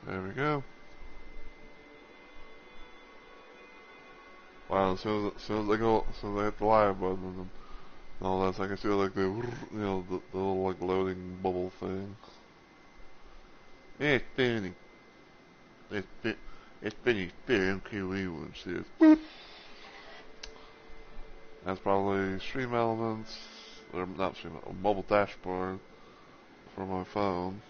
There we go. Wow, as soon as I hit the live button and all that, so I can see like the little like loading bubble thing. It's Benny. It's Benny MQE one says. Boop. That's probably Stream Elements, or not Stream Elements, mobile dashboard for my phone.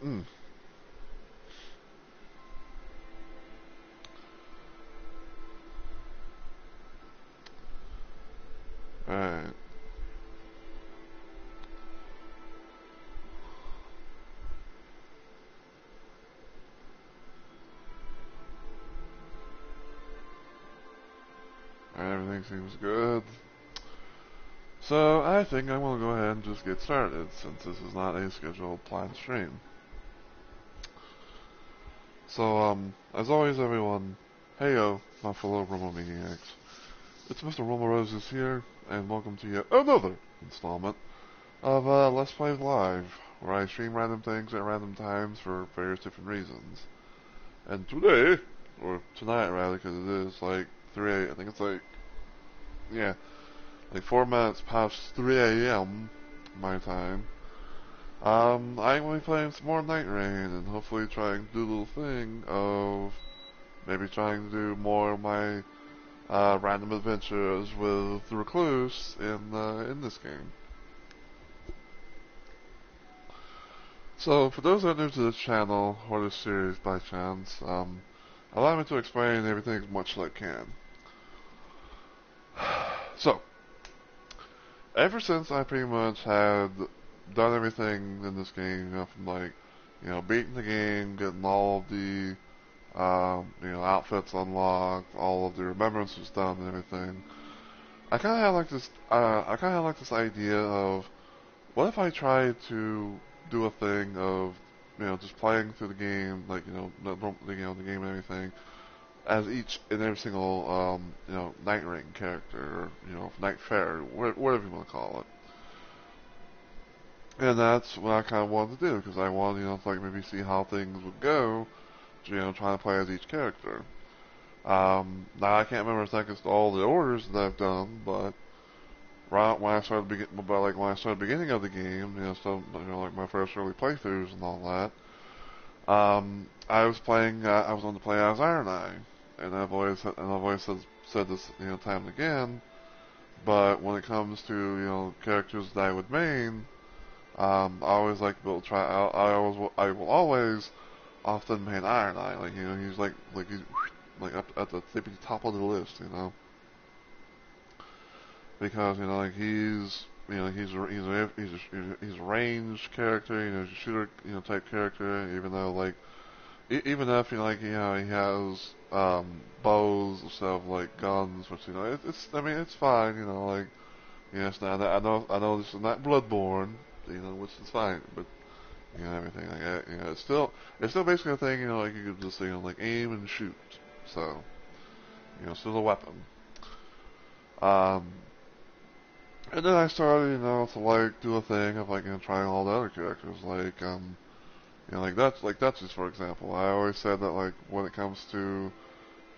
Mm. Alright. Everything seems good. So I think I'm gonna go ahead and just get started since this is not a scheduled planned stream. So as always everyone, heyo, my fellow Rumble Maniacs. It's Mr. Rumble Roses here, and welcome to yet another installment of Let's Play Live, where I stream random things at random times for various different reasons. And today, or tonight rather, because it is like 3 I think it's like, yeah, like 4 minutes past 3 a.m. my time. I'm going to be playing some more Nightreign and hopefully trying to do a little thing of maybe trying to do more of my random adventures with the Recluse in this game. So, for those that are new to this channel, or this series by chance, allow me to explain everything as much as I can. So, ever since I pretty much had done everything in this game, from like, beating the game, getting all of the, outfits unlocked, all of the remembrances done and everything, I kind of had like this, idea of, what if I tried to do a thing of, just playing through the game, like, the game and everything, as each and every single, Nightreign character, or, Night Fair, whatever you want to call it. And that's what I kind of wanted to do, because I wanted, to like maybe see how things would go, trying to play as each character. Now I can't remember exactly all the orders that I've done, but right when I started when I started beginning of the game, like my first early playthroughs and all that, I was on to play as Iron Eye, and I've always said this, time and again. But when it comes to characters that I would main, I always like to be able to try. I will always often main Iron Eye. Like he's he's like up at the tippy top of the list, because like he's a ranged character, he's a shooter type character. Even though like even if he has bows and stuff like guns, which it's I mean it's fine, like yes, now that I know this is not Bloodborne, which is fine, but everything like that, it's still basically a thing, like you could just like aim and shoot, so still a weapon. Um, and then I started, to like do a thing of like trying all the other characters, like Duchess, for example. I always said that like when it comes to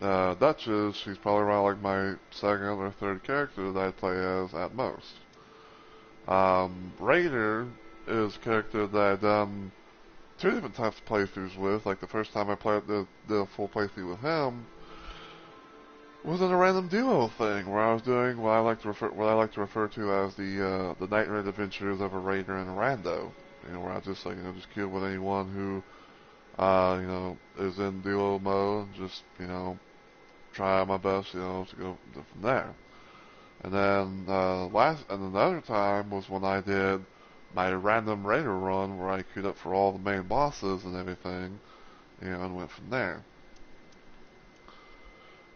Duchess, she's probably around like my second or third character that I play as at most. Raider is a character that I've done 2 different types of playthroughs with. Like the first time I played the full playthrough with him was in a random duo thing where I was doing what I like to refer to as the Nightreign adventures of a Raider and a Rando. Where I just just kill with anyone who is in duo mode, just try my best, to go from there. And then the other time was when I did my random Raider run where I queued up for all the main bosses and everything, and went from there.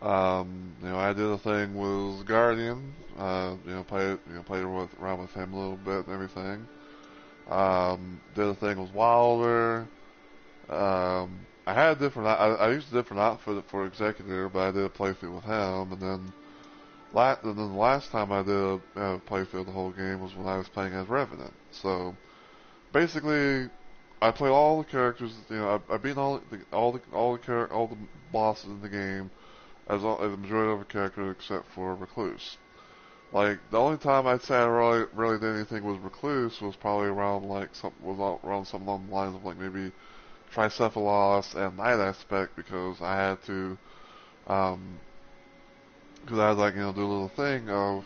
I did a thing with Guardian, played around with him a little bit and everything. Did a thing with Wilder. I had a different. I used a different outfit for Executor, but I did a playthrough with him, and then the last time I did a playthrough of the whole game was when I was playing as Revenant. So basically, I play all the characters. You know, I beat all the bosses in the game as the majority of the characters except for Recluse. Like the only time I'd say I really did anything with Recluse was probably around around something along the lines of like maybe Tricephalos and Night Aspect because I had to because I had like do a little thing of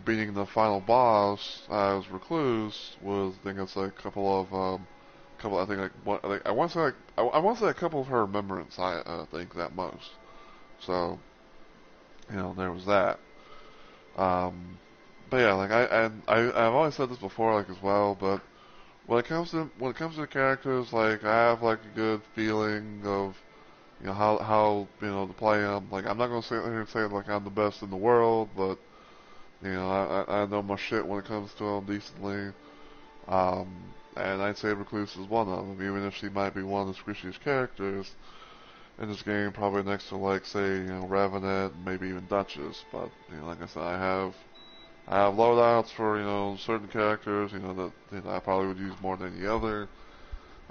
beating the final boss as Recluse was I think it's like a couple of I think like what I want to say like I want to say a couple of her remembrance I think that most. So there was that. But yeah, like I've always said this before like as well, but when it comes to the characters, like I have like a good feeling of how to play them. Like I'm not gonna sit here and say like I'm the best in the world, but I know my shit when it comes to them decently. Um, and I'd say Recluse is one of them, even if she might be one of the squishiest characters in this game, probably next to like say Revenant, maybe even Duchess. But like I said, I have loadouts for certain characters that I probably would use more than any other.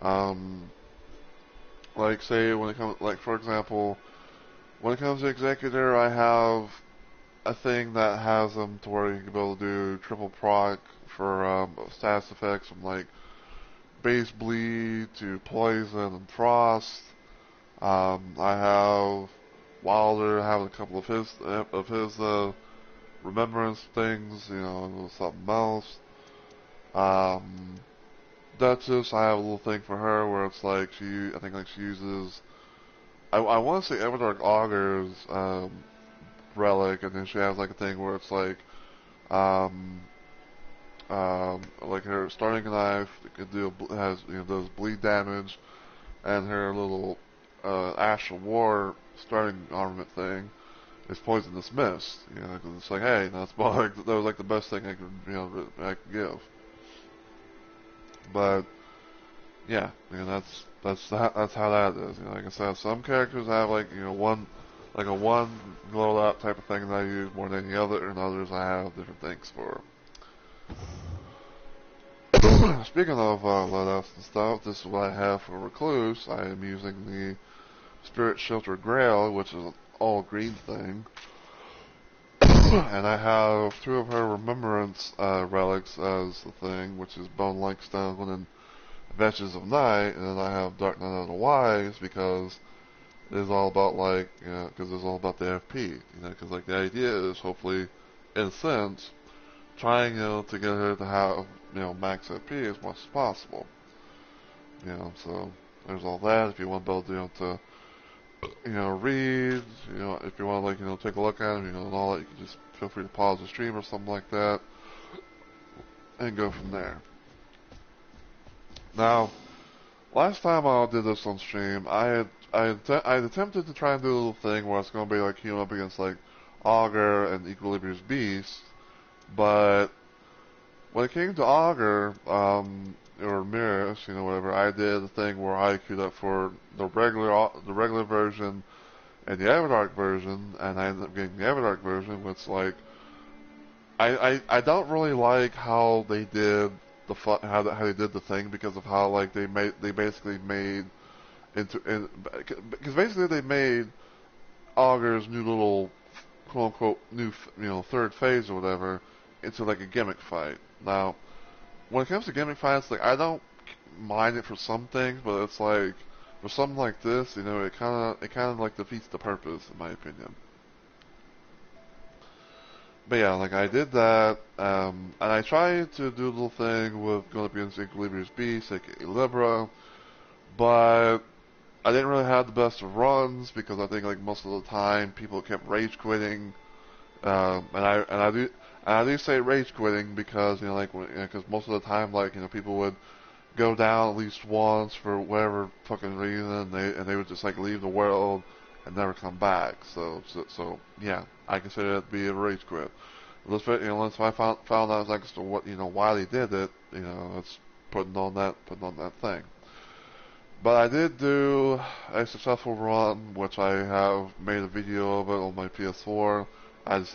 Um, like say when it comes like for example, when it comes to Executor, I have a thing that has them to where you can be able to do triple proc for status effects from like base bleed to poison and frost. I have Wilder having a couple of his remembrance things, something else. Um, Duchess, I have a little thing for her where it's like I think like she uses, I want to say Everdark Augur's relic, and then she has like a thing where it's um, like her starting knife does bleed damage, and her little Ash of War starting armament thing is poisonous mist. Because it's like, hey, that's that was like the best thing I could I could give. But yeah, that's how that is. Like I said, some characters have like a one glow up type of thing that I use more than any other, and others I have different things for. Speaking of loadouts and stuff, this is what I have for Recluse. I am using the Spirit Shelter Grail, which is an all green thing. And I have two of her remembrance relics as the thing, which is Bone Like Stone and Vestige of Night, and then I have Dark Knight of the Wise because it is all about because it's all about the FP, because like the idea is hopefully, in a sense, trying to get her to have max FP as much as possible. So there's all that. If you want to be able to read, if you want to take a look at them, and all that, you can just feel free to pause the stream or something like that, and go from there. Now, last time I did this on stream, I had attempted to try and do a little thing where it's going to be like up against like Augur and Equilibrium's Beast, but when it came to Augur, or Mirrors, whatever, I did a thing where I queued up for the regular version and the Everdark version, and I ended up getting the Everdark version, which like I don't really like how they did how they did the thing because of how like they basically made because basically they made Augur's new little quote unquote new third phase or whatever into like a gimmick fight. Now, when it comes to gimmick fights, like I don't mind it for some things, but it's like for something like this, it kind of like defeats the purpose in my opinion. But yeah, like I did that, and I tried to do a little thing with going up against Equilibrium's Beast, aka Libra, but I didn't really have the best of runs because I think like most of the time people kept rage quitting, and I do say rage quitting because because most of the time people would go down at least once for whatever fucking reason, and they would just like leave the world and never come back. So yeah, I consider it to be a rage quit. Once I found out as to what why they did it, it's putting on that thing. But I did do a successful run, which I have made a video of it on my PS4. I just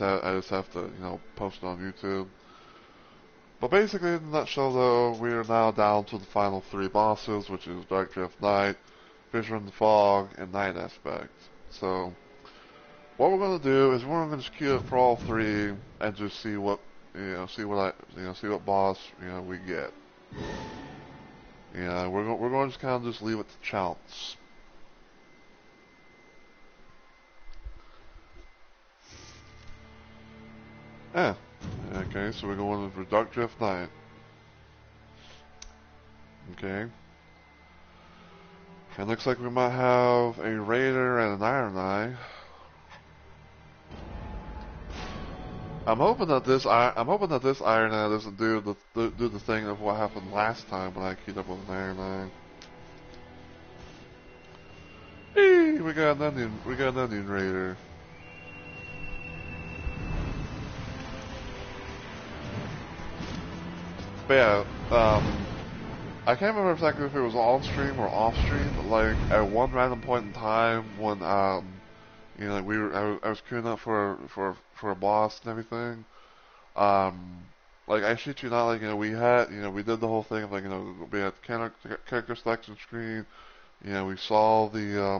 have to, post it on YouTube. But basically, in a nutshell, though, we are now down to the final 3 bosses, which is Dark Drift Night, Fissure in the Fog, and Night Aspect. So, what we're going to do is we're going to just queue it for all 3 and just see what, see what boss, we get. Yeah, we're going to just kind of just leave it to chance. Yeah. Okay, so we're going for Dark Drift Night. Okay. It looks like we might have a Raider and an Iron Eye. I'm hoping that this Iron Eye doesn't do the thing of what happened last time when I queued up with an Iron Eye. Hey, we got an Onion Raider. But yeah, I can't remember exactly if it was on stream or off stream, but like at one random point in time when I was queuing up for a boss and everything. Like I shit you not, like we had, we did the whole thing of like we had the character selection screen. We saw the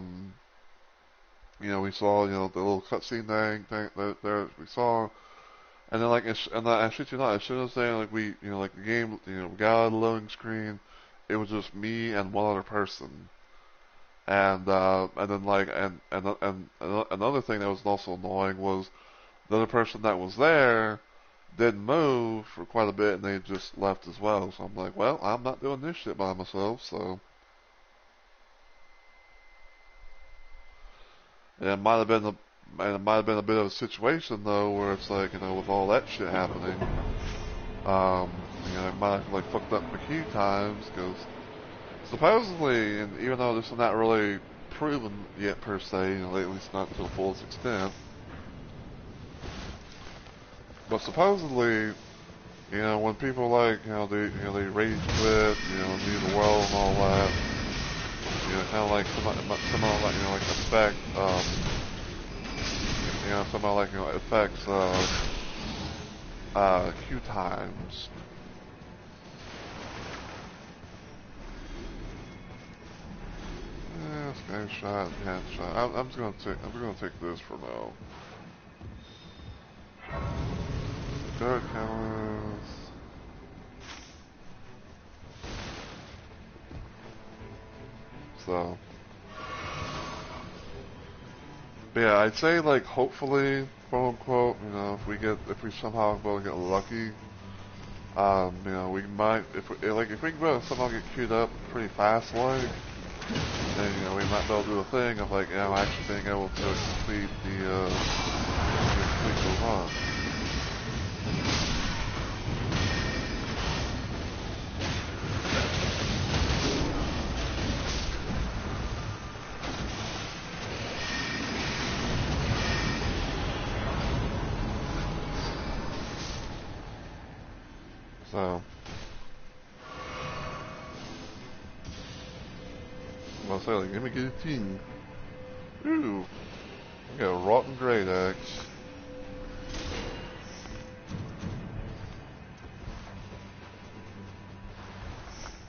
the little cutscene thing there we saw. And then I shit you not, as soon as they like like the game, got a loading screen, it was just me and one other person. And then another thing that was also annoying was the other person that was there didn't move for quite a bit and they just left as well. So I'm like, well, I'm not doing this shit by myself, so and it might have been a bit of a situation though where it's like, with all that shit happening, it might have like fucked up a few times because supposedly, and even though this is not really proven yet per se, at least not to the fullest extent, but supposedly, when people like, they rage quit, leave the world and all that, kind of like somehow like, like affect, somehow like, affects, queue times. Yeah, sky shot, hand shot. I'm just gonna take this for now. Dirt counters. So, but yeah, I'd say like hopefully, quote unquote, if we somehow both get lucky, we might if we can somehow get queued up pretty fast, like, then we might be able to do a thing of like actually being able to complete the run. So, I'll say like, let me get a team. Ooh, I got a rotten great axe.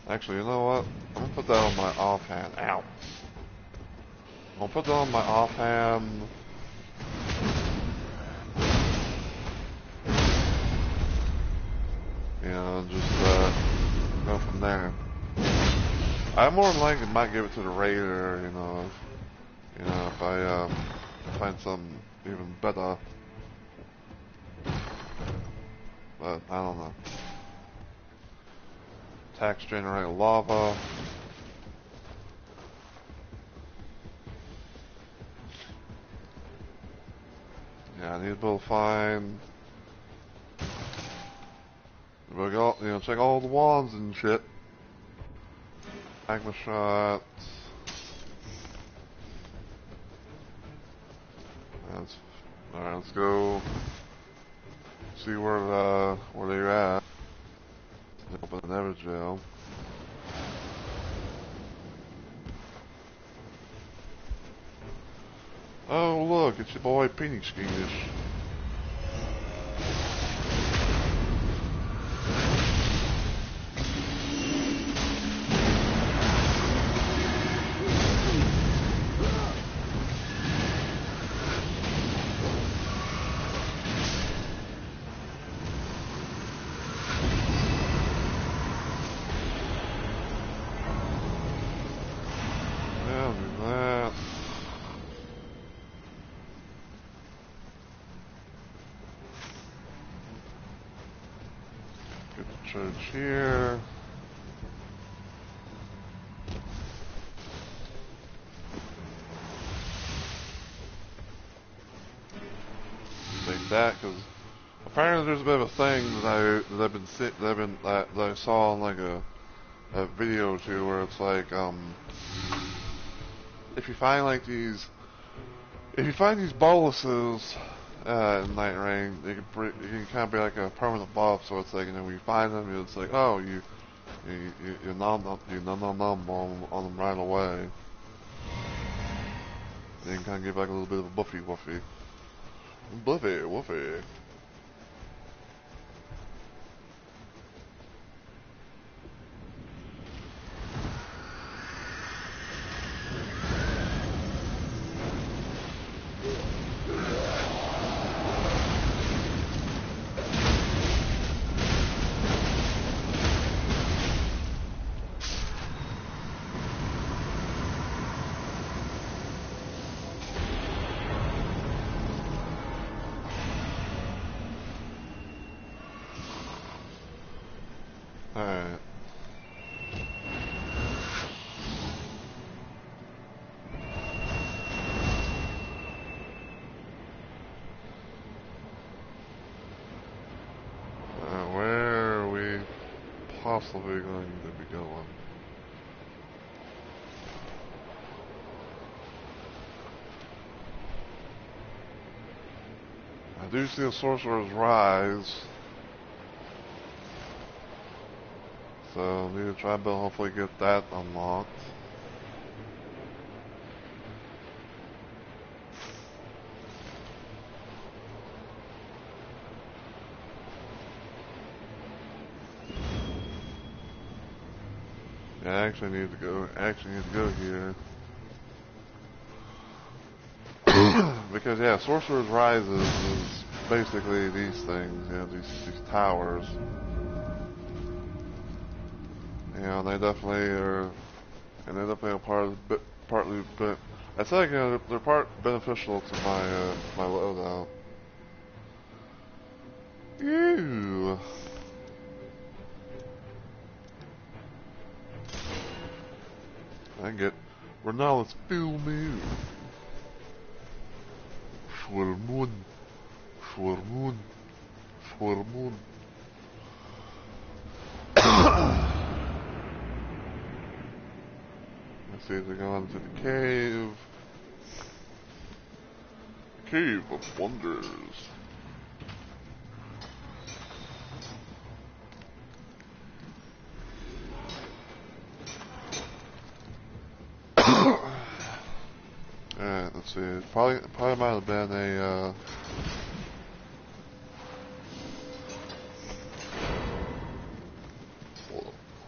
Actually, you know what? I'm gonna put that on my offhand. Ow. I'll put that on my offhand. Just go from there. I more than likely might give it to the Raider, if I find something even better. But I don't know. Tax generate lava. Yeah, I need to be able to find. We got, check all the wands and shit. Magma shots. Alright, let's go see where they're at. Open another jail. Oh look, it's your boy Penny Skeetish. Yeah, do that. Get the church here. Take that, because apparently there's a bit of a thing that I saw on like a video too, where it's like if you find like these boluses in Nightreign, you can kind of be like a permanent buff. So it's like, you know, when you find them, it's like, oh, you nom on them right away. And you can kind of give like a little bit of a buffy. Alright. Where are we possibly going to be going? I do see a Sorcerer's Rise. So I need to try to hopefully get that unlocked. Yeah, I actually need to go here. Because yeah, Sorcerer's Rise is basically these things, you know, these towers. You know, they definitely are, and they definitely are partly, but I think, you know, they're part beneficial to my loadout. Ew. I get Renala's Full Moon. Full Moon. Full Moon. Full Moon. Let's see if we go into the cave. Cave of Wonders. Alright, let's see. It probably might have been a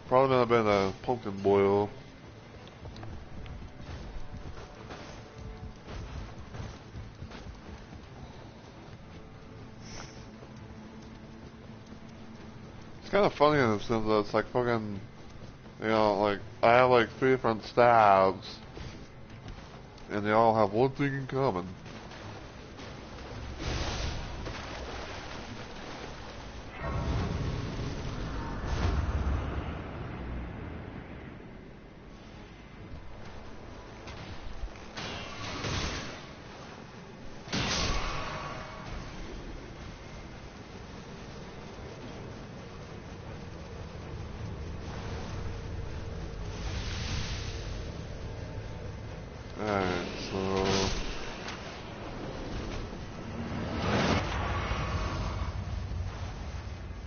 probably might have been a pumpkin boil. It's kind of funny in the sense that it's like fucking, you know, like I have like 3 different stabs, and they all have one thing in common. Alright, so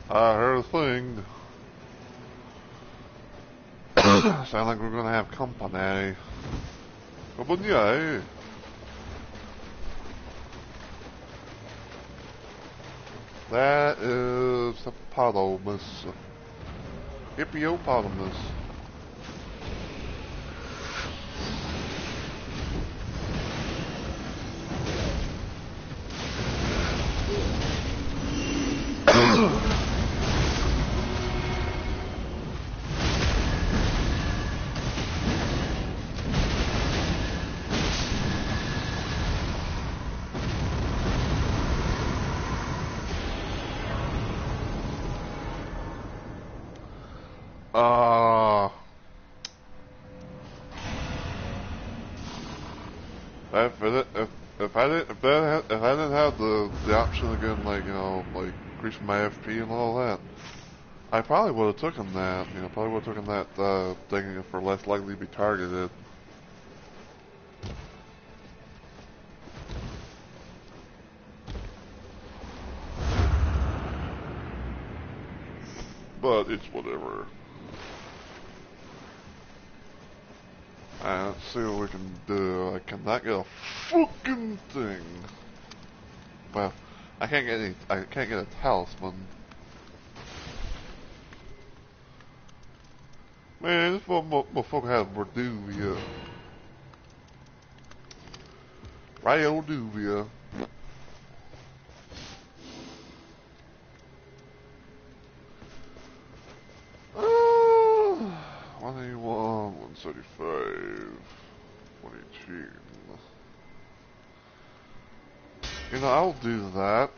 I heard a thing. Sound like we're gonna have company. Company. That is hippopotamus. Hippiopotamus. If I didn't have the option again, like, you know, like increase my FP and all that, I probably would have taken that. You know, probably would have taken that, thinking for less likely to be targeted. But it's whatever. Let's see what we can do. I cannot get a fucking thing. Well, I can't get a talisman. Man, this motherfucker has Borduvia. Ryoduvia. 181, 135, 22. You know, I'll do that.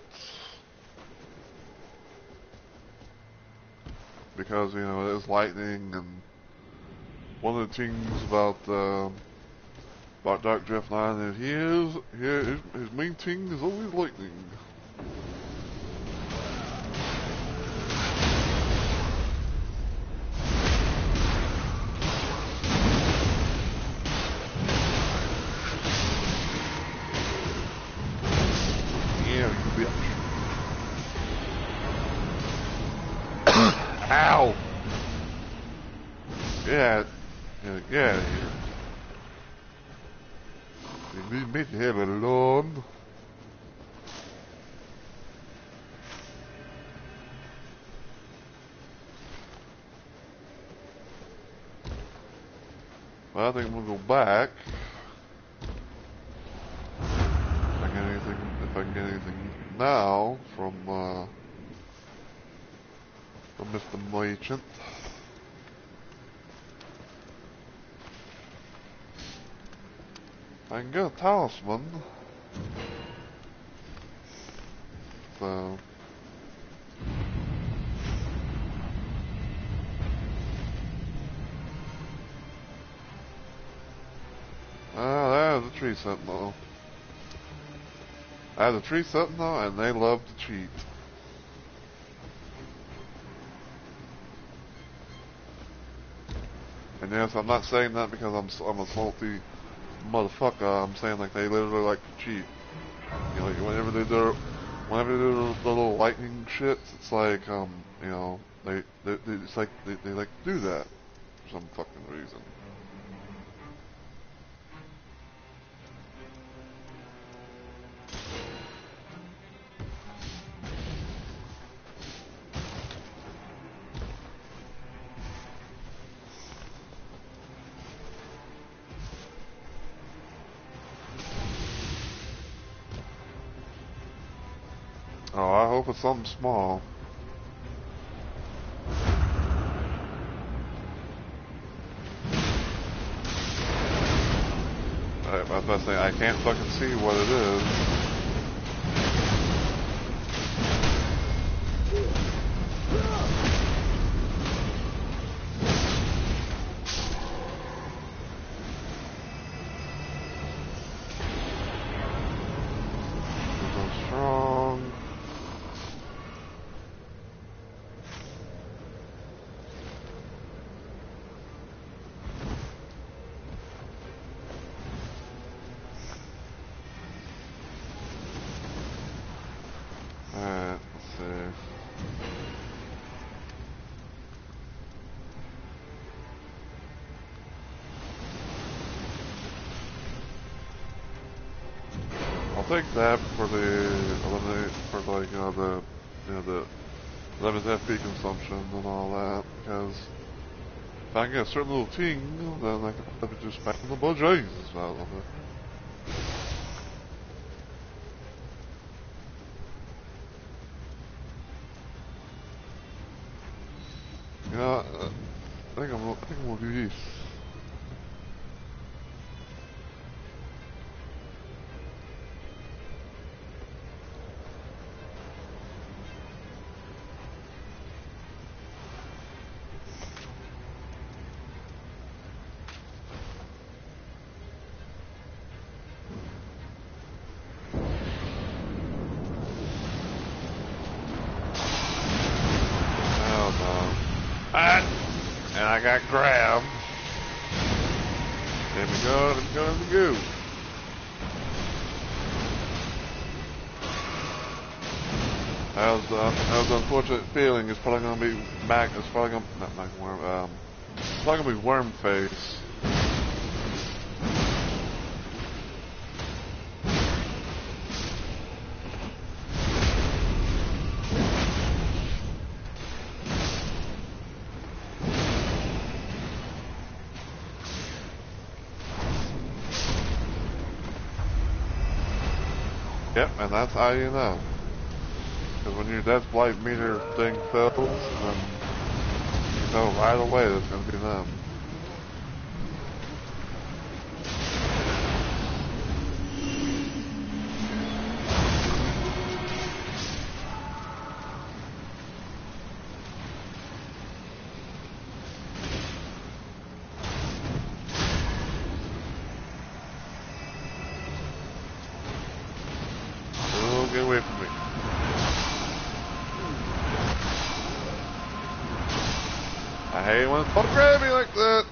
Because, you know, it is lightning, and one of the things about Dark Drift 9 is his main thing is always lightning. Ow! Get out of here. Leave me the hell alone. Well, I think we'll go back. If I can get anything now from Mr. Merchant. I can get a talisman. So. There's a tree sentinel. I have a tree sentinel and they love to cheat. And yes, I'm not saying that because I'm a salty motherfucker. I'm saying like they literally like to cheat. You know, whenever they do the little lightning shits, it's like you know, it's like they like to do that for some fucking reason. Oh, I hope it's something small. I was about to say, I can't fucking see what it is. So strong. take that for the eliminate for like the limit FP consumption and all that, because if I can get a certain little ting, then I can probably just spend the bejesus out of it. You know, I think I'm gonna do this. And I got grabbed. There we go, let me go, let me go. That was an unfortunate feeling. It's probably gonna be back. It's probably gonna not worm. It's probably gonna be worm face. Yep, and that's how you know. Because when your death blight meter thing fills, then you know right away that's going to be them. Oh, get away from me. I hate when it's gonna grab me like that.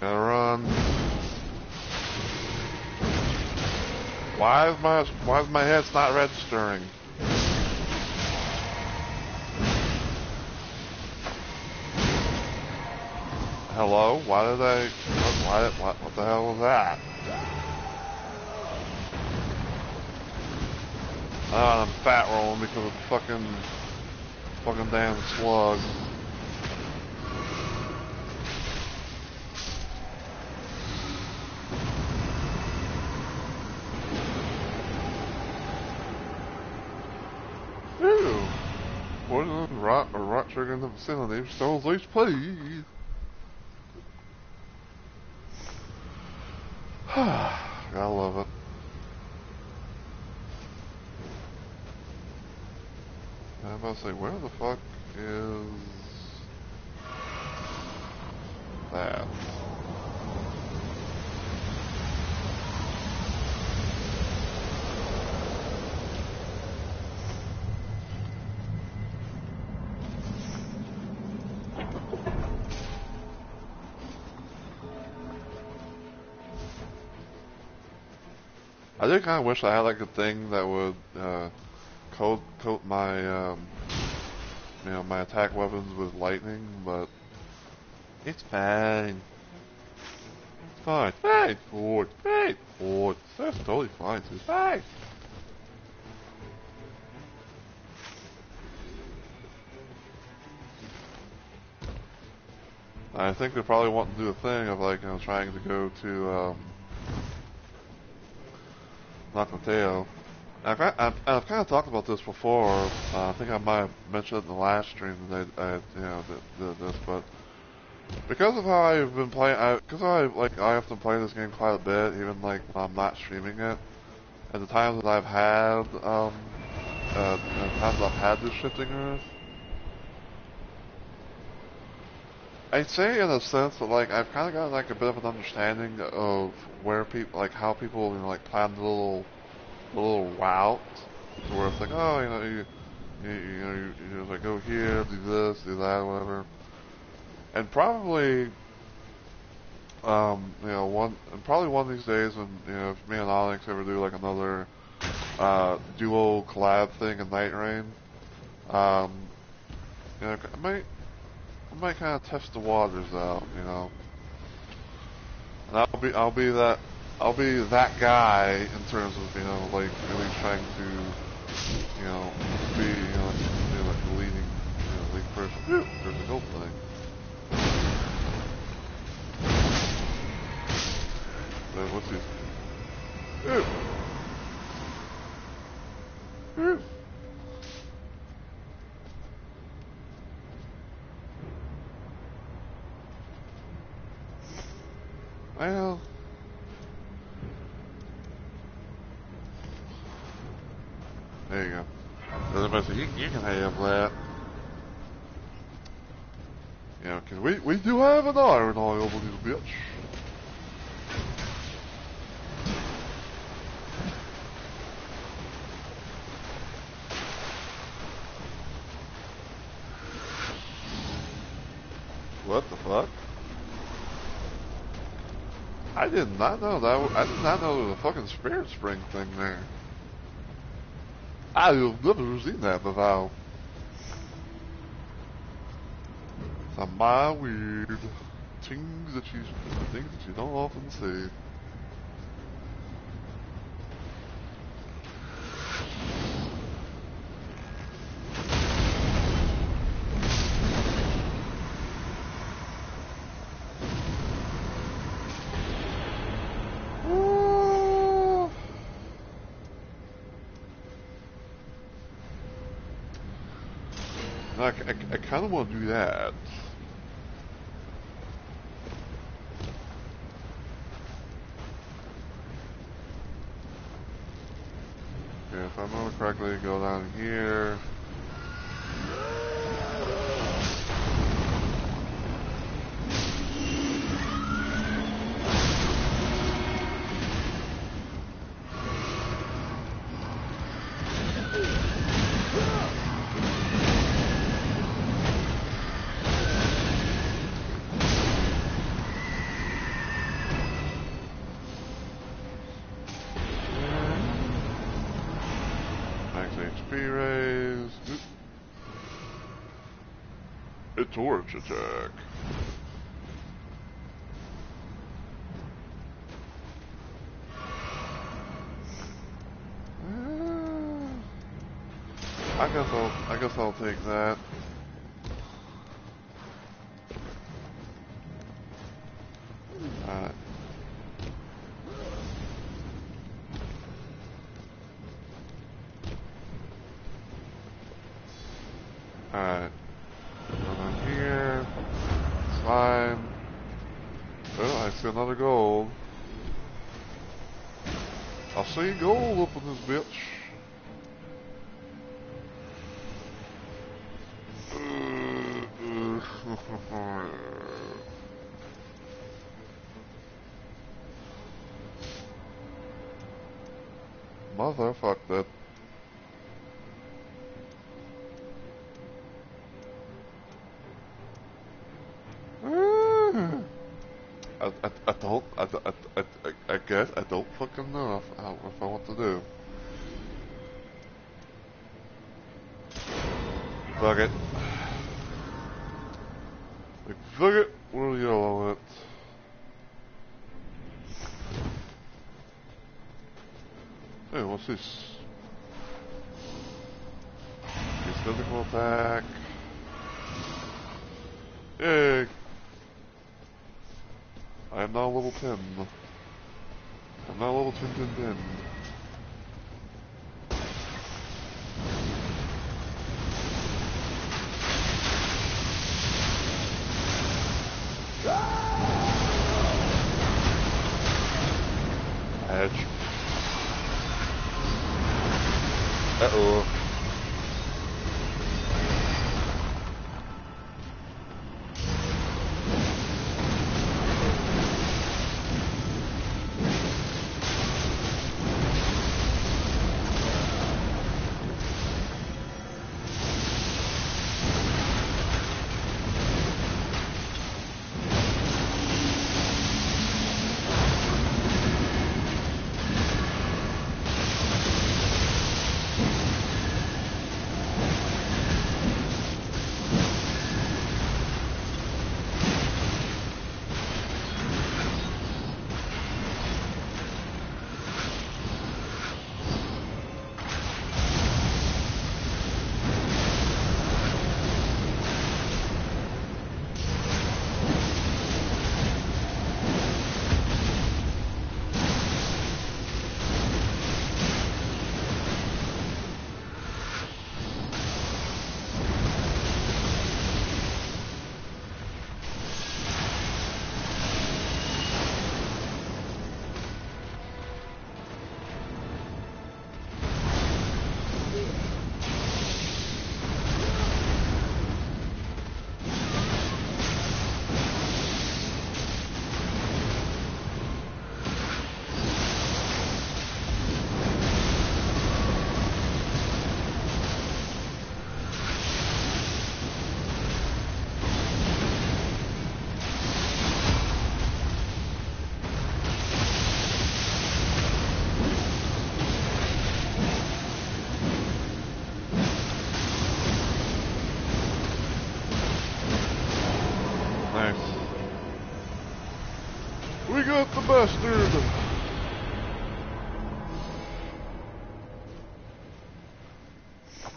Gotta run. Why is my head's not registering? Hello? Why did I... What the hell was that? Oh, I'm fat rolling because of the fucking damn slug. Ew. Poison rot or rot trigger in the vicinity. Restores HP. Gotta love it. I was about to say, where the fuck is that? I did kind of wish I had like a thing that would coat my my attack weapons with lightning, but it's fine. It's fine. Fine, Ford. Fine, Ford. That's totally fine. It's fine. I think they probably want to do a thing of like trying to go to Nakateo. I've kind of talked about this before. I think I might have mentioned it in the last stream that I did this, but because of how I've been playing, because I often play this game quite a bit, even like when I'm not streaming it. At the times that I've had, this shifting earth, I'd say in a sense that like I've kind of gotten like a bit of an understanding of where people, like how people like plan the little route, to where it's like, oh, You just like go here, do this, do that, whatever. And probably, probably one of these days when, if me and Onyx ever do like another, duo collab thing in Nightreign, I might kind of test the waters out, And I'll be that guy in terms of, like really trying to, be, like the lead person. Ew, there's a gold thing. What's this? Ew. Ew. Well, there you go. You can have that. Cause we do have an iron eye over this bitch. What the fuck? I did not know that. I did not know there was a fucking spirit spring thing there. I've never seen that before. Some my weird things that you don't often see. I kind of want to do that. Okay, if I remember correctly, go down here. HP raise. A torch attack. I guess I'll take that. Alright. Alright. Come on here. Slime. Oh, I see another gold. I'll see gold up in this bitch. Motherfuck that. I guess I don't fucking know if I want to do. Fuck it. Like, fuck it, we'll yell on it. Hey, what's this? His physical attack. Yay! I am now level 10. I'm now level 10. Edge. Uh-oh.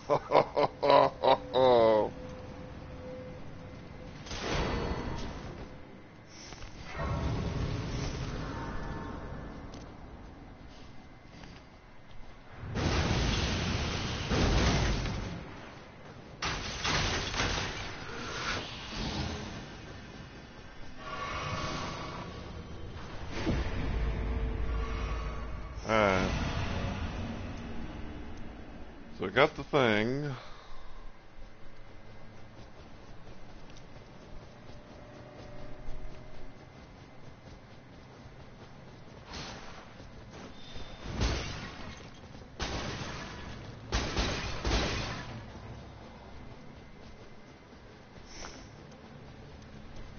Alright. So I got the thing.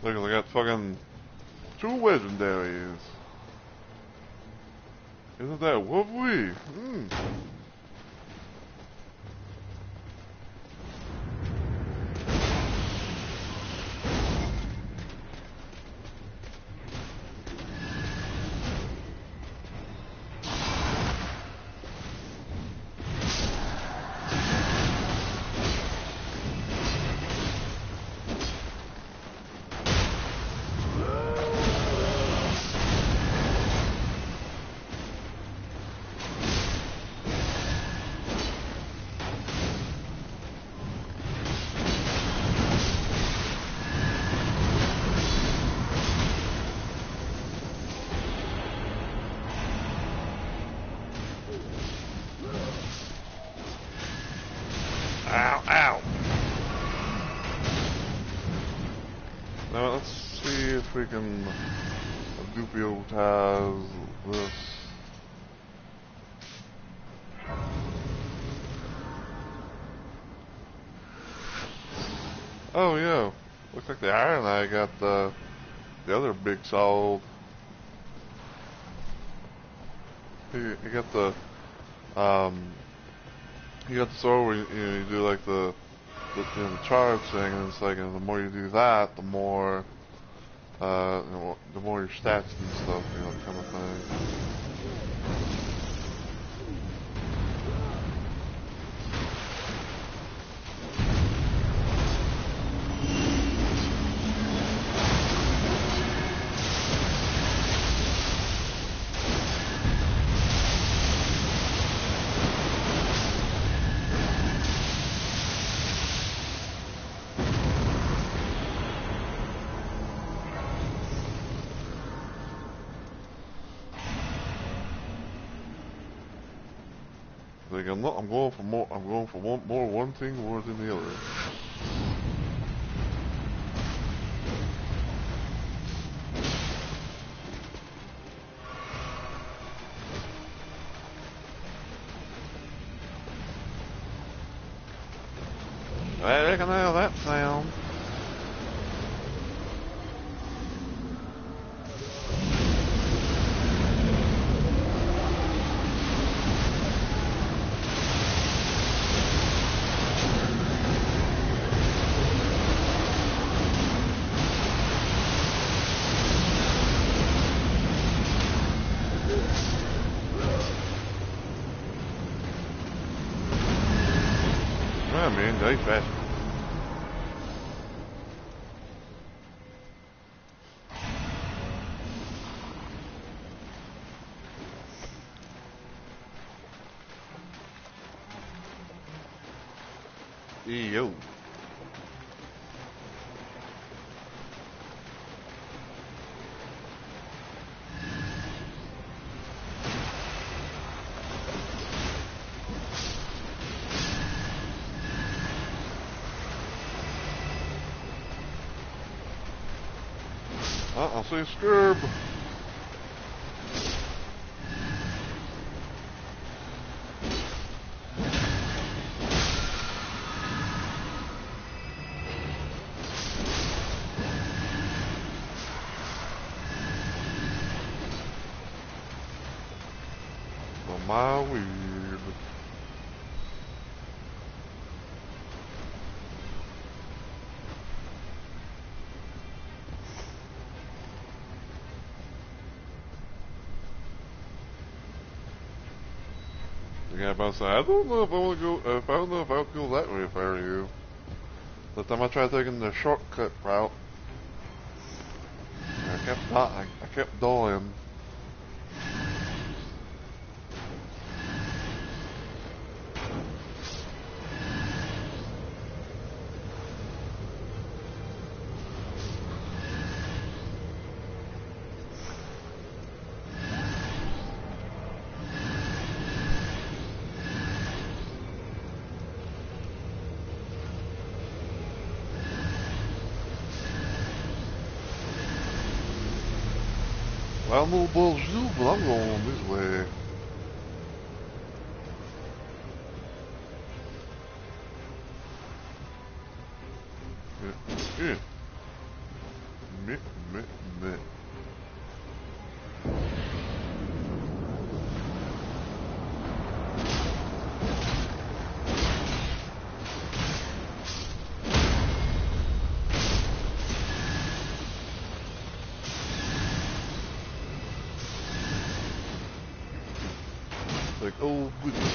Look, I got fucking 2 legendaries. Isn't that lovely? Ow, ow. Now let's see if we can duplicotize this. Oh yeah, looks like the Iron Eye got the other big solid. He got the you got the sword where you do like the the charge thing, and it's like, and the more you do that, the more the more your stats and stuff, kind of thing. Like I'm going for more. I'm going for one thing more than the other. I reckon how that sounds. I mean, they fast. Yo. I see a scurb. For my weird. Yeah, but I say, I don't know if I want to go, I don't know if I would go that way if I were you. The time I tried taking the shortcut route, I kept dying. Well, I don't know about you, but I'm going this way. Yeah. Meh, meh, meh. Like, oh, goodness.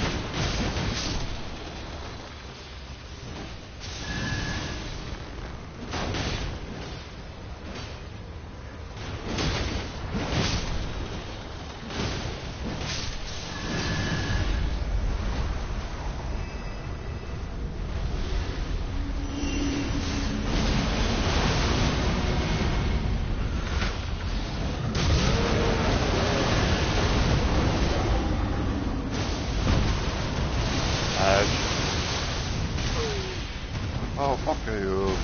Oh, fuck you.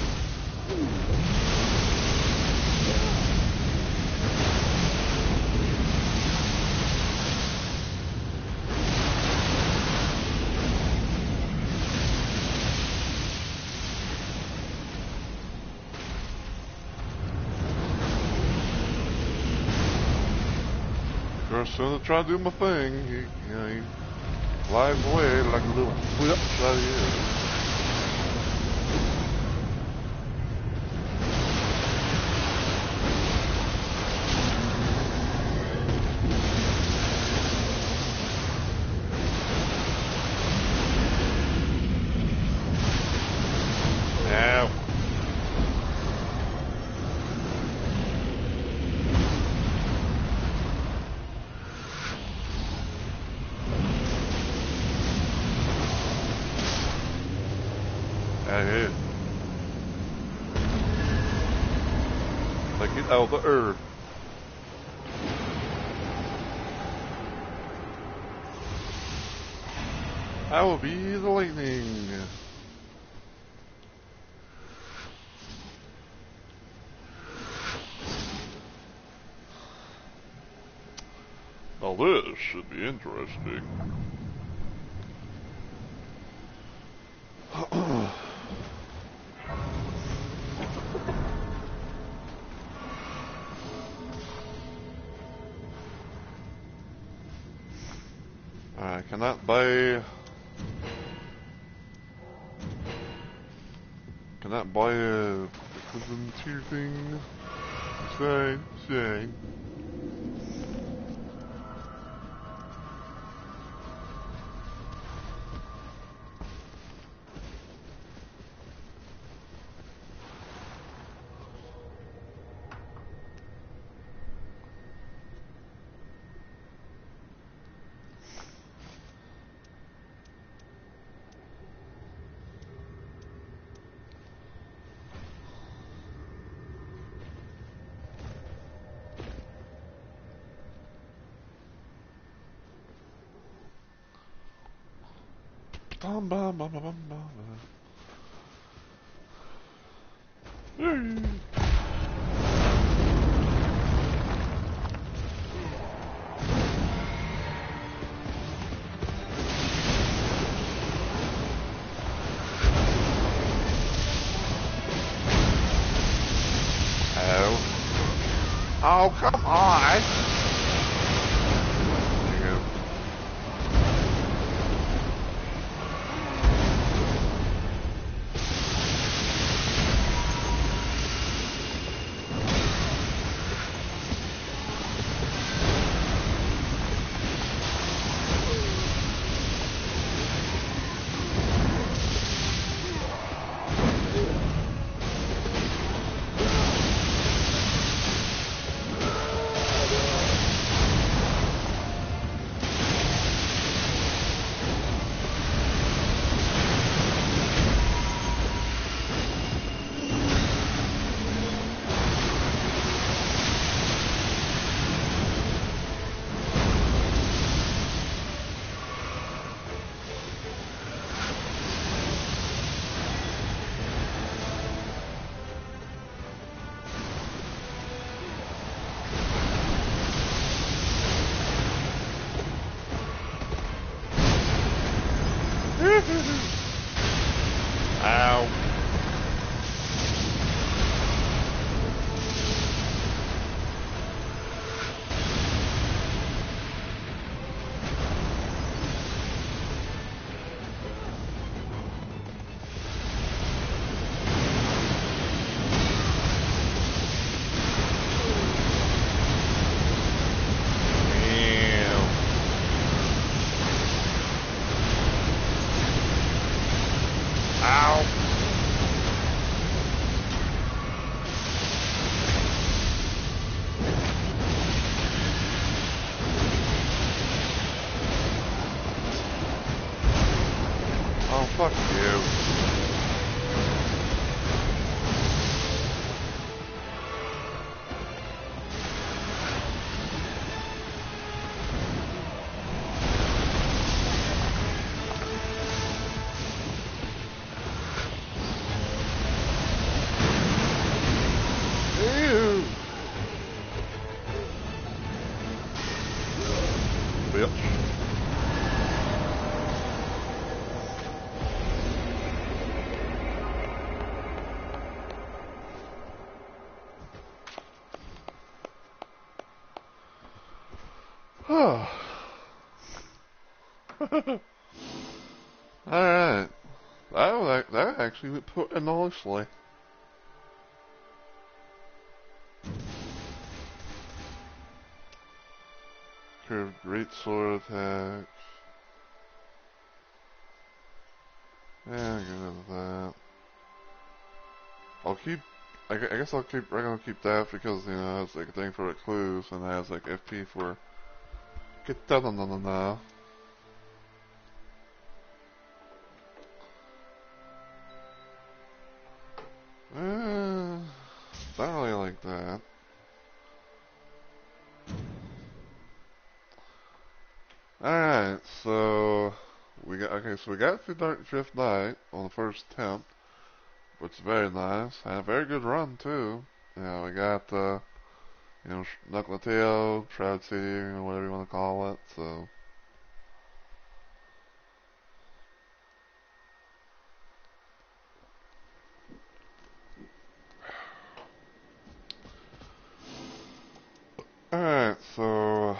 First son to try to do my thing, he flies away like a little whip out of here. Ow. Out here. Like it out of the earth. I will be the lightning. Now this should be interesting. I cannot buy a equivalent tier thing. Say. Bum, bum, bum, bum, bum, bum. Yay. Oh, come on! There you go. Ow. Ow. Oh, fuck you. Ew. Bitch. Alright. That actually went put in nicely. Curved great sword attack. Yeah, get rid of that. I'll keep. I guess I'll keep. I'm gonna keep that because you know it's like a thing for recluse and it has like FP for get that on the. Don't really like that. Alright, so we got through Dark Drift Night on the first attempt, which is very nice. And a very good run too. You know, we got you know, Knuckle Tail, Shroud City, or whatever you want to call it, so alright, so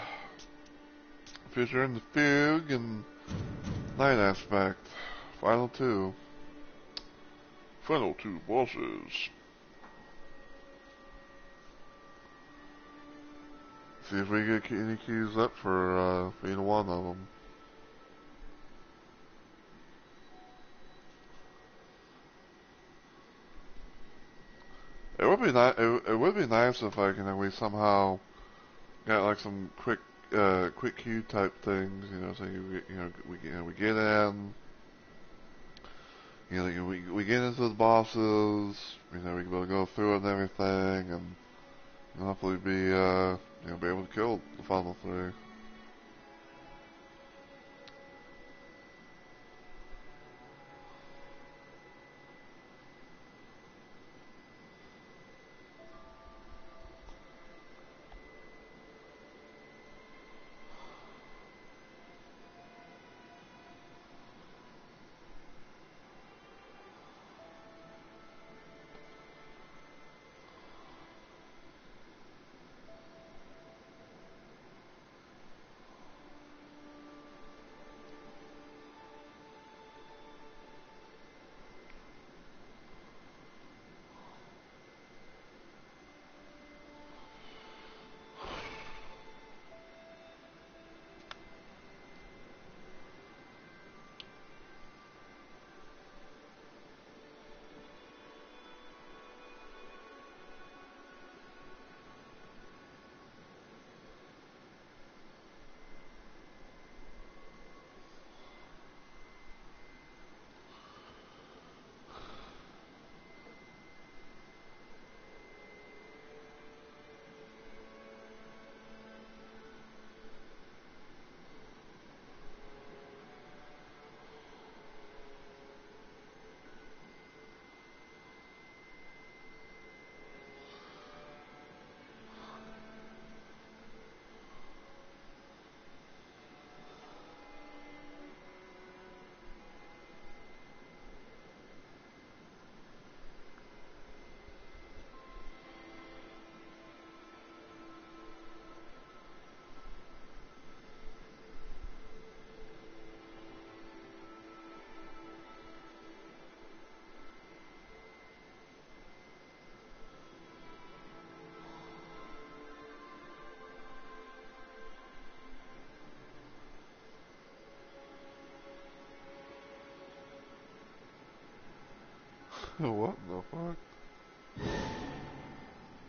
Future in the Fugue and Night Aspect. Final two. Final two bosses. See if we get any keys up for either one of them. It would be nice. It would be nice if like we somehow got like some quick queue type things. You know, so we get in. You know, we get into the bosses. You know, we can be able to go through it and everything, and hopefully be be able to kill the final three. What the fuck?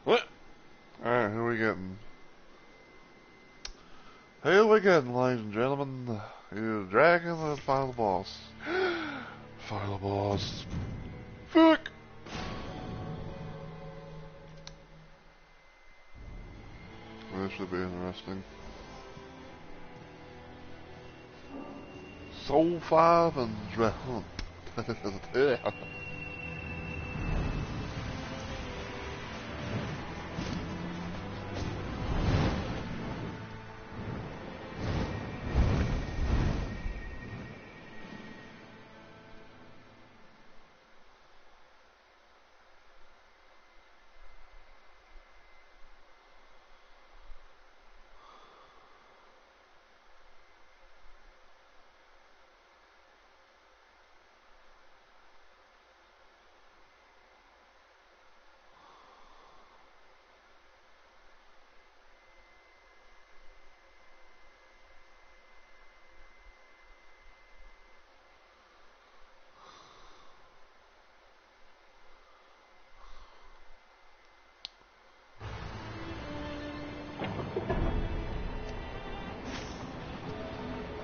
What? Alright, who are we getting? Who we getting, ladies and gentlemen? You dragon or the final boss? Final boss. Fuck! This should be interesting. Soul 5 and Dragon.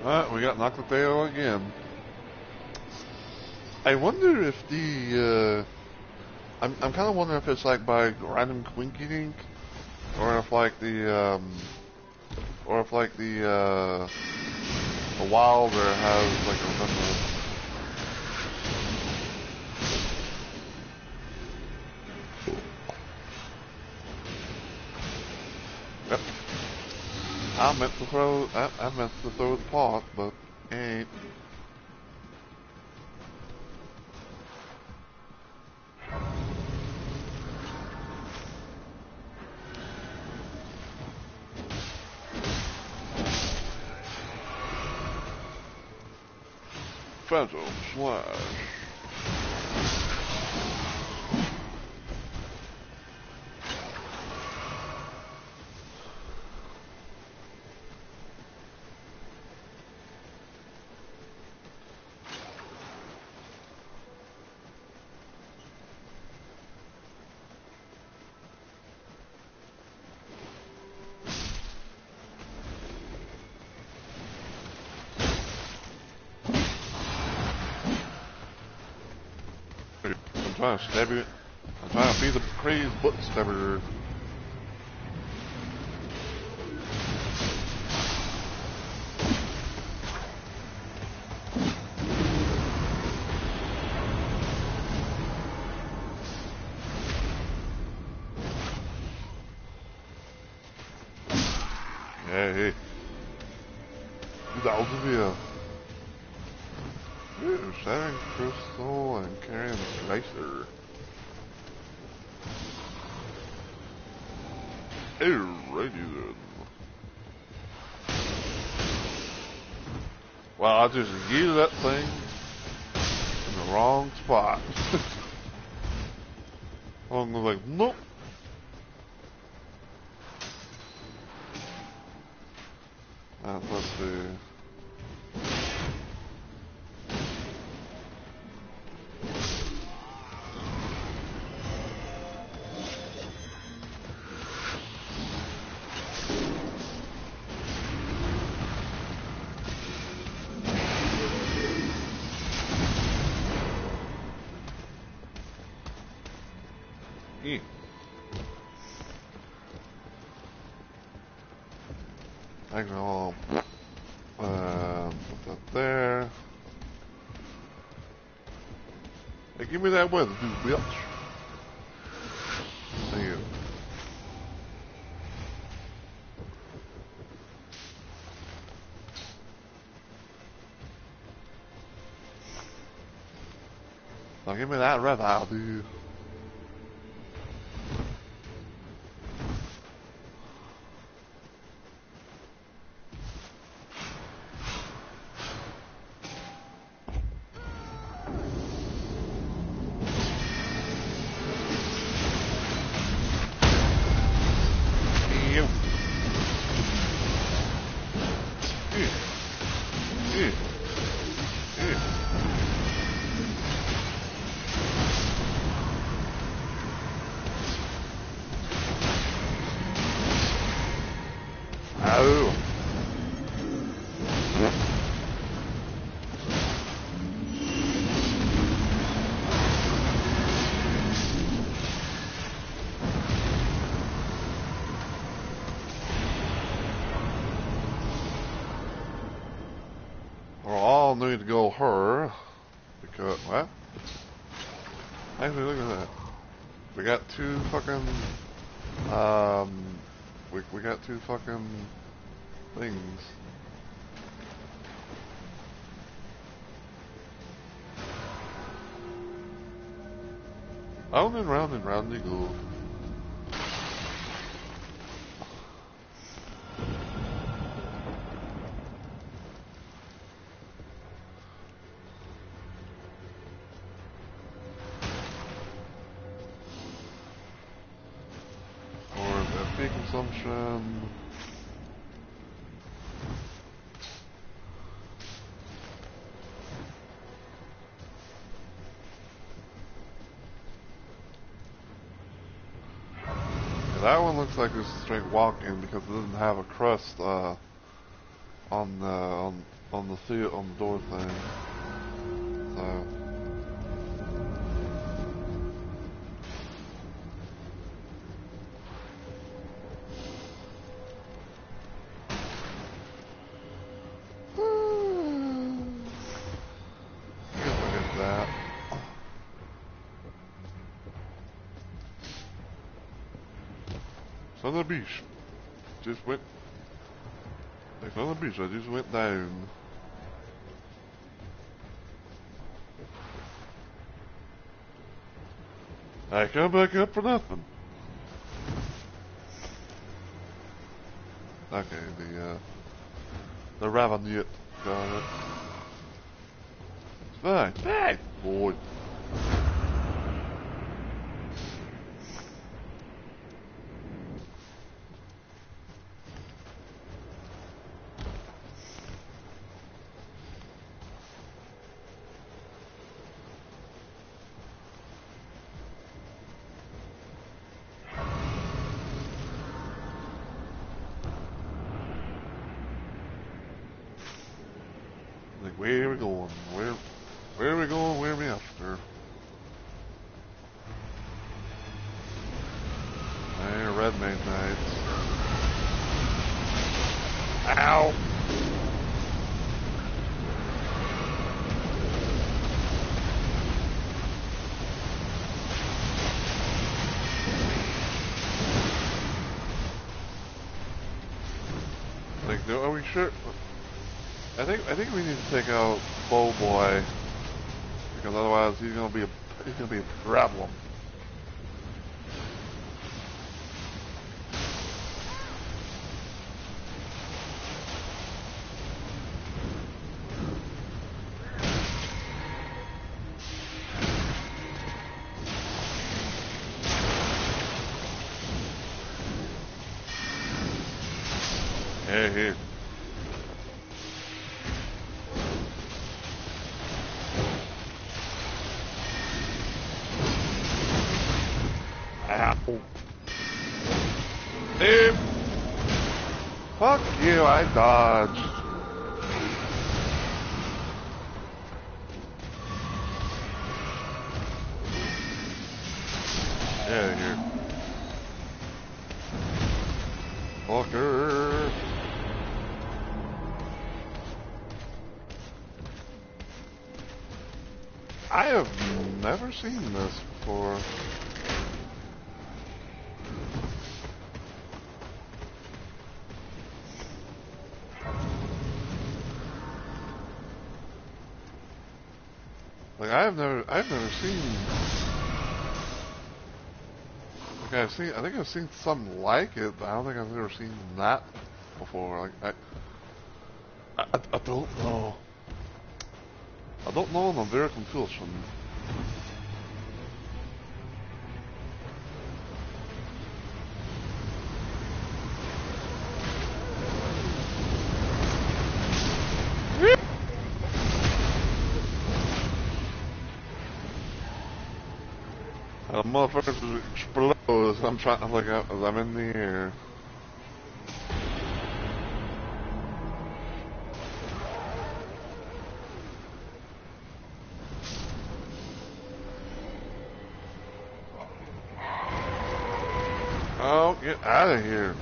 Alright, we got Noctadeo again. I wonder if the, I'm kind of wondering if it's like by random coincidence, or if like the Wilder has like a number. Yep. I meant to throw the pot, but ain't. Phantom Slash. I'm trying to stab you. I'm trying to be the crazed butt stabber. Hey. Get out of here. Ooh, Shattering Crystal and Carrying Slicer. Alrighty then. Well, I just used that thing in the wrong spot. I'm like, nope. Let's see. I can all put that there. Hey, give me that weather, dude, bitch. Thank you. Now give me that red eye, dude. We'll all need to go her. Because, what? Actually, look at that. We got two fucking, we got two fucking things. Round and round they go. Consumption. Yeah, that one looks like it's straight walking because it doesn't have a crust on the door thing. So. On the beach. Just went. Like on the beach, I just went down. I come back up for nothing. Okay, the ravenette got it. It's fine. Hey, boy. Like, where are we going? Where are we going? Where are we after? Hey, red main knights. Ow! Like, are we sure? I think we need to take out Bow Boy because otherwise he's gonna be a problem. Hey. Ow. Hey. Fuck you, I dodged. Get out of here. Fucker. I have never seen this before. Like I've never seen. Like I think I've seen something like it, but I don't think I've ever seen that before. Like I don't know. I don't know, and I'm very confused. The motherfuckers explode as I'm trying to look up as I'm in the air. Oh, get out of here.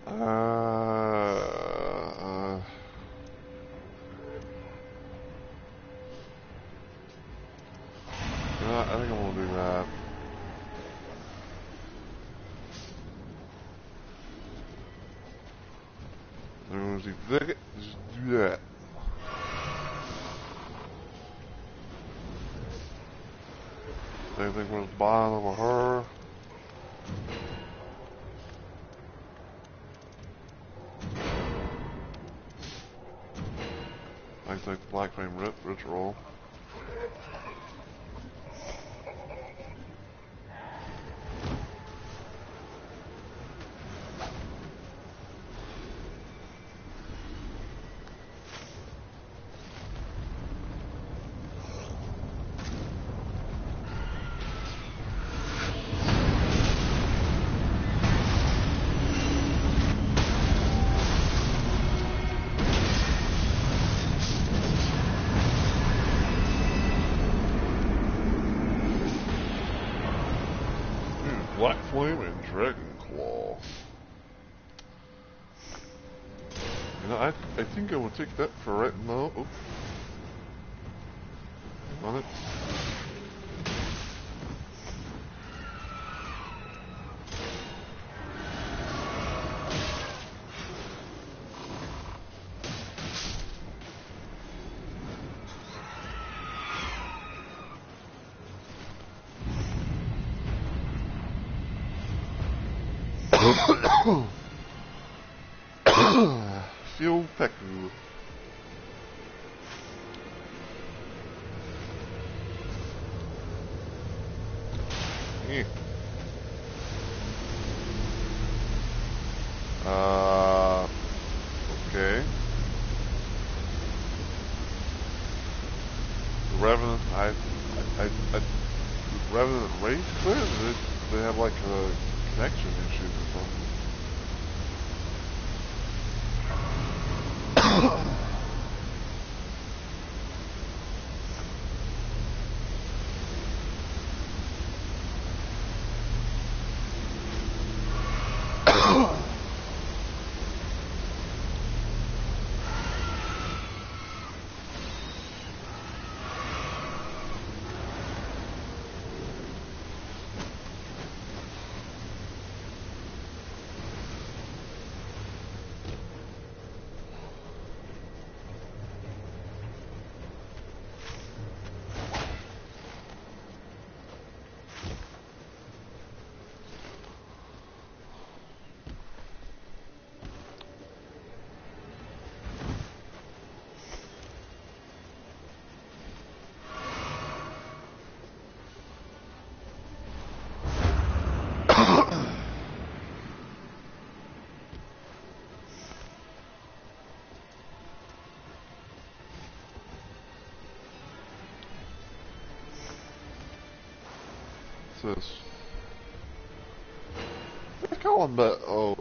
I think I'm gonna do that. There's the thicket. Just do that. Same thing with the bottom of her. I take the black flame ritual. Black Flame and Dragon Claw. You know, I think I will take that for right now. Oops. On it. Feel Peku. Eh. Okay. The Revenant, Revenant race clear? They have like connection issues or something. What's this? They're calling but oh.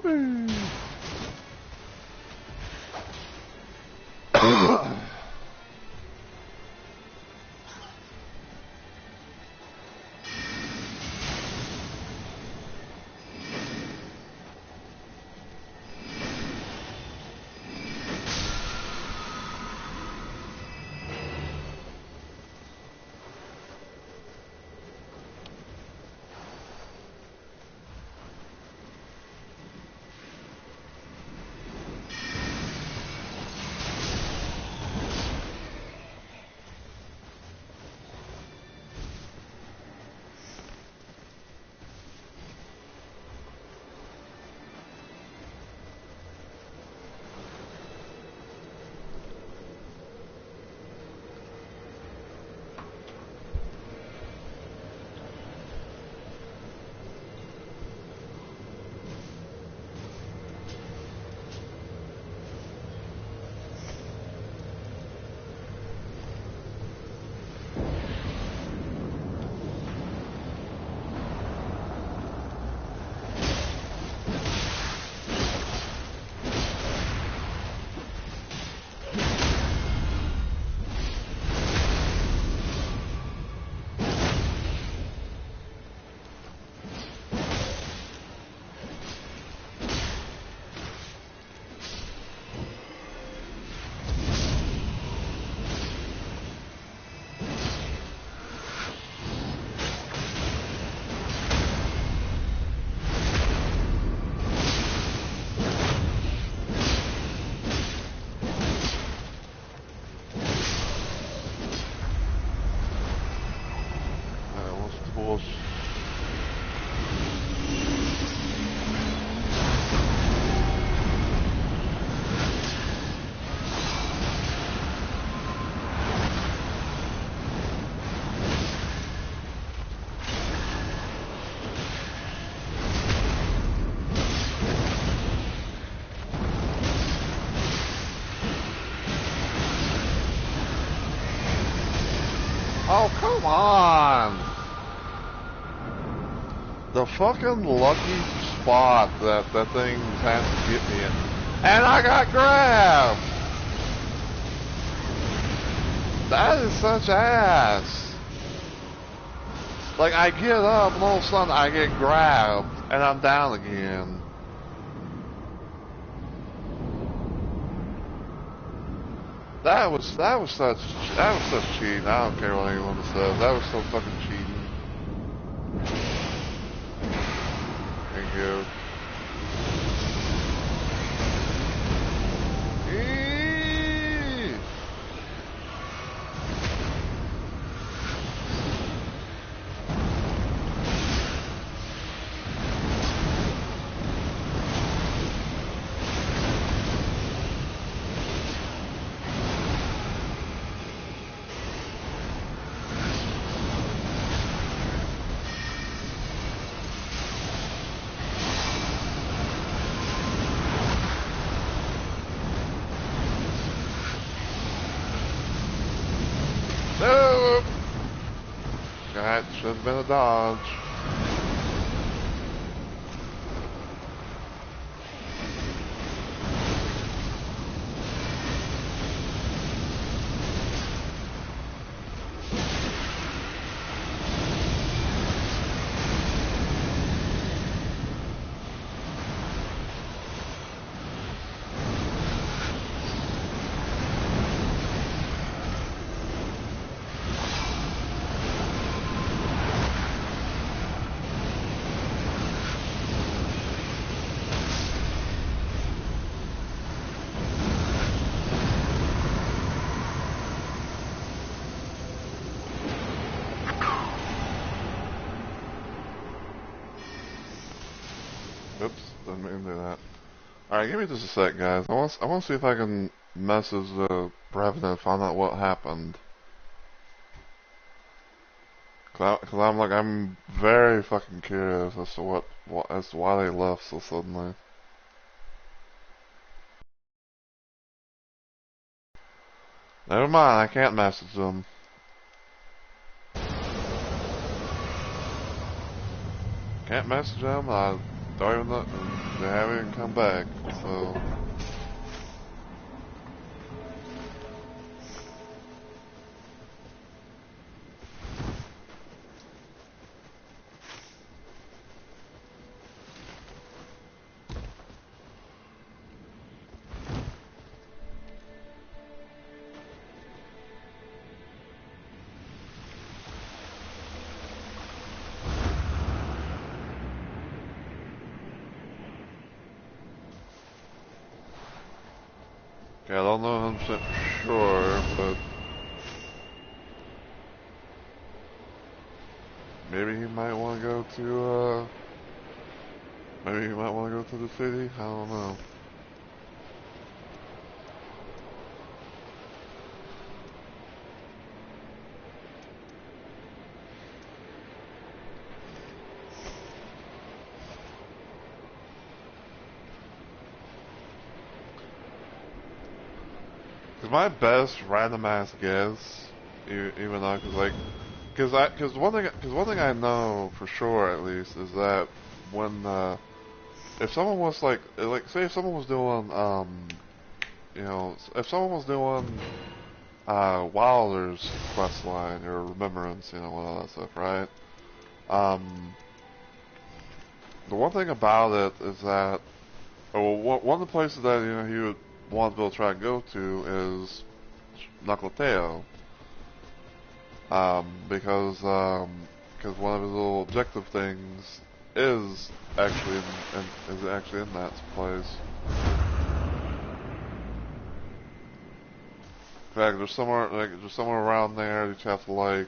Oh, come on! The fucking lucky spot that thing has to get me in. And I got grabbed! That is such ass. Like, I get up and all of a sudden I get grabbed and I'm down again. That was such cheating. I don't care what anyone says. That was so fucking cheating. Thank you. Nope. That should have been a dodge. Oops, didn't mean to do that. Alright, give me just a sec, guys. I want to see if I can message the Revenant and find out what happened. Cause I'm very fucking curious as to as to why they left so suddenly. Never mind, I can't message them. Can't message them. I don't even know they haven't even come back. So. Okay, I don't know 100% sure, but maybe he might want to go to, maybe he might want to go to the city? I don't know. Cause my best random ass guess, even though, cause one thing I know for sure at least is that when, if someone was like say if someone was doing, you know, if someone was doing, Wilder's quest line or Remembrance, you know, all that stuff, right? The one thing about it is that, one of the places that, you know, he would want to try to go to is Naclateo. Because one of his little objective things is actually in that place. In fact, there's somewhere around there that you have to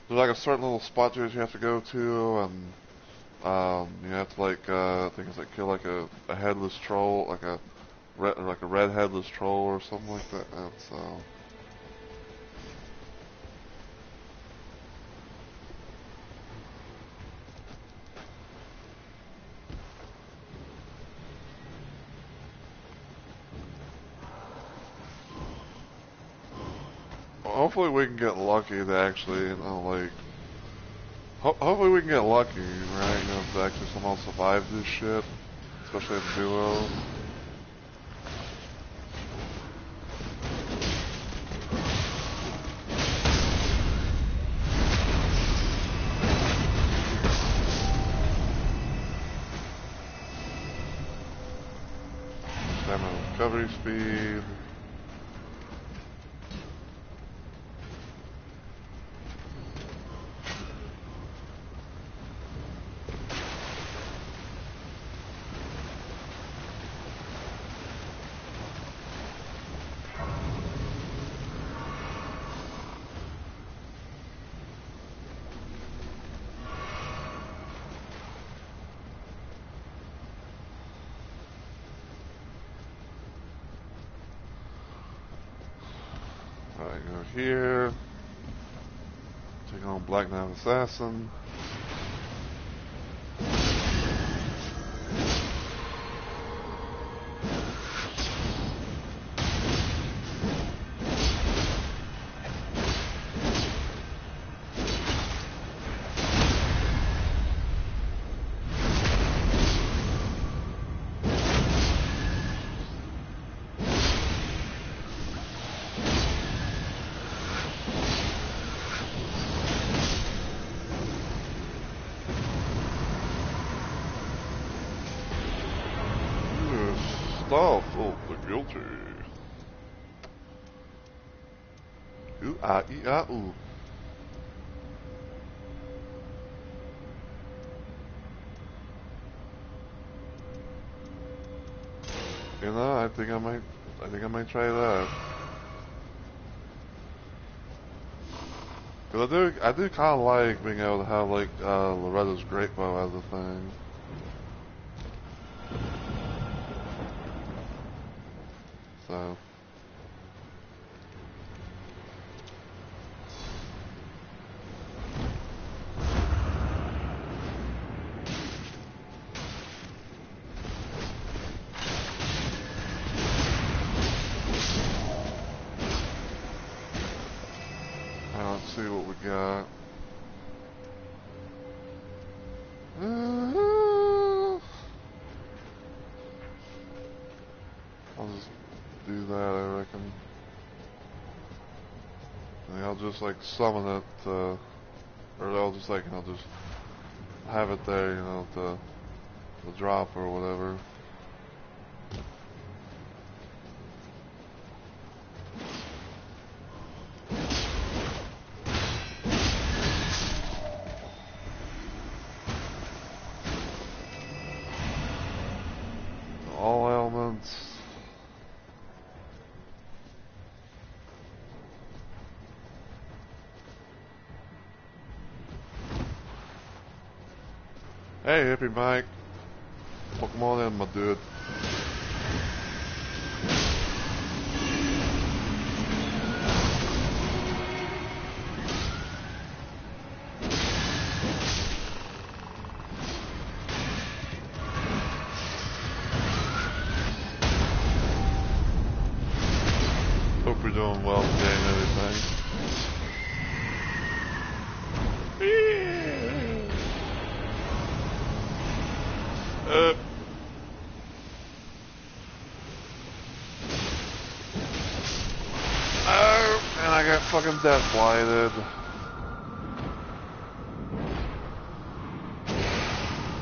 there's like a certain little spot that you have to go to, and you have to I think it's kill a headless troll, like a red headless troll or something like that. And so. hopefully we can get lucky to actually, you know, like, hopefully we can get lucky, right, you know, to actually somehow survive this shit, especially in duo. Stamina recovery speed. Alright, go here. Take on Black Knight Assassin. Stuff of the guilty. Ooh, ah, ee, ah, ooh. You know, I think I might try that. Cause I do kind of like being able to have like Loretta's great bow as a thing. So. Let's see what we got. I'll just do that, I reckon. And I'll just like summon it, or I'll just like, you know, just have it there, you know, to drop or whatever. All elements. Hey, Hippie Mike. Welcome on in, my dude. Hope you're doing well today and everything. Oh, and I got fucking death blighted.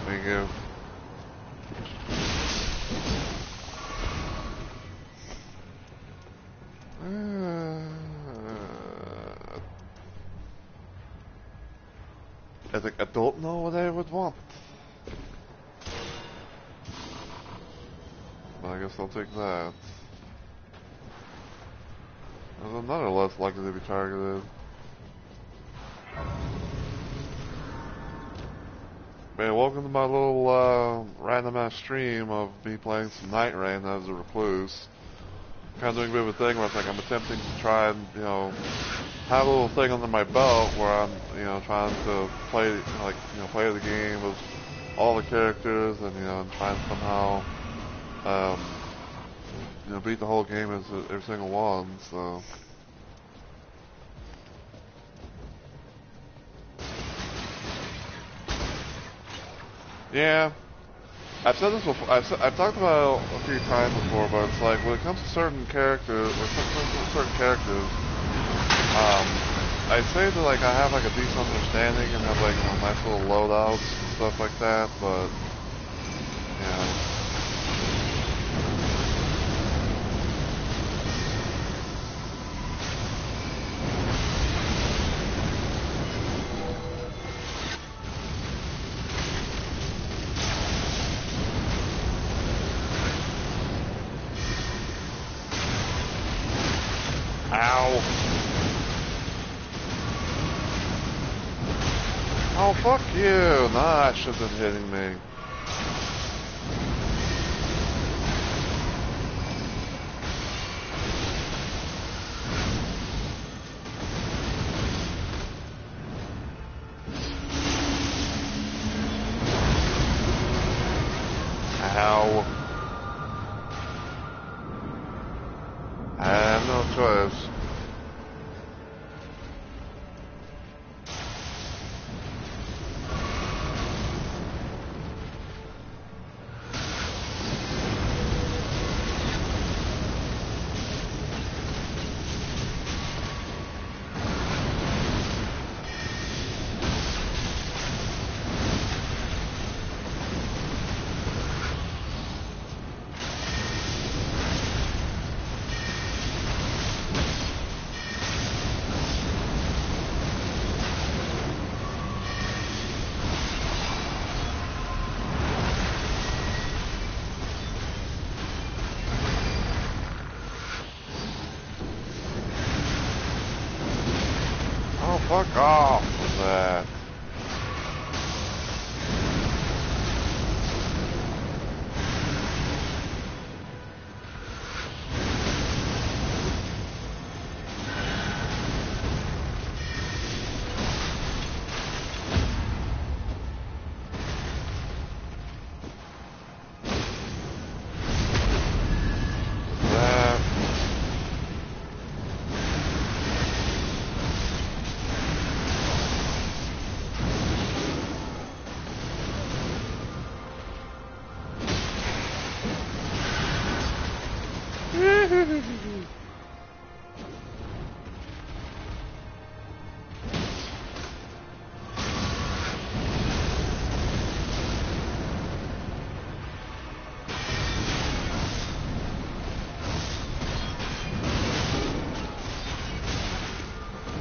Thank you. I don't know what I would want. But I guess I'll take that. There's another less likely to be targeted. Man, welcome to my little random ass stream of me playing some Nightreign as a recluse. Kind of doing a bit of a thing where it's like I'm attempting to try and, you know, have a little thing under my belt where I'm, you know, trying to play, like, you know, play the game with all the characters and, you know, and try and somehow, you know, beat the whole game as every single one, so. Yeah, I've said this before. I've talked about it a few times before, but it's like when it comes to certain characters, um, I'd say that like I have like a decent understanding and have like nice little loadouts and stuff like that, but yeah. Ow! Oh fuck you! Nah, that should have been hitting me. Ow. I have no choice. Oh, fuck off with that.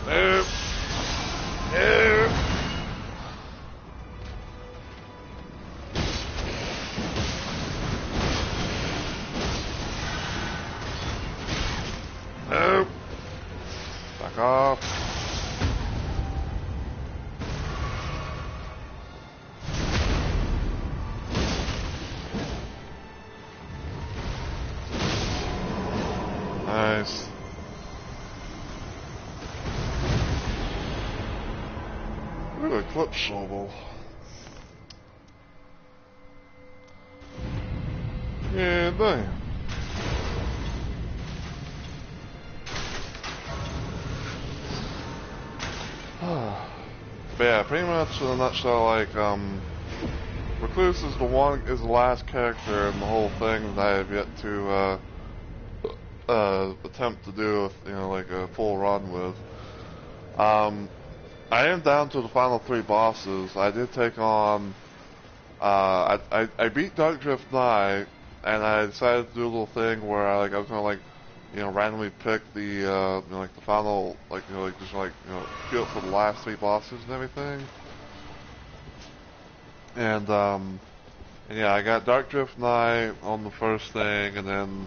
Nope. Nope. Nope. Back off. Nice. Ooh, a clip shovel. Yeah, damn. But yeah, pretty much in a nutshell, like, Recluse is the last character in the whole thing that I have yet to, attempt to do, like a full run with. I am down to the final 3 bosses. I did take on, I beat Dark Drift Knight, and I decided to do a little thing where I was gonna randomly pick the, like the final, feel for the last 3 bosses and everything. And yeah, I got Dark Drift Knight on the first thing, and then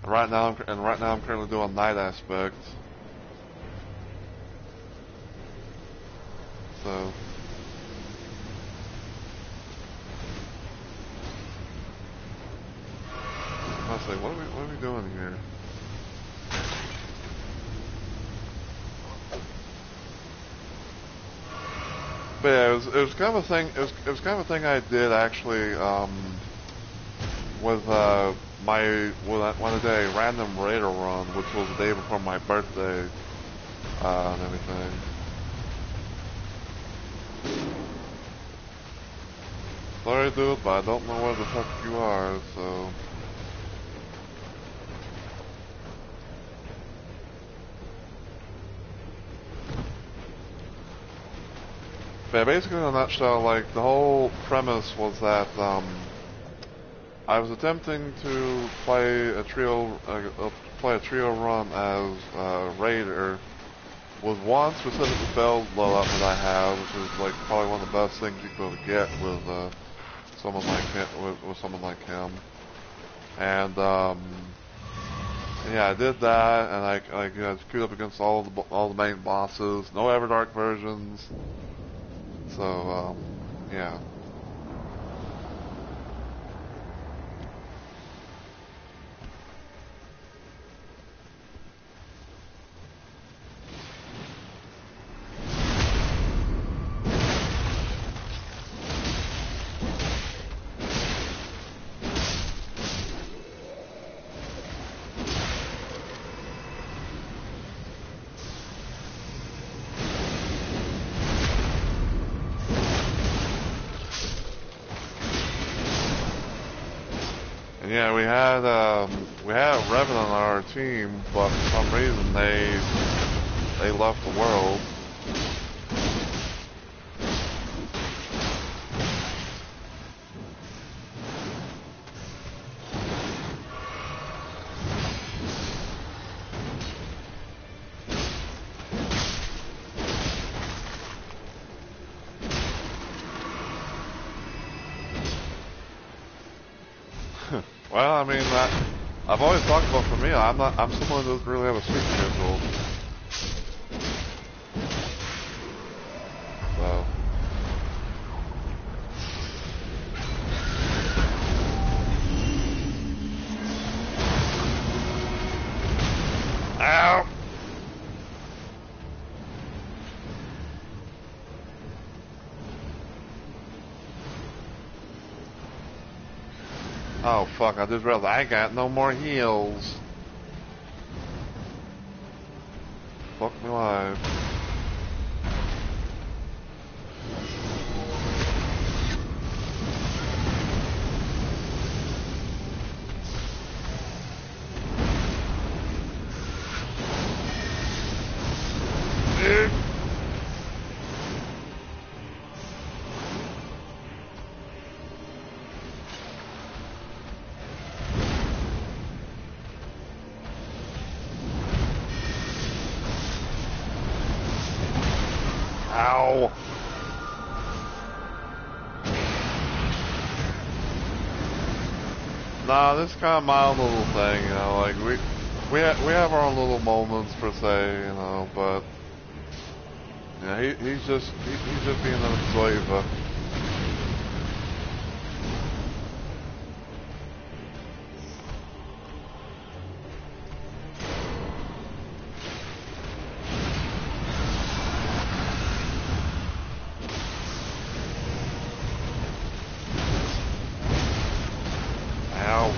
right now I'm currently doing Night Aspect. So I was like, what are we doing here? But yeah, it was kind of a thing. It was kind of a thing I did actually with when I did a random raider run, which was the day before my birthday and everything. Sorry, dude, but I don't know where the fuck you are, so... But yeah, basically in a nutshell, like, the whole premise was that, I was attempting to play a trio run as Raider with one specific build loadout that I have, which is like probably one of the best things you could get with someone like him. And yeah, I did that, and I queued up against all the main bosses, no Everdark versions. So yeah. And yeah, we had Revan on our team, but for some reason they left the world. Well, I mean, I've always talked about for me, I'm someone who doesn't really have a sleep schedule. So. Ow! Oh fuck, I just realized I got no more heals. Fuck me alive. Ow! Nah, this kind of mild little thing, you know, like we have our own little moments per se, you know, but yeah, he's just being an observer. Ow.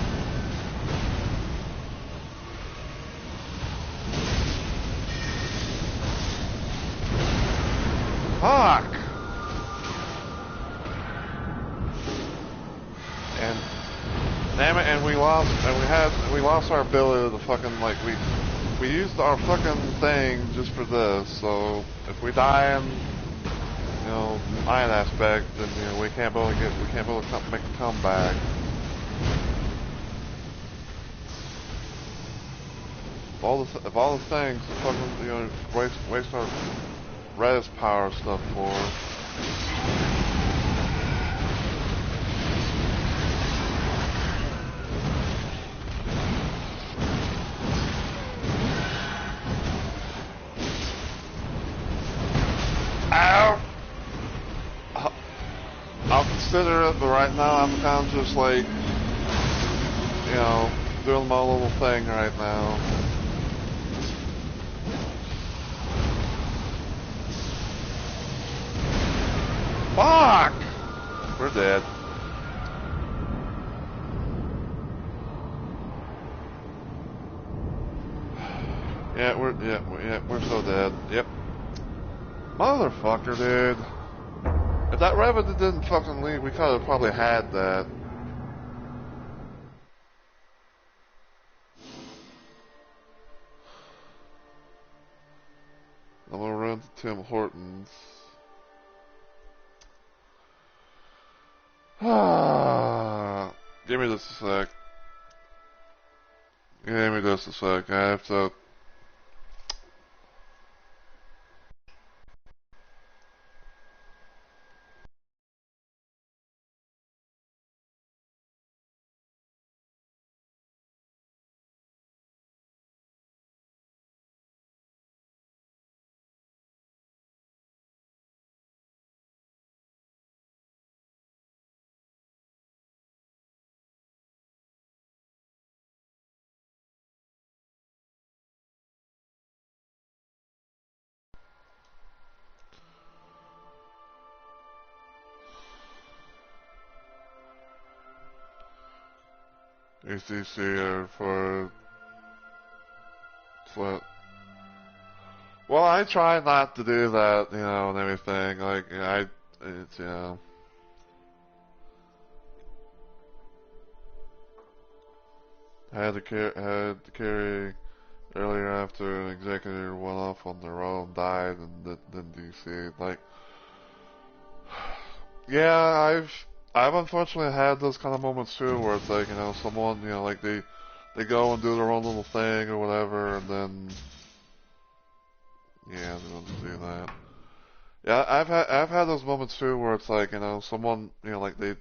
Fuck! And damn it, and we lost our ability to fucking, like, we used our fucking thing just for this, so if we die in, you know, iron aspect, then, you know, we can't be able to make a comeback. If all the things to fucking, you know, waste our res power stuff for. Ow! I'll consider it, but right now I'm kind of just like, you know, doing my little thing right now. Fuck! We're dead. We're so dead. Yep. Motherfucker, dude. If that rabbit didn't fucking leave, we could have probably had that. I'm gonna run to Tim Hortons. Give me just a sec. Give me just a sec. I have to. ECC for Flint. Well, I try not to do that, you know, and everything. Like, it's, you know. Had to carry earlier after an executive went off on their own, died, and then DC. Like, yeah, I've unfortunately had those kind of moments too, where it's like, you know, someone, you know, like they go and do their own little thing or whatever, and then yeah, they don't do that. Yeah, I've had those moments too, where it's like, you know, someone, you know, like they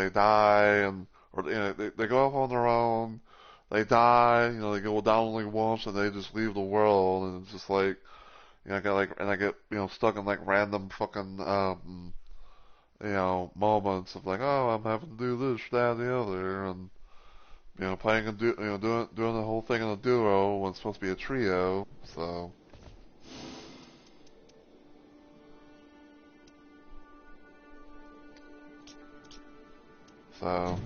die, and or you know they go off on their own, they die, you know, they go down only once, and they just leave the world, and it's just like, you know, I get you know stuck in like random fucking you know, moments of like, oh, I'm having to do this, that, and the other, and you know, playing and you know, doing the whole thing in a duo when it's supposed to be a trio. So, so,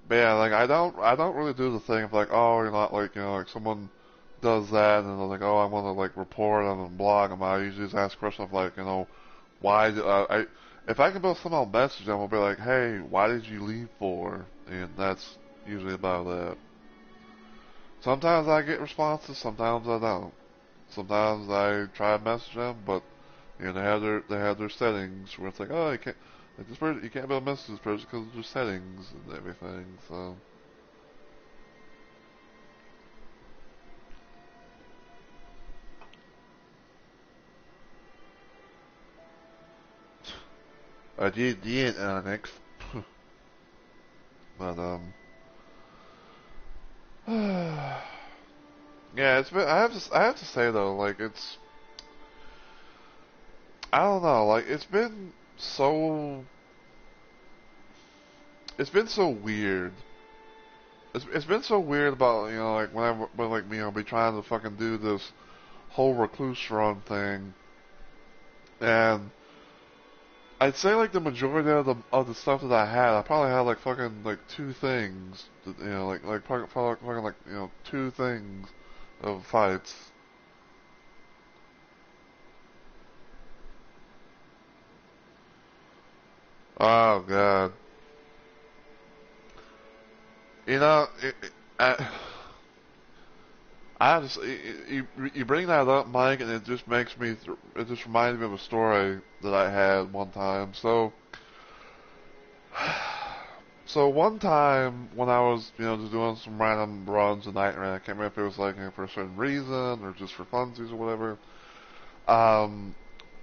but yeah, like I don't really do the thing of like, oh, you're not like, you know, like someone does that, and they're like, oh, I want to like report on and blog them. I usually just ask questions of like, you know, why did if I can build somehow message them, I'll be like, hey, why did you leave for? And that's usually about it. Sometimes I get responses, sometimes I don't. Sometimes I try to message them, but you know they have their settings where it's like, oh, you can't like this person, you can't be able to message this person because of their settings and everything. So I did Onyx, but yeah, it's been. I have to say though, like I don't know, like it's been so weird. It's been so weird about, you know, like when like, you know, be trying to fucking do this whole recluse run thing, and I'd say like the majority of the stuff that I had, I probably had like fucking like two things, that, you know, like probably fucking like, you know, two things of fights. Oh god, you know, I just you bring that up, Mike, and it just makes me it just reminds me of a story that I had one time. So so one time when I was, you know, just doing some random runs of Nightreign, I can't remember if it was like, you know, for a certain reason or just for funsies or whatever. Um,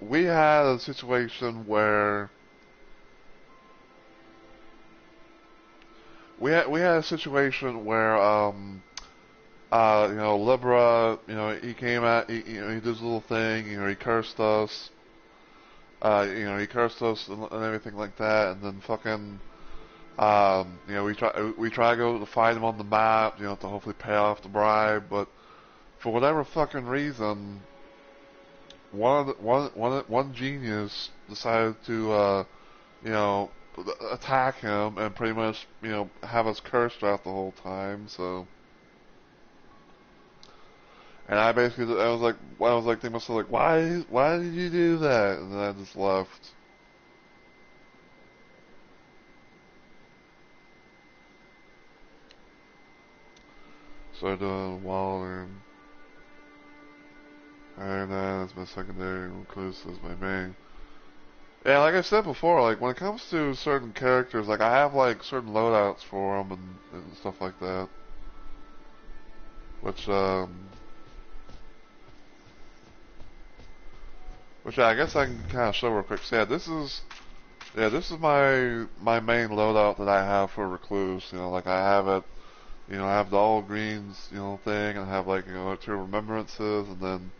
we had a situation where we had a situation where you know, Libra, you know, he came out, you know, he did his little thing, you know, he cursed us, you know, he cursed us and everything like that, and then fucking, you know, we try to go to fight him on the map, you know, to hopefully pay off the bribe, but for whatever fucking reason, one genius decided to, you know, attack him and pretty much, you know, have us cursed throughout the whole time. So, and I basically, I was like, they must have like, why did you do that? And then I just left. Started doing Waller, and then as my secondary, Recluse as my main. Yeah, like I said before, like when it comes to certain characters, like I have like certain loadouts for them and stuff like that, which I guess I can kind of show real quick. So this is my main loadout that I have for Recluse. You know, like I have it. You know, I have the all greens, you know, thing, and I have like, you know, 2 remembrances, and then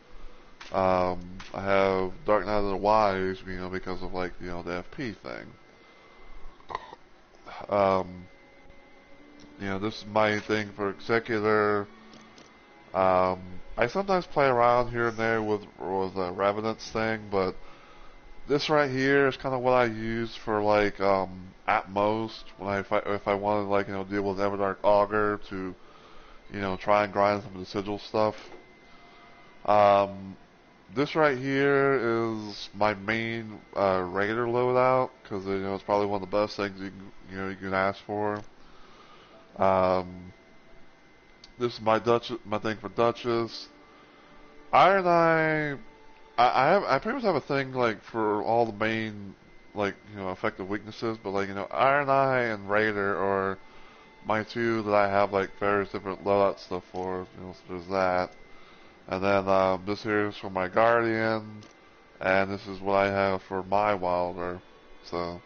I have Dark Knight of the Wise, you know, because of like, you know, the FP thing. Um, you know, this is my thing for Executor. I sometimes play around here and there with the Revenant's thing, but this right here is kind of what I use for like at most when if I want to like, you know, deal with Everdark Augur to, you know, try and grind some of the sigil stuff. This right here is my main Raider loadout because, you know, it's probably one of the best things you can ask for. This is my thing for Duchess. Iron Eye. I pretty much have a thing like for all the main like, you know, effective weaknesses, but like, you know, Iron Eye and Raider are my 2 that I have like various different loadout stuff for. You know, so there's that. And then this here is for my Guardian, and this is what I have for my Wilder. So,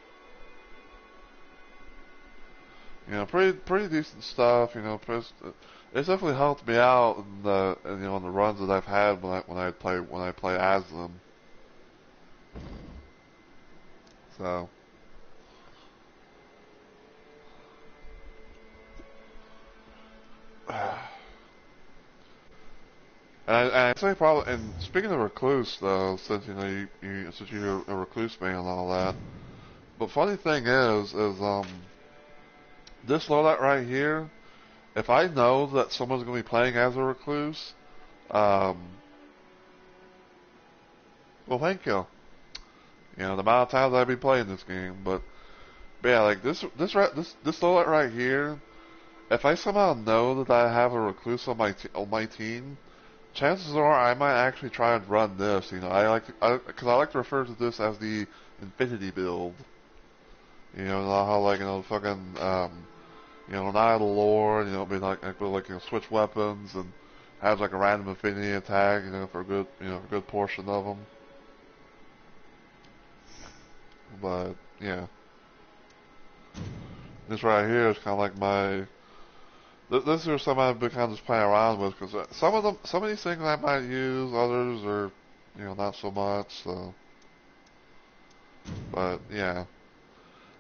you know, pretty decent stuff. You know, it's definitely helped me out in you know, in the runs that I've had when I play as them. So. And I say probably, and speaking of Recluse though, since you know since you're a Recluse man and all that, but funny thing is this loadout right here, if I know that someone's gonna be playing as a Recluse, um, well thank you. You know the amount of times I've been playing this game, but yeah, like this loadout right here, if I somehow know that I have a Recluse on my team. Chances are I might actually try and run this. You know, because I like to refer to this as the Infinity build. You know how like, you know, fucking you know, Knight of the Lord. You know, be like you know, switch weapons and has like a random affinity attack. You know, for a good portion of them. But yeah, this right here is kind of like my. This is something I've been kind of just playing around with because some of these things I might use, others are, you know, not so much. So, but yeah,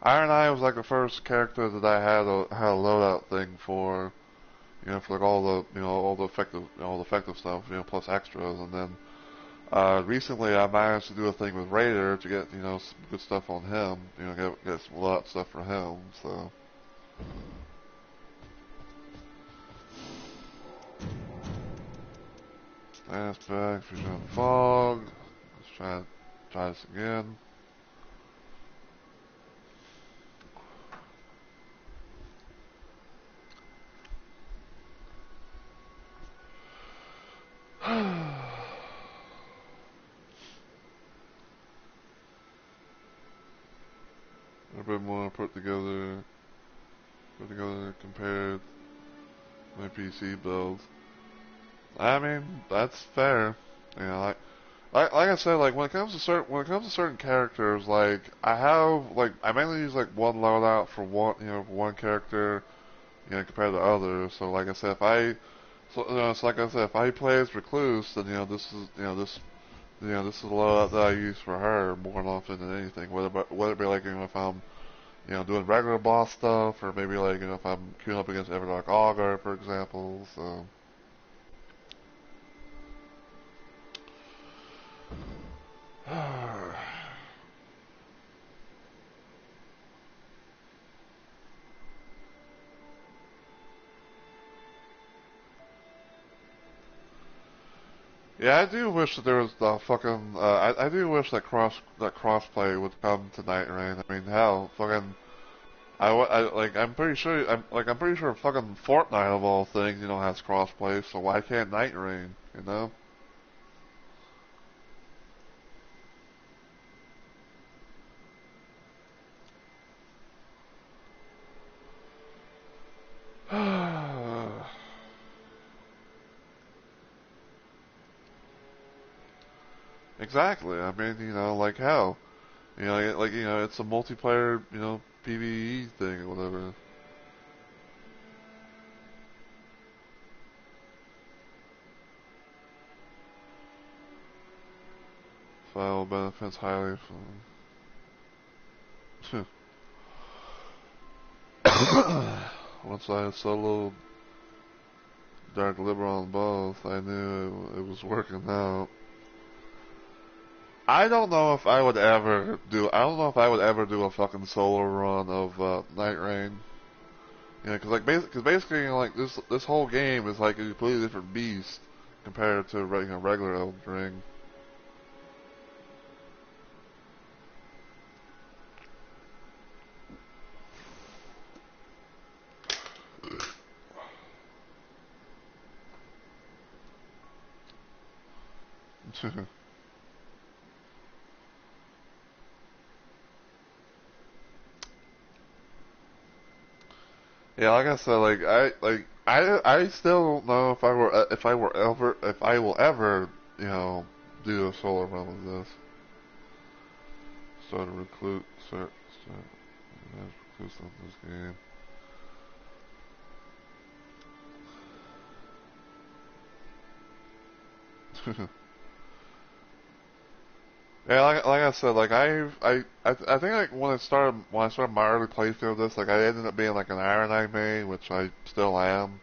Iron Eye was like the first character that I had a loadout thing for, you know, for like all the effective stuff, you know, plus extras, and then recently I managed to do a thing with Raider to get, you know, some good stuff on him, you know, get some loadout stuff for him. So. Aspect, Fusion Fog. Let's try this again. A bit more put together, compared my PC build. I mean, that's fair. You know, like I said, like when it comes to certain characters, like I mainly use like one loadout for one character, you know, compared to others. So like I said, so like I said, if I play as Recluse, then this is this is the loadout that I use for her more often than anything. Whether it be like, if I'm doing regular boss stuff, or maybe like, if I'm queuing up against Everdark Augur, for example. So Yeah, I do wish that there was the fucking. I do wish that crossplay would come to Nightreign. I mean, hell, fucking. I'm pretty sure. I'm pretty sure fucking Fortnite of all things, has crossplay. So why can't Nightreign? You know? Exactly. I mean, like hell. It's a multiplayer, PvE thing or whatever. File benefits highly from. Once I soloed Dark Liberal on both, I knew it was working out. I don't know if I would ever do. I don't know if I would ever do a fucking solo run of Nightreign. Cause basically, like this whole game is like a completely different beast compared to regular Elden Ring. Yeah, like I said, I still don't know if I will ever, do a solo run with this. Start a start recluse on this game. Yeah, like I said, I think like when I started my early playthrough of this, like I ended up being like an Iron Eye main, which I still am.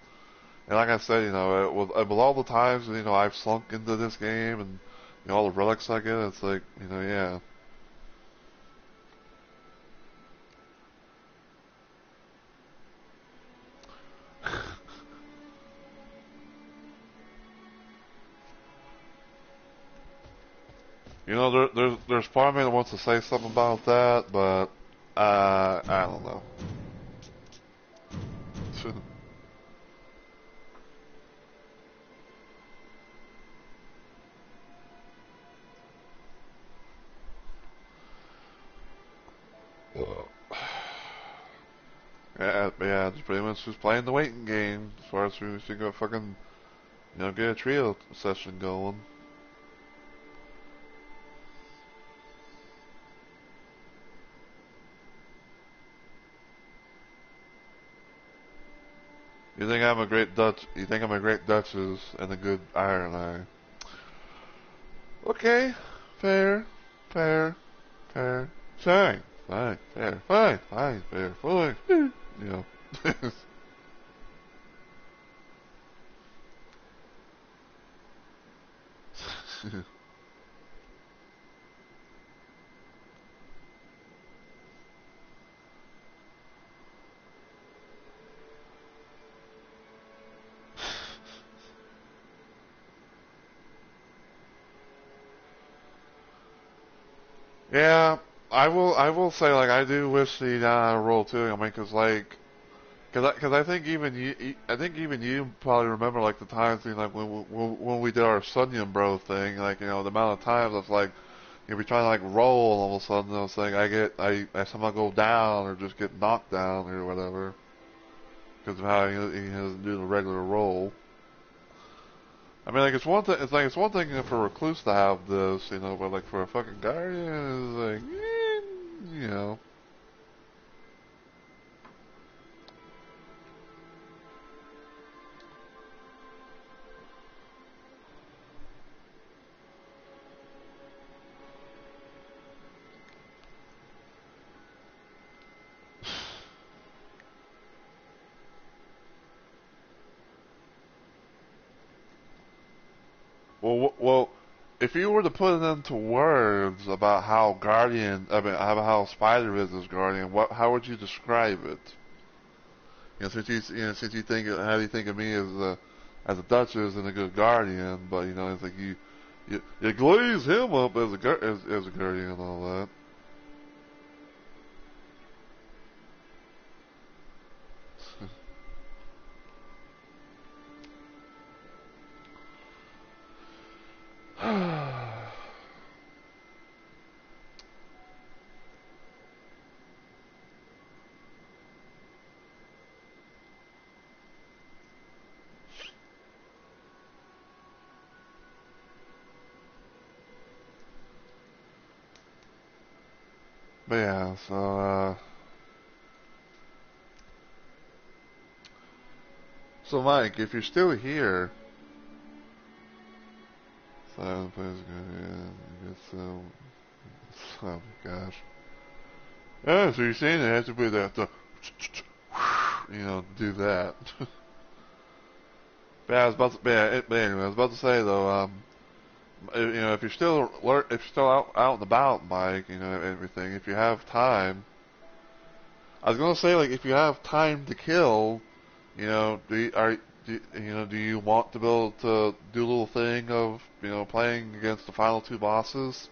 And like I said, with all the times I've sunk into this game and all the relics I get, it's like yeah. There's part of me that wants to say something about that, but I don't know. Yeah, just pretty much just playing the waiting game as far as we should go fucking get a trio session going. You think I'm a great Duchess and a good Iron Eye. Okay. Fair. Fair. Fair. Fine. Fine. Fair. Fine. Fine. Fair. Fine. You know. Yeah, I will say, like, I do wish the roll too. I mean, cause I think I think even you probably remember like the times, like when we did our Sunyan Bro thing, like the amount of times it's like you'll be trying to like roll, and all of a sudden it's like I somehow go down or just get knocked down or whatever because of how he doesn't do the regular roll. I mean, like it's one thing for a recluse to have this, but like for a fucking guardian, it's like, you know. Well, if you were to put it into words about how how Spider is as Guardian, how would you describe it? Since you think, how do you think of me as a Duchess and a good Guardian? But it's like you glaze him up as a Guardian and all that. But yeah, so Mike, if you're still here, silent plays good. So, oh my gosh. Yeah, so you're saying it has to be the do that. But yeah, but anyway, I was about to say though, if you're still out and about, Mike, everything. If you have time, I was gonna say like if you have time to kill, do you want to be able to do a little thing of playing against the final two bosses?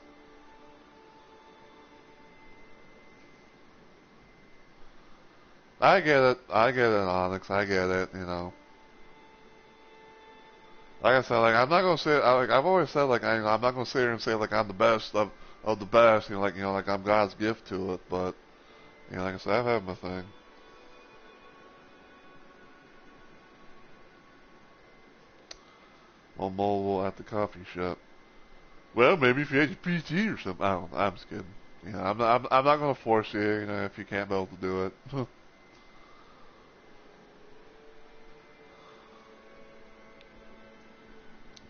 I get it, Onyx, I get it, Like I said, like I'm not gonna say, I've always said, like I'm not gonna sit here and say like I'm the best of the best, like I'm God's gift to it, but like I said, I've had my thing. On mobile at the coffee shop. Well, maybe if you had your PT or something. I don't know. I'm just kidding. I'm not gonna force you, if you can't be able to do it.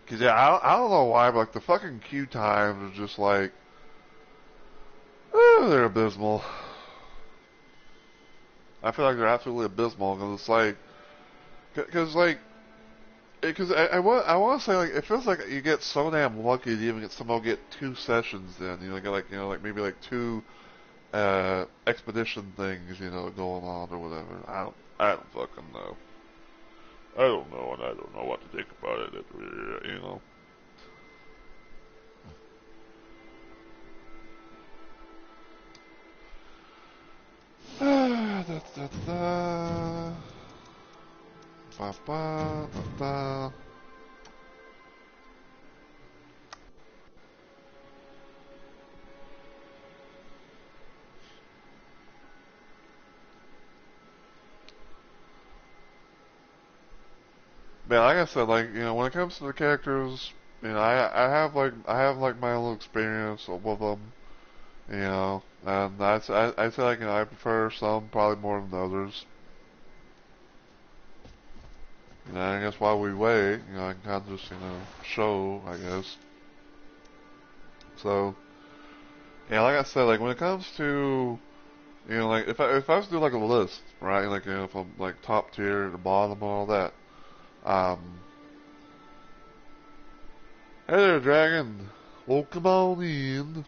Cause yeah, I don't know why, but like the fucking queue times are just like, they're abysmal. I feel like they're absolutely abysmal because it's like, because I want to say like it feels like you get so damn lucky to even somehow get 2 sessions in. Like maybe like 2 expedition things going on or whatever. I don't fucking know. I don't know, and I don't know what to think about it. Da, da, da. Ba, ba, da, da. Man, like I said, like when it comes to the characters, I have like my own experience with them, and I say like I prefer some probably more than others. I guess while we wait, I can kind of just show, I guess. So yeah, like I said, like when it comes to like if I was to do like a list, right, like from like top tier to bottom and all that, um. Hey there, Dragon. Welcome on in.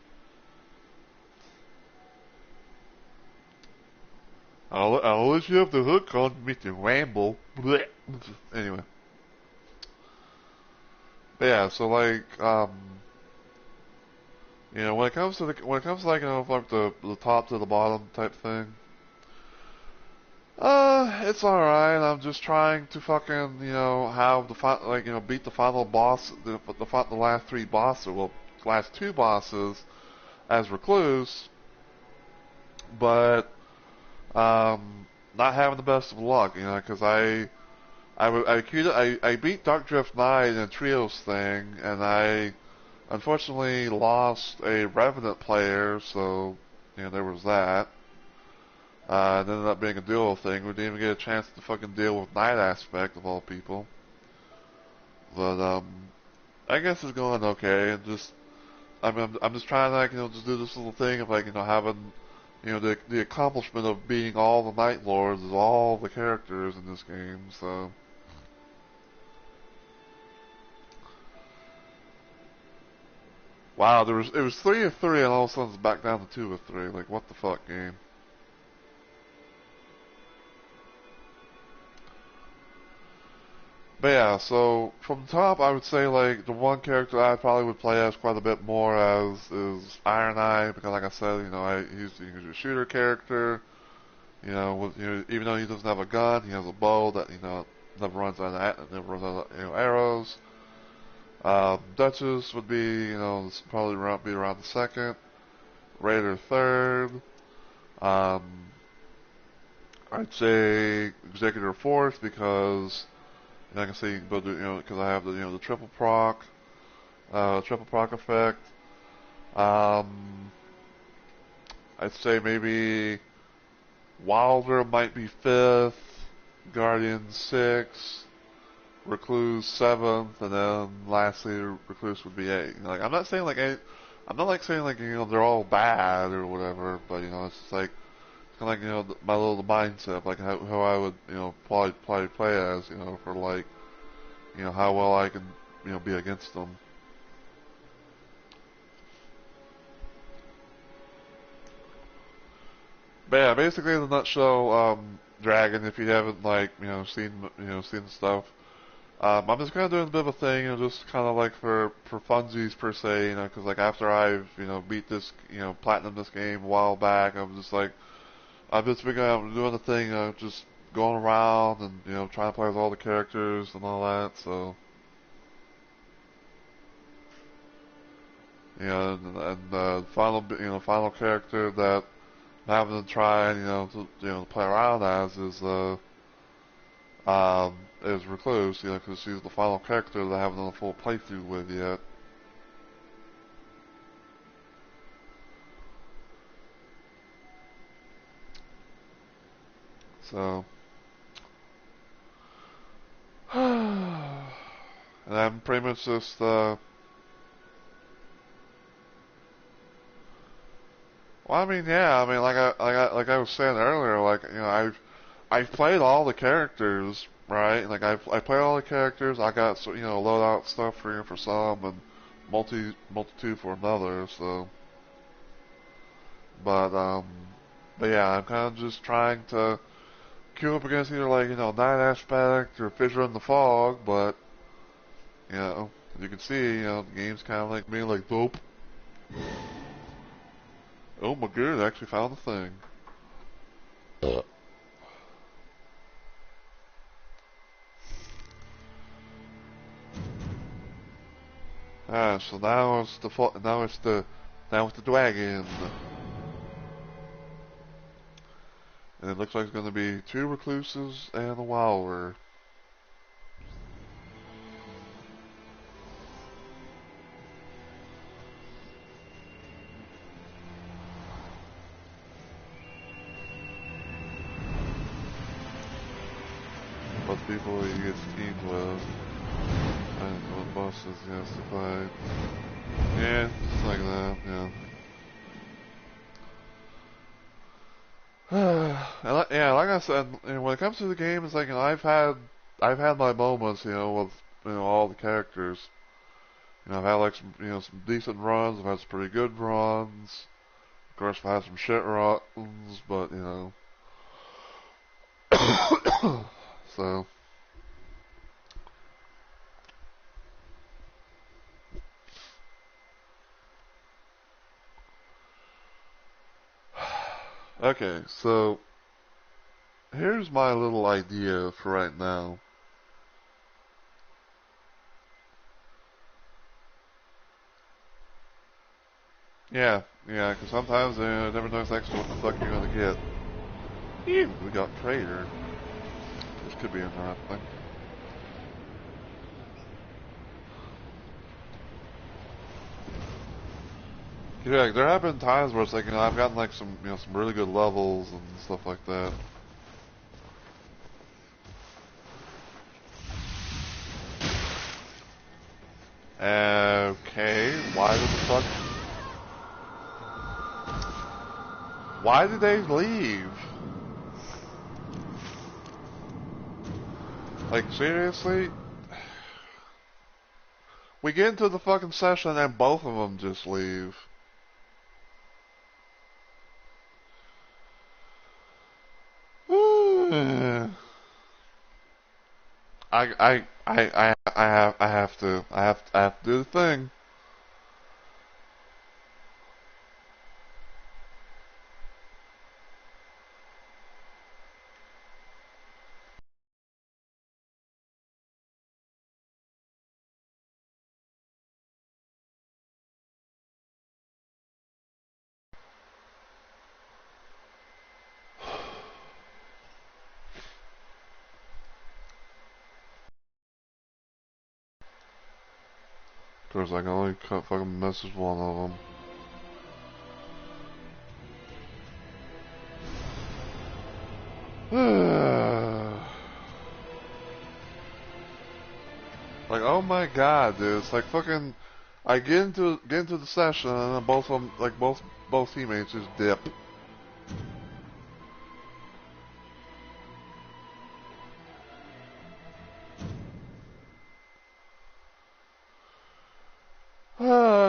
I'll let you have the hook on Mr. Ramble. Blech. Anyway. But yeah, so like, when it comes to like, like the top to the bottom type thing, it's alright. I'm just trying to fucking, have beat the final boss, the last 3 bosses, well, last 2 bosses as Recluse, but not having the best of luck, because I beat Dark Drift Knight in a trios thing, and I unfortunately lost a Revenant player, so there was that. It ended up being a duo thing. We didn't even get a chance to fucking deal with Night Aspect of all people. But I guess it's going okay, and just I'm just trying to just do this little thing of having the accomplishment of beating all the Night Lords of all the characters in this game, so. Wow, it was 3-3 and all of a sudden it's back down to 2-3. Like, what the fuck, game? But yeah, so from the top, I would say like the one character I probably would play as quite a bit more as is Iron Eye, because like I said, he's a shooter character. Even though he doesn't have a gun, he has a bow that never runs out of arrows. Duchess would be probably be around the second. Raider third. Um, I'd say Executor fourth because I can see, but because I have the triple proc effect. Um, I'd say maybe Wilder might be fifth, Guardian sixth, Recluse seventh, and then lastly Recluse would be eighth. I'm not saying I'm not saying they're all bad or whatever, but it's just like kind of my little mindset, like how I would probably play as for how well I can be against them. But yeah, basically in a nutshell, Dragon. If you haven't seen the stuff, I'm just kind of doing a bit of a thing, just kind of like for funsies per se, because like after I've beat this, platinum this game a while back, I've just been doing the thing, just going around and trying to play with all the characters and all that. So and the final character that I'm having to try to play around as is Recluse, because she's the final character that I haven't done a full playthrough with yet. So, and I'm pretty much just well, I mean, yeah, I mean, like I was saying earlier, I've played all the characters, right? Like I played all the characters. I got loadout stuff for some and multitude for another. So, but but yeah, I'm kind of just trying to queue up against either Night Aspect or Fissure in the Fog. But as you can see, the game's kind of like being like dope. Oh my god, I actually found the thing. So now it's the dragon, and it looks like it's going to be 2 recluses and a wilder. What people he gets teamed with, and what bosses he has to fight. Yeah, just like that. Yeah. Yeah, like I said, when it comes to the game, it's like I've had my moments, with all the characters. I've had like some decent runs. I've had some pretty good runs. Of course, I've had some shit runs, but so. Okay, so here's my little idea for right now. Yeah, because sometimes you never know exactly what the fuck you're gonna get. Ew, we got Praetor. This could be interesting. Yeah, there have been times where it's like I've gotten like some some really good levels and stuff like that. Okay, why did they leave? Like seriously? We get into the fucking session and both of them just leave. I have to do the thing. Of course, I can only fucking message one of them. Like, oh my god, dude, it's like fucking. I get into the session and then both of them, like both teammates just dip.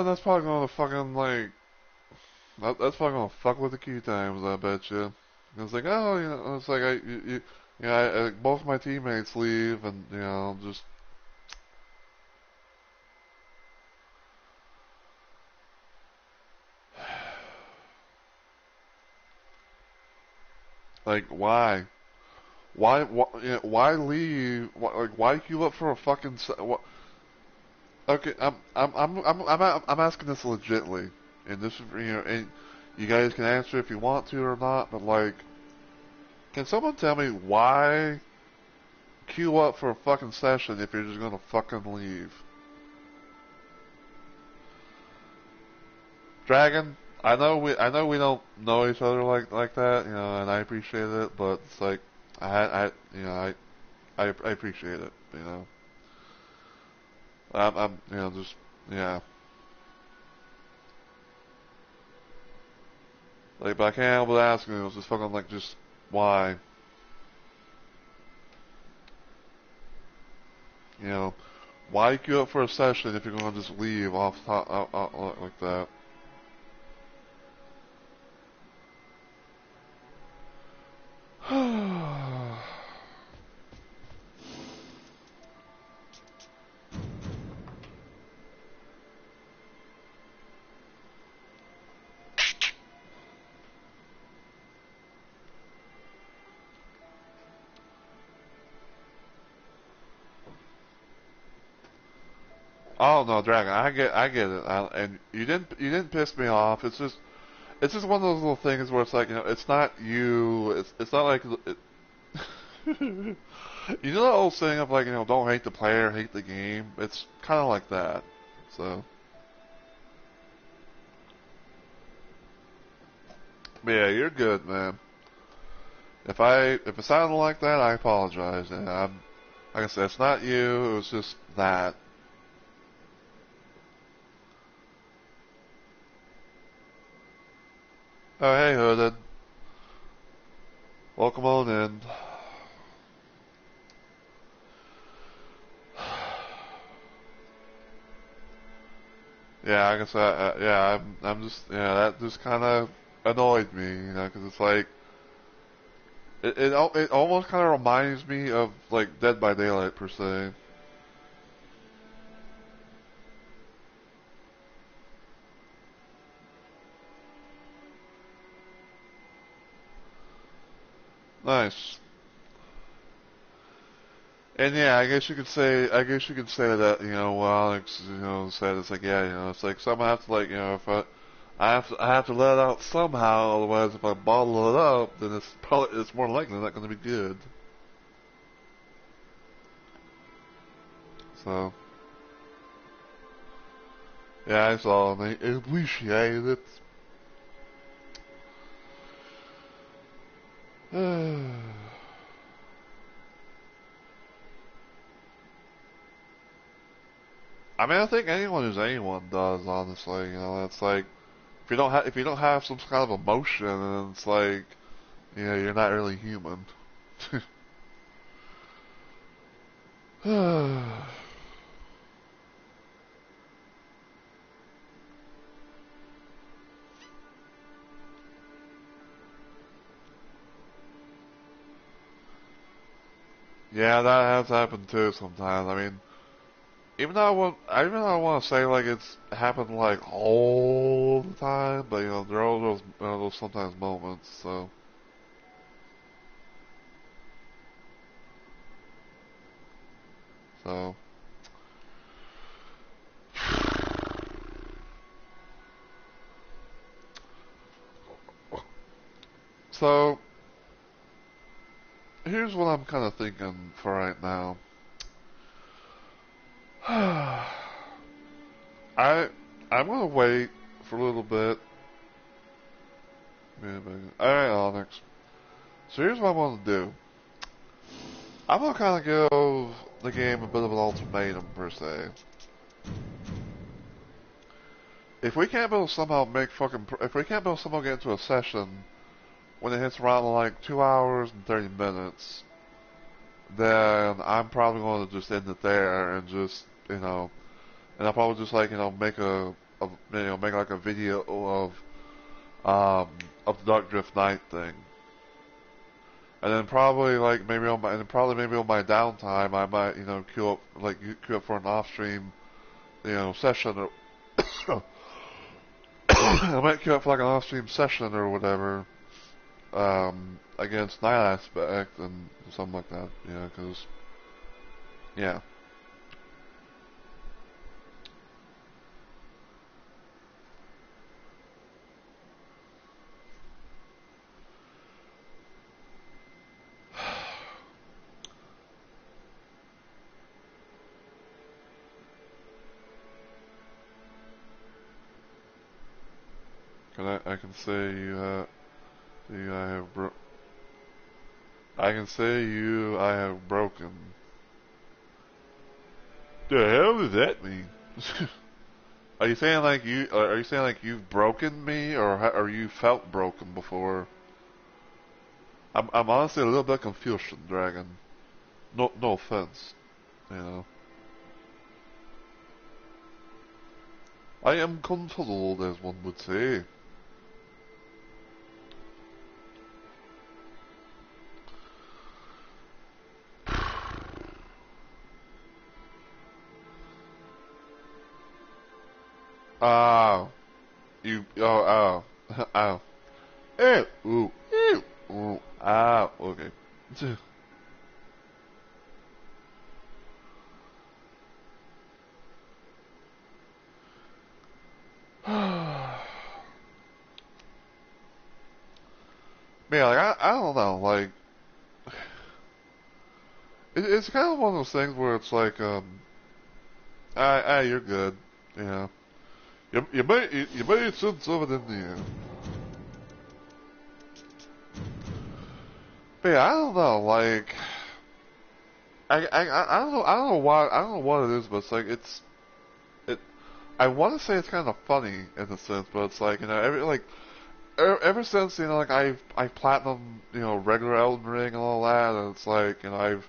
That's probably gonna fucking like that's probably gonna fuck with the queue times. I bet you. It's like, oh, you know, it's like both my teammates leave and you know just like why leave? Why queue up for a fucking what? Okay, I'm asking this legitly, and this is and you guys can answer if you want to or not, but like, can someone tell me why queue up for a fucking session if you're just gonna fucking leave? Dragon, I know we don't know each other like that, you know, and I appreciate it, but it's like I you know I appreciate it, you know. I'm you know just yeah. Like, but I can't help but asking. It was just fucking like just why, you know, why queue up for a session if you're gonna just leave off top like that? Oh no, Dragon, I get it, and you didn't piss me off. It's just one of those little things where it's like, you know, it's not you. It's not like you know that old saying of like, you know, don't hate the player, hate the game. It's kind of like that. So, but yeah, you're good, man. If it sounded like that, I apologize. And I'm like I said, it's not you. It was just that. Oh hey, Hooded, welcome on in. Yeah, I guess yeah, I'm just yeah, that just kind of annoyed me, you know, because it's like it almost kind of reminds me of like Dead by Daylight per se. Nice. And yeah, I guess you could say that, you know, well, Alex, you know, said it's like, yeah, you know, it's like someone have to like, you know, if I have to let it out somehow, otherwise if I bottle it up, then it's more likely not going to be good. So, yeah, I saw and I appreciate it. I mean, I think anyone who's anyone does, honestly. You know, it's like if you don't have some kind of emotion, then it's like you know you're not really human. Yeah, that has happened too sometimes. I mean, even though I want to say like it's happened like all the time, but there are those sometimes moments. So, so here's what I'm kind of thinking for right now. I I'm gonna wait for a little bit. All right, Onyx. So here's what I'm gonna do. I'm gonna kind of give the game a bit of an ultimatum per se. If we can't be able to somehow if we can't be able to somehow get into a session when it hits around like 2 hours and 30 minutes, then I'm probably going to just end it there and just and I'll probably just like make make like a video of the Dark Drift Night thing. And then probably like maybe on my downtime I might queue up for an off stream session or I might queue up for like an off stream session or whatever against Night Aspect and something like that. Because yeah. I can say you I have I can say you I have broken. The hell does that mean? Are you saying like are you saying like you've broken me, or you felt broken before? I'm honestly a little bit confused, Dragon. No offense, you know. I am consoled, as one would say. Ah, oh, okay. Man, like I don't know, like it's kind of one of those things where it's like, you're good, you know. You made sense of it in the end. But yeah, I don't know, like I don't know what it is, but it's like it. I want to say it's kind of funny in a sense, but it's like ever since like I've platinum regular Elden Ring and all that, and it's like I've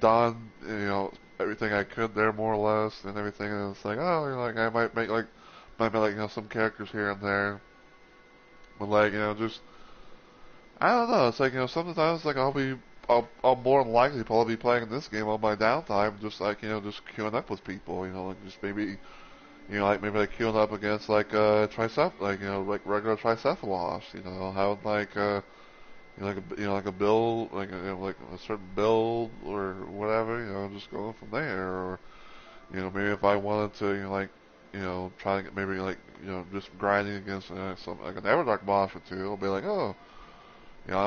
done everything I could there more or less and everything, and it's like like I might make like some characters here and there, but like just I don't know. It's like sometimes like I'll more than likely probably be playing this game on my downtime, just like just queuing up with people, like just maybe like maybe like queuing up against like like regular tricephalos, having like like a build like a certain build or whatever, just going from there, or maybe if I wanted to try to get maybe like just grinding against some like an Everdark boss or two, I'll be like I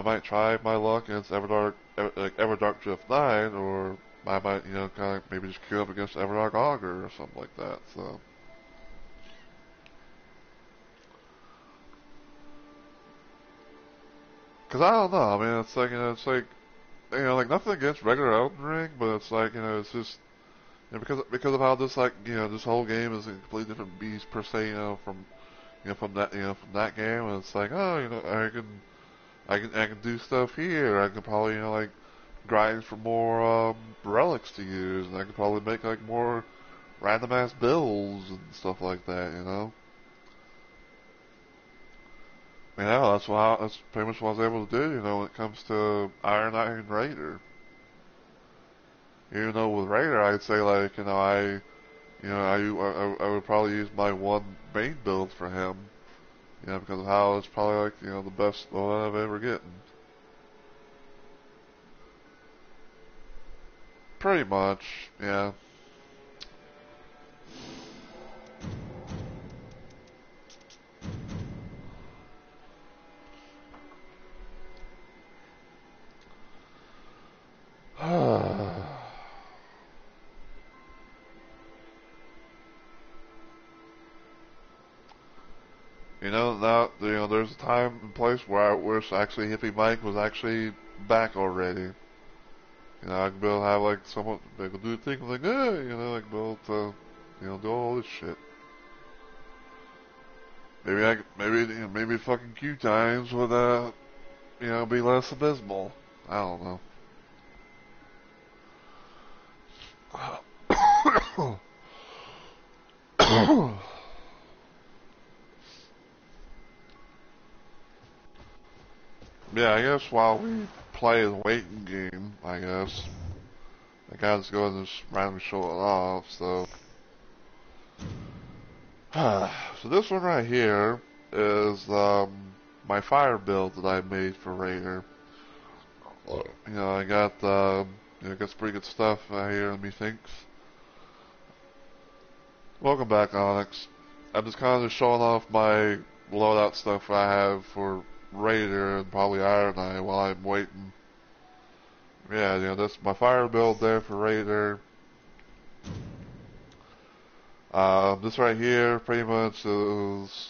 might try my luck against Everdark Drift 9, or I might kind of maybe just queue up against Everdark Augur or something like that. So. Cause I don't know. I mean, it's like like nothing against regular Elden Ring, but it's like it's just because of how this like this whole game is a completely different beast per se, from from that game. And it's like I can do stuff here. I can probably like grind for more relics to use, and I can probably make like more random ass builds and stuff like that. Yeah, that's pretty much what I was able to do. When it comes to Iron Raider. Even though with Raider, I'd say like, I would probably use my one main build for him. Because of how it's probably like, the best build I've ever gotten. Pretty much, yeah. There's a time and place where I wish actually Hippie Mike was actually back already. I could be able to have like someone, they could do things like, like be able to, do all this shit. Maybe fucking Q times would, be less abysmal. I don't know. Yeah, I guess while we play the waiting game, I guess. I gotta just go and just randomly show it off, so. So this one right here is, my fire build that I made for Raider. I got, got some pretty good stuff here, methinks. Welcome back, Onyx. I'm just kind of showing off my loadout stuff I have for Raider and probably Iron Eye while I'm waiting. Yeah, that's my fire build there for Raider. This right here pretty much is...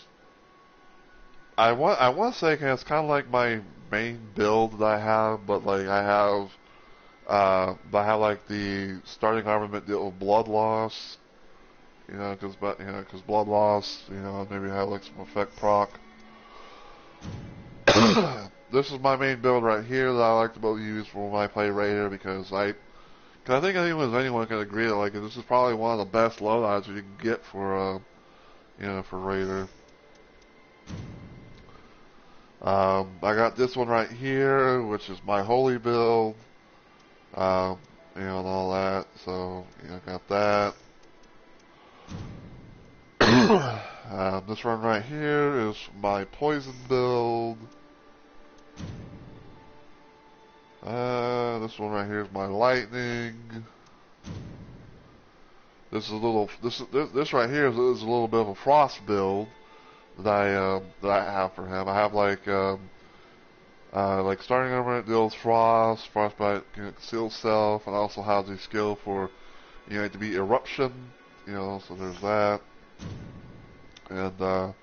I want to say it's kind of like my main build that I have, but like I have like the starting armament deal with blood loss. Because blood loss, maybe have like some effect proc. This is my main build right here that I like to use for when I play Raider because I think anyone can agree that like this is probably one of the best loadouts you can get for for Raider. I got this one right here, which is my holy build, and all that. So I got that. This one right here is my poison build. This one right here is my lightning. This right here is a little bit of a frost build that I have for him. I have like starting armor deals frost, frostbite, conceal self, and I also have the skill for to be eruption. So there's that. And then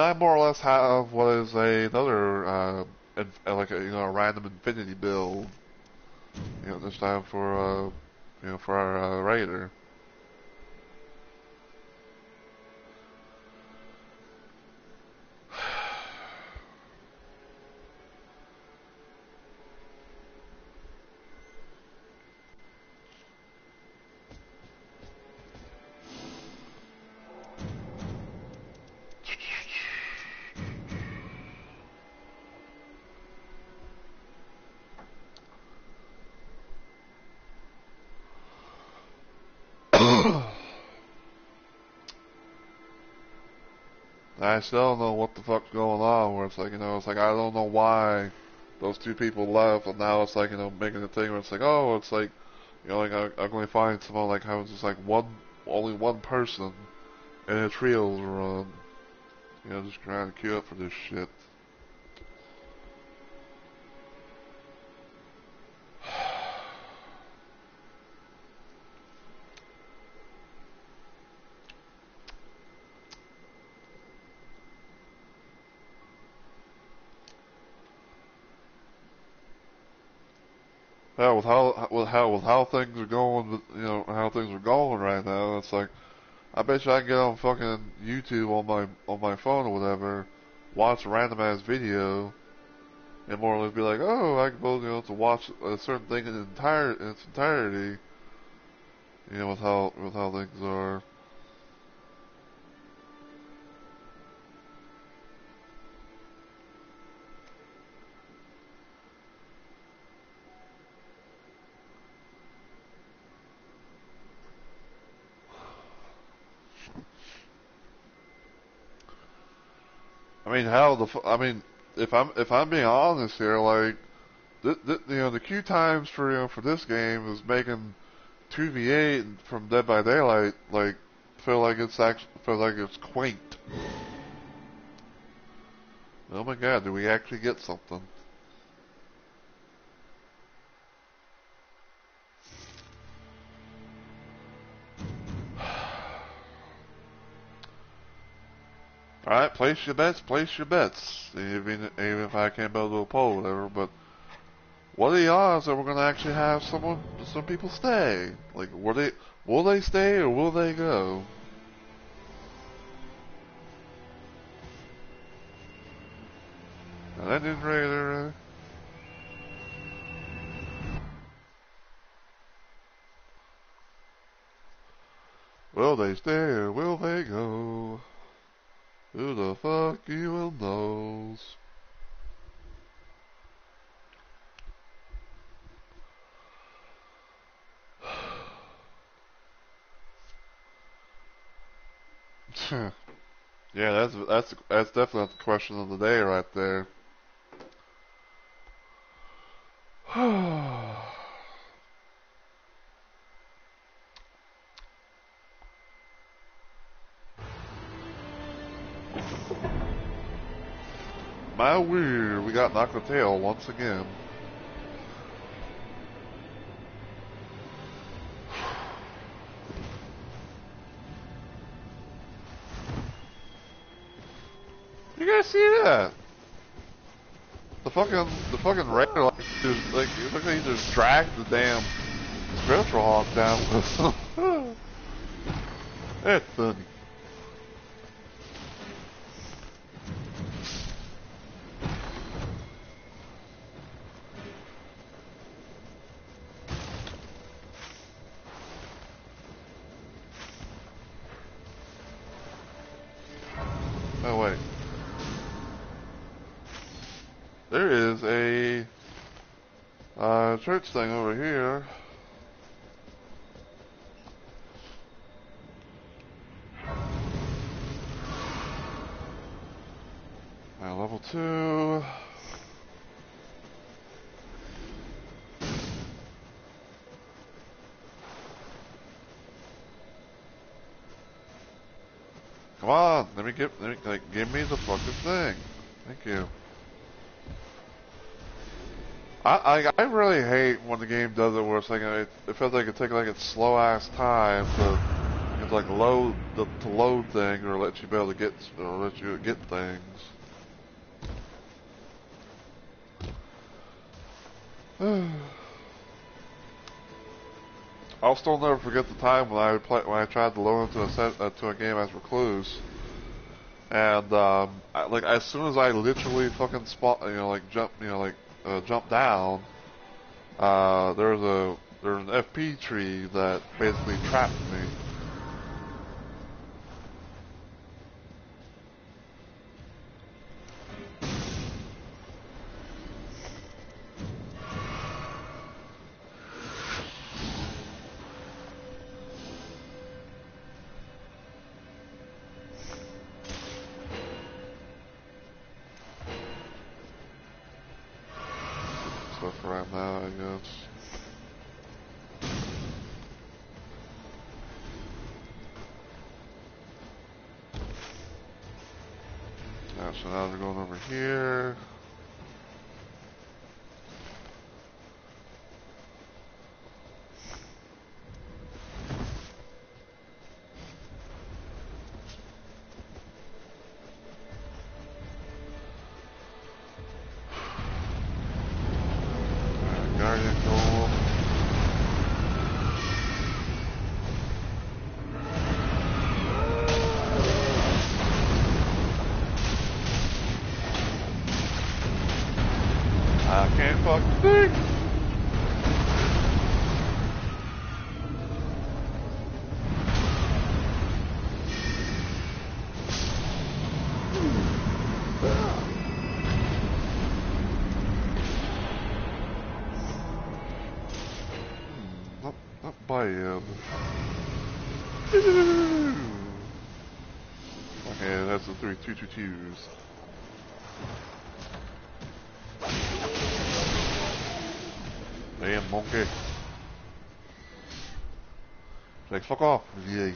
I more or less have what is another like a random infinity build. This time for for our Raider. I still don't know what the fuck's going on. Where it's like it's like I don't know why those two people left, and now it's like making a thing where it's like it's like like I'm going to find someone like how it's just like only one person in a trios run. Just trying to queue up for this shit. Yeah, with how things are going, how things are going right now, it's like I bet you I can get on fucking YouTube on my phone or whatever, watch a random ass video, and more or less be like, oh, I can go to watch a certain thing in its entirety, with how things are. mean, hell, I mean, if I'm being honest here, like, the queue times for for this game is making 2v8 from Dead by Daylight like feel like it's quaint. Oh my God, do we actually get something? Alright, place your bets, even if I can't build a poll or whatever, but what are the odds that we're gonna actually have some people stay? Like, will they stay or will they go? Now that didn't really. Will they stay or will they go? Who the fuck even knows? Yeah, that's definitely the question of the day right there. My weird, we got knocked the tail once again. You guys see that? The fucking raider like it looks like he just dragged the damn spiritual hawk down with him. That's funny. Oh wait. There is a church thing over here. Level 2. Come on, give me the fucking thing. Thank you. I really hate when the game does it where it's like it feels like it takes like its slow ass time to it's like load to load things or let you be able to get things. I'll still never forget the time when I tried to load into a game as Recluse, and like as soon as I literally fucking jump down, there's an FP tree that basically trapped me. Stuff around now, I guess. Yeah, so now they're going over here. Guardian goal. I can't fucking think. Not by him. Okay, that's the 3 2 2 2s. Damn monkey. Like, fuck off. Yeah.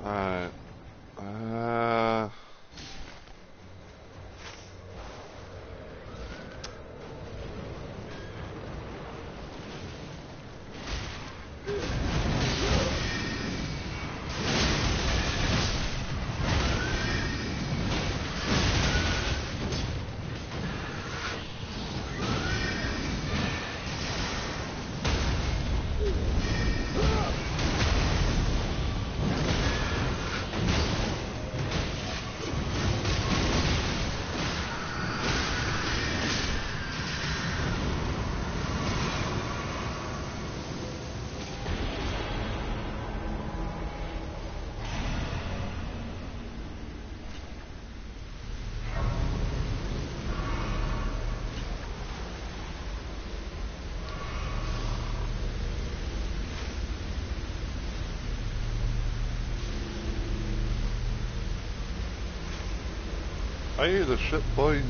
Alright. I hear the shit bones.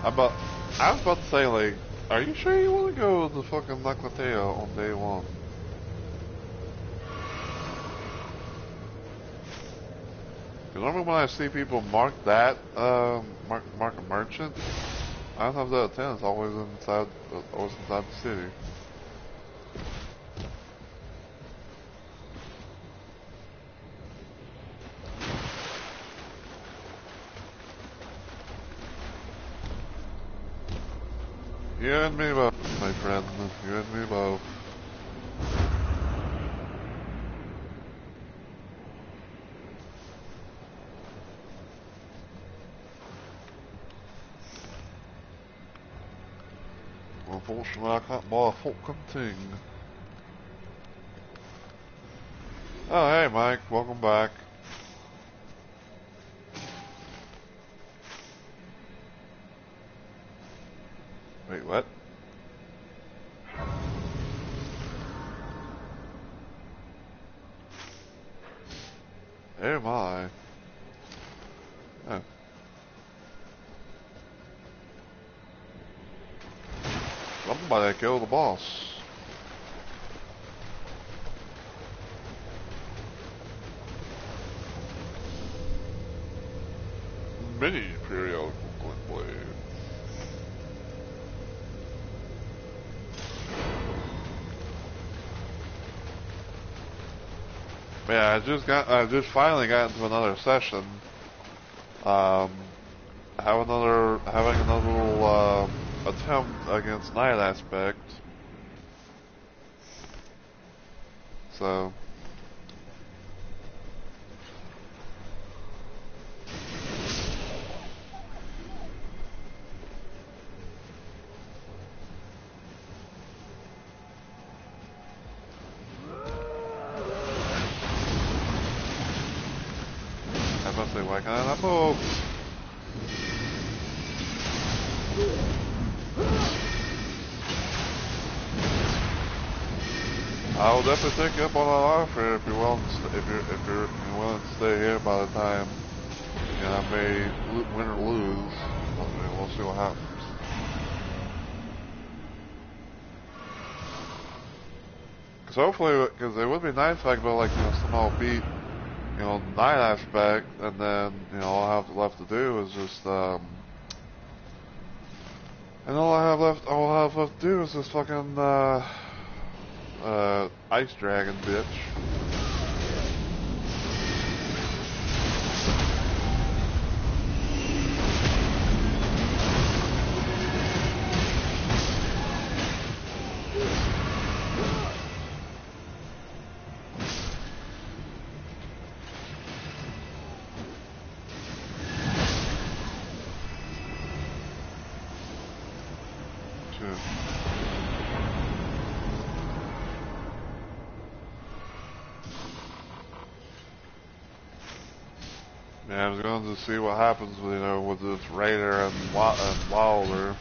I was about to say, like, are you sure you want to go to fucking Naclatea on day one? Because normally when I see people mark that, mark a merchant, 9 times out of 10 it's always inside the city. You and me both, my friend. You and me both. Unfortunately, I can't buy a fucking thing. Oh, hey, Mike. Welcome back. Wait, what? Hey, my. Oh. Somebody killed the boss. Mini periodical glint blade. Yeah, I just finally got into another session. Um, having another little, attempt against Night Aspect. So. I must say, why can't I not move? I will definitely take you up on that offer if you're willing to if you're willing to stay here by the time, you know, I may win or lose. We'll see what happens. Because hopefully, because it would be nice if I could, like, you know, somehow beat, you know, Night Aspect, and then, you know, all I have left to do is just, and all I have left to do is just fucking, Ice Dragon, bitch. Yeah, I was going to see what happens with, you know, with this Raider and Wilder.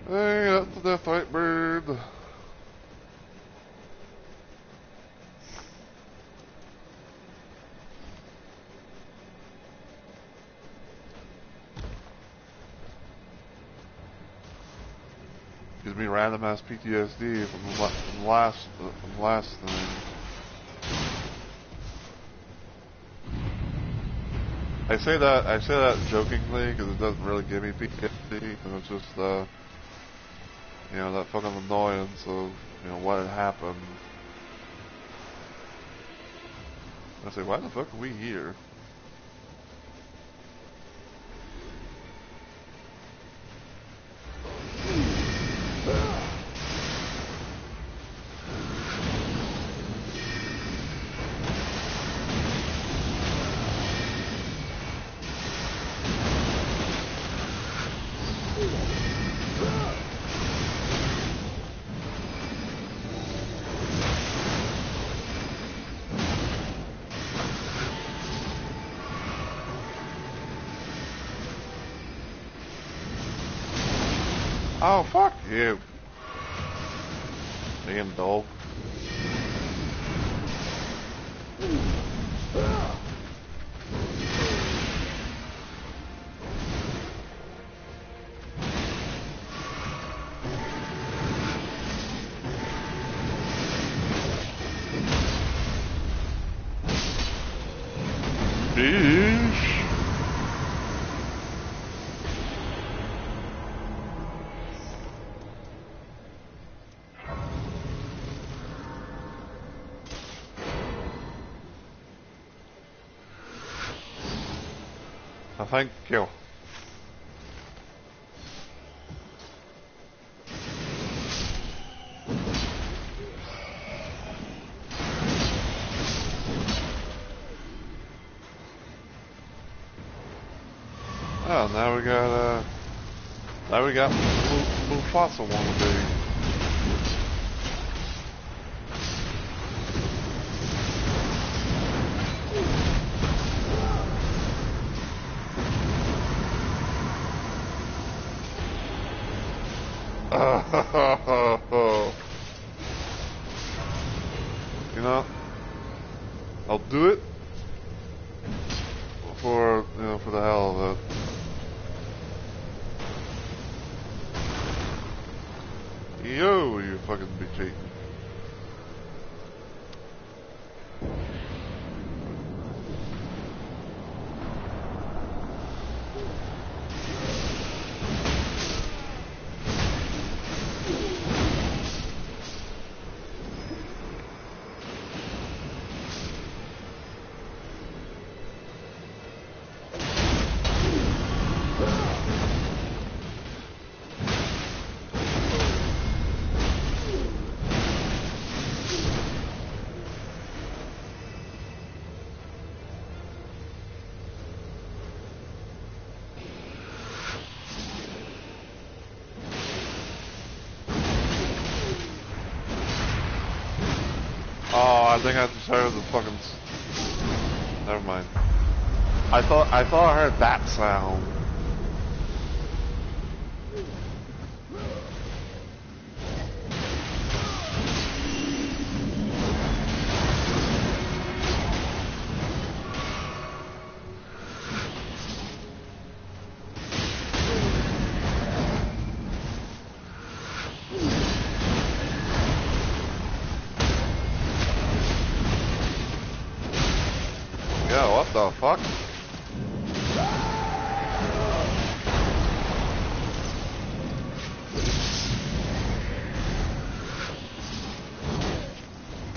Hey, that's the Death White Bird. Gives me random ass PTSD from the last thing. I say that jokingly because it doesn't really give me PTSD, and it's just you know, that fucking annoyance of, you know, what had happened. I say, why the fuck are we here? Oh, fuck you. Being dull. Sheesh. Thank you. Oh, now we got Mufasa wannabe. You know, I'll do it for, you know, for the hell of it. Yo, you fucking be cheating. I think I just heard the fucking... Never mind. I thought I heard that sound. Yeah, what the fuck?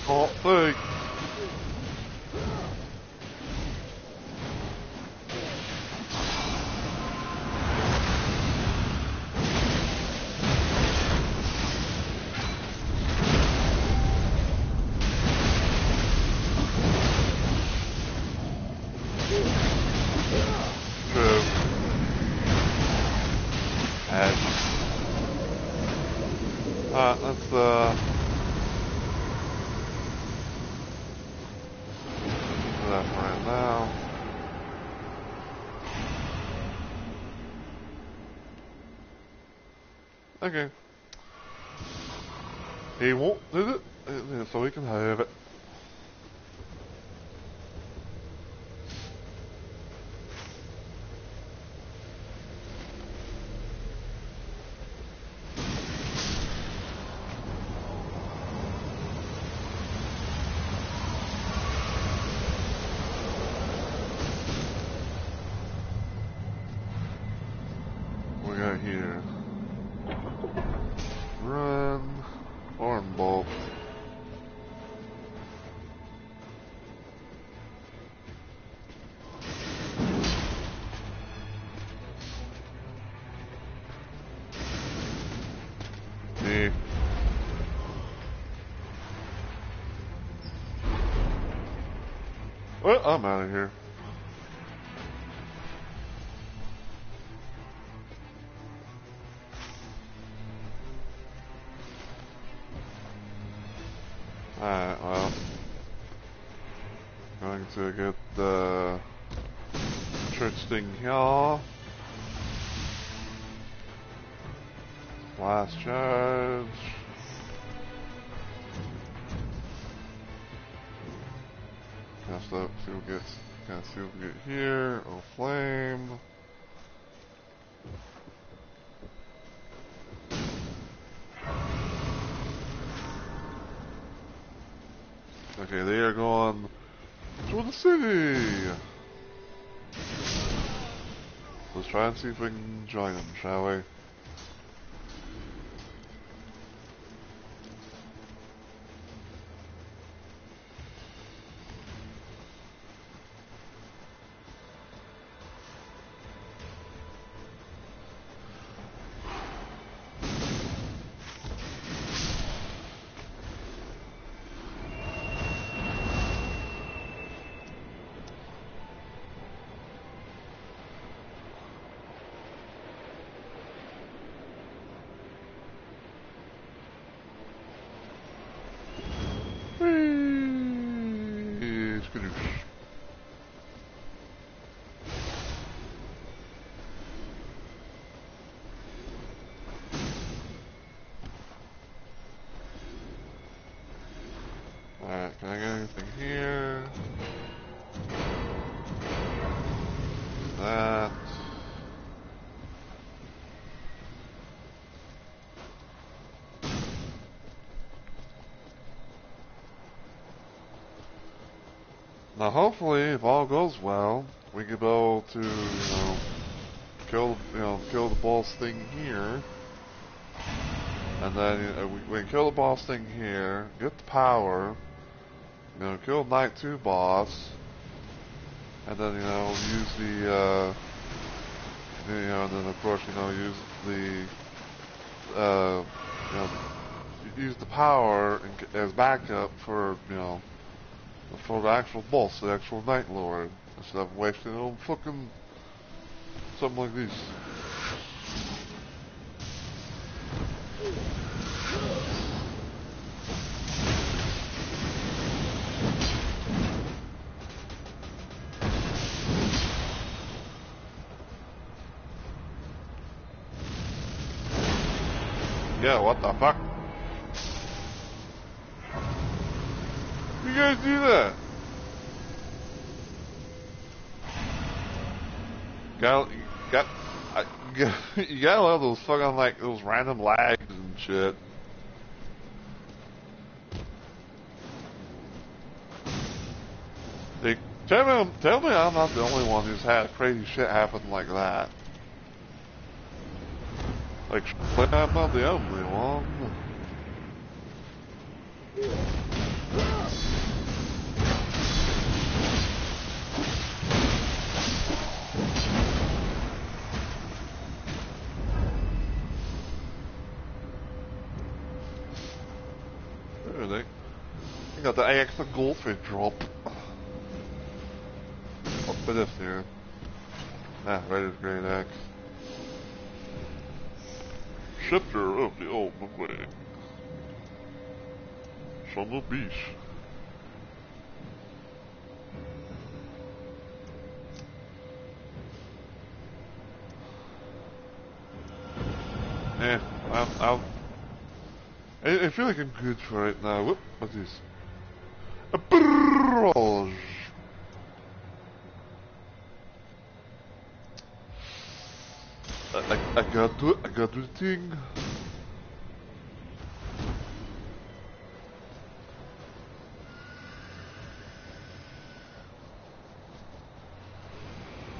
Can't think. True. Edge. Alright, let's do that for right now. Okay. He won't do it, so we can have it. We got here. Run. Arm bolt. Me. Well, I'm out of here. Alright, well. Going to get the church thing here. Last charge. Cast up, see what gets. Gotta see what we get here. Oh, flame. Okay, they are going to the city. Let's try and see if we can join them, shall we? Whee! Skadoosh. Alright, can I get anything here? That. Now hopefully, if all goes well, we can be able to, kill the boss thing here. And then we can kill the boss thing here, get the power, kill Night 2 boss, and then, use the, and then of course, use the, use the power as backup for, for the actual boss, the actual Night Lord, instead of wasting it on fucking something like this. Yeah, what the fuck? You guys do that? Got, you gotta love those fucking, like, those random lags and shit. They, tell me I'm not the only one who's had crazy shit happen like that. Like, I'm not the only one. There they got the extra goldfish drop. What for this here? Ah, right as great axe. Scepter of the old way. Son of a beast. Eh, I feel like I'm good for right now. Whoop, what's this? A barrage. I gotta do it. I gotta do the thing.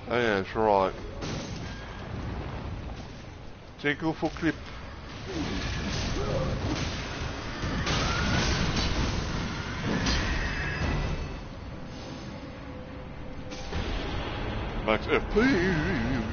Oh yeah, it's right. Take off for clip. Max FP.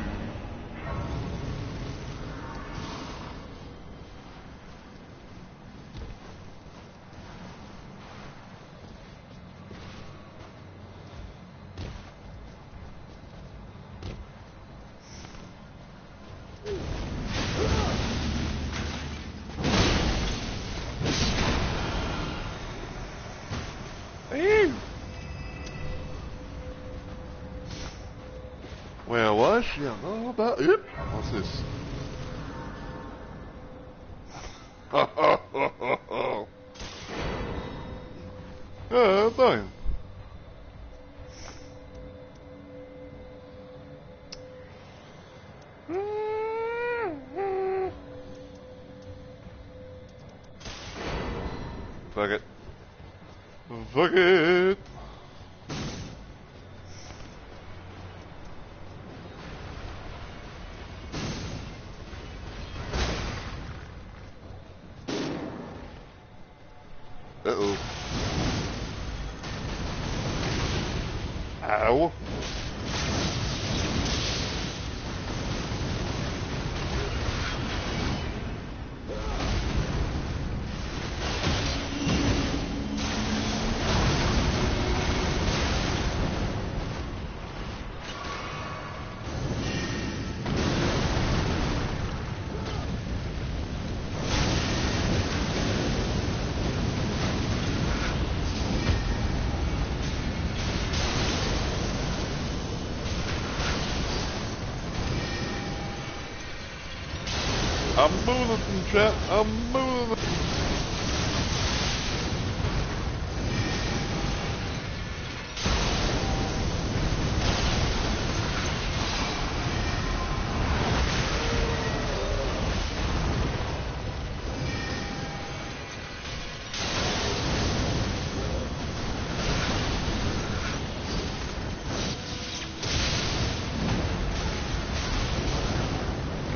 Well, what? She don't know about it. What's this? Damn. Fuck it. Fuck it. Uh-oh. Ow. I'm moving, chat. I'm moving.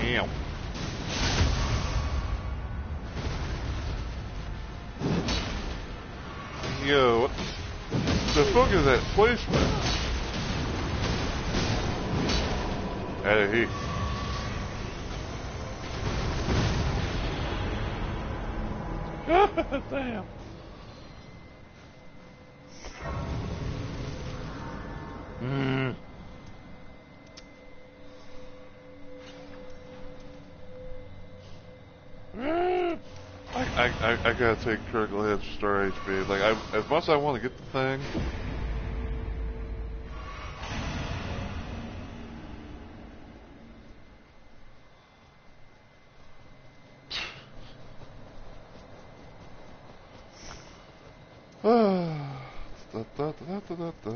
Damn. Yo, what the fuck is that placement? Hey, damn. Mm. I gotta take critical hits to star HP. Like, as much as I want to get the thing. Da, da, da, da, da, da.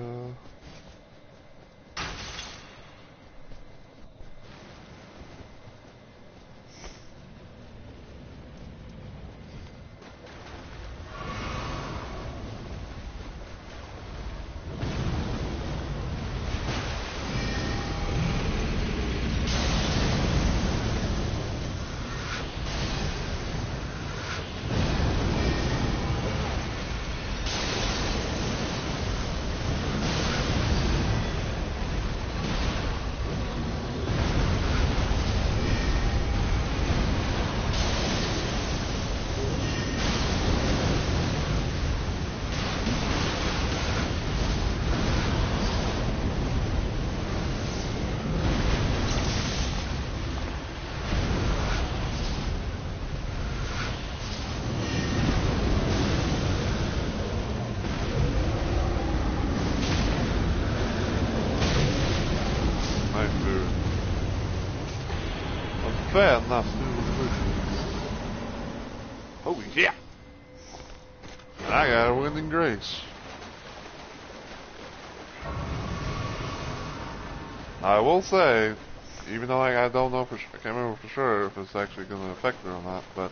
Fair enough. Oh yeah! I got a winning grace. I will say, even though I don't know for sure, I can't remember for sure if it's actually going to affect it or not, but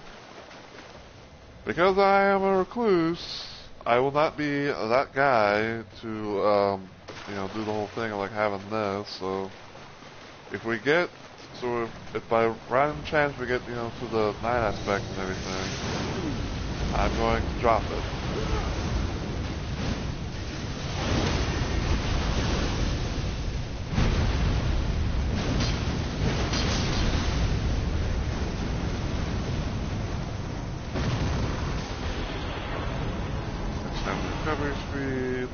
because I am a recluse, I will not be that guy to, do the whole thing of like having this. So if we get, if by random chance we get, to the night aspect and everything, I'm going to drop it. Recovery speed.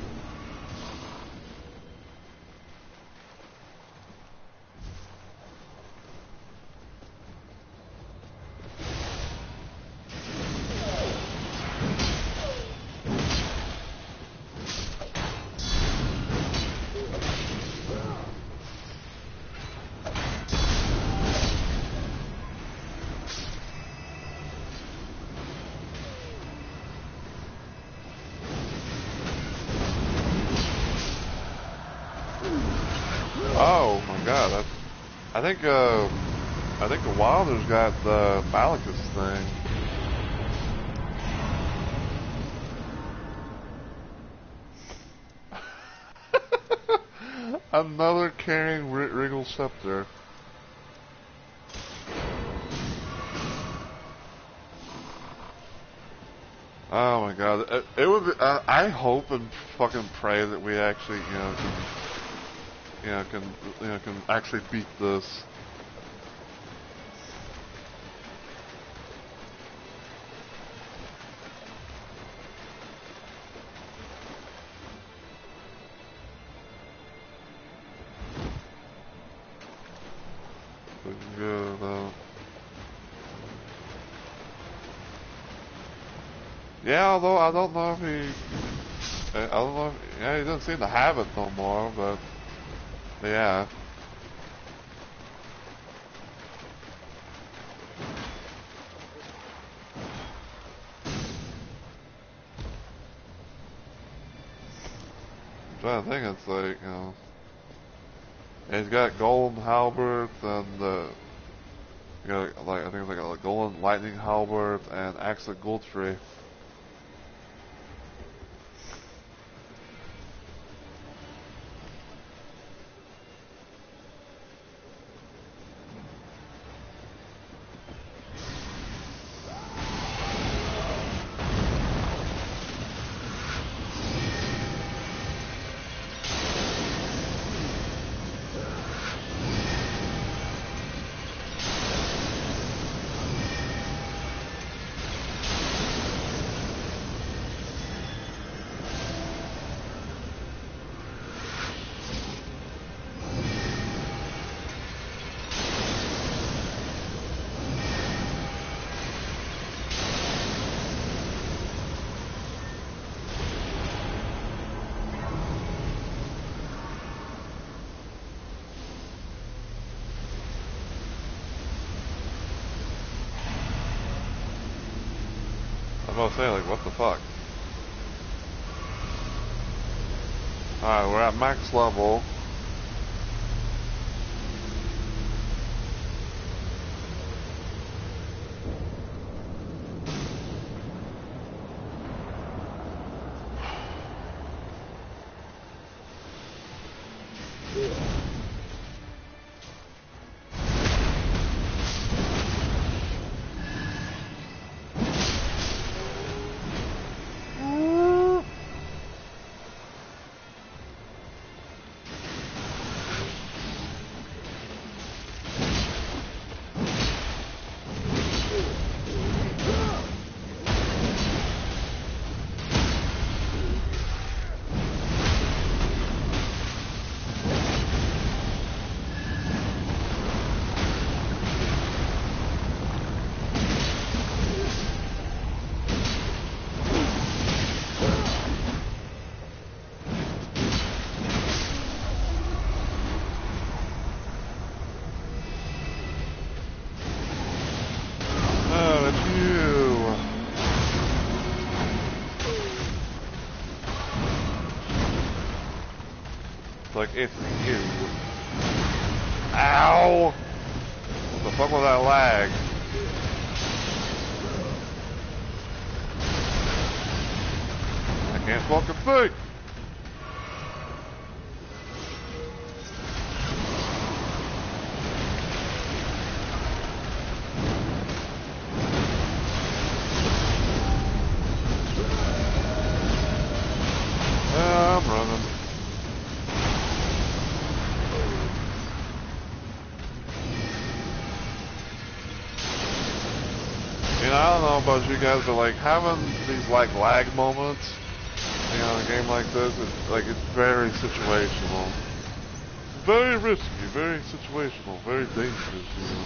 Oh my god, I think the Wilder's got the Malachus thing. Another carrying Regal Scepter. Oh my god, it would be, I hope and fucking pray that we actually, can actually beat this. Good, yeah, although I don't know if yeah, he doesn't seem to have it no more, but yeah. I'm trying to think, it's like, he's got golden halberd and you got like I think it's like a golden lightning halberd and axe of Goldtree. I'm about to say, like, what the fuck? Alright, we're at max level. Like, it's you. Ow! What the fuck was that lag? I can't fucking think! I'm running. You know, I don't know about you guys, but like having these like lag moments, you know, in a game like this, it's very situational. Very risky, very situational, very dangerous, you know.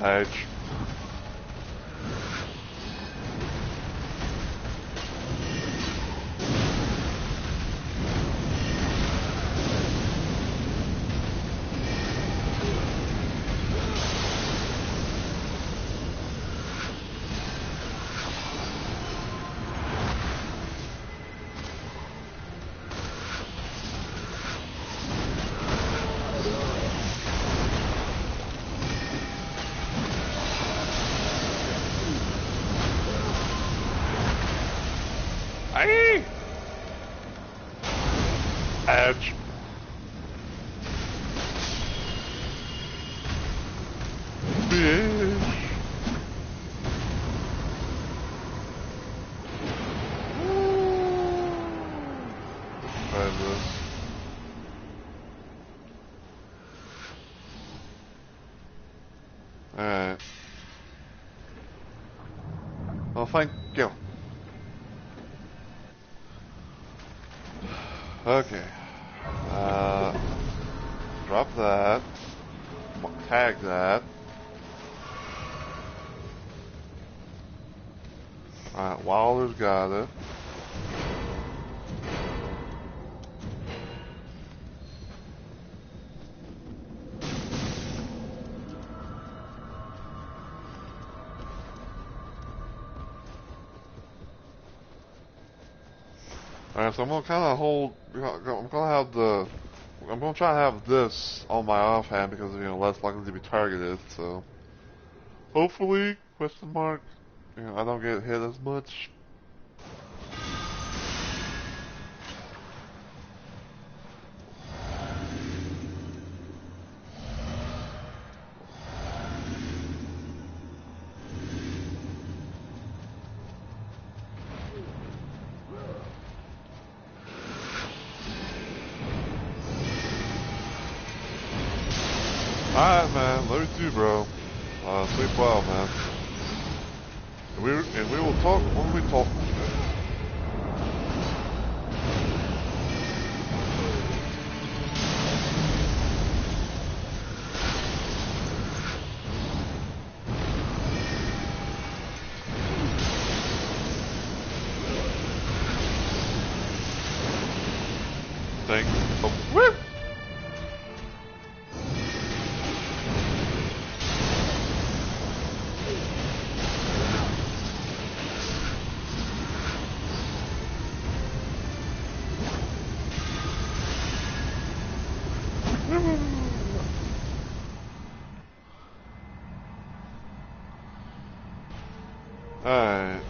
Edge. Aye! Edge. Bitch. Try this. Alright. Well, thank you. Okay. Drop that. Tag that. Alright, Wilder's got it. Alright, so I'm gonna kind of hold. I'm gonna try to have this on my offhand because you know less likely to be targeted. So hopefully, question mark. You know, I don't get hit as much. Alright, man. Love you too, bro. Sleep well, man. And we will talk when we talk. Thanks. Alright.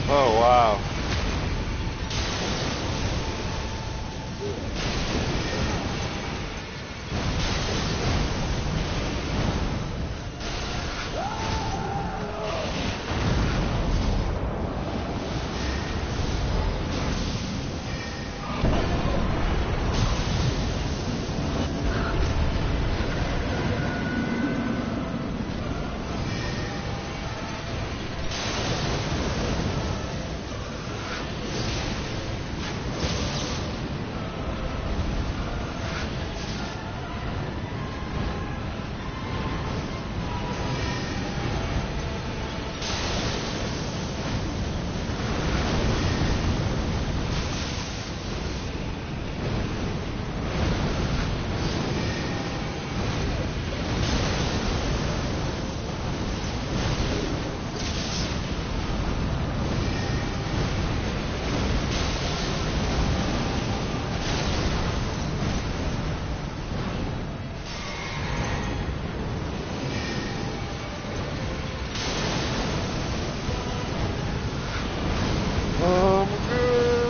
Oh, wow.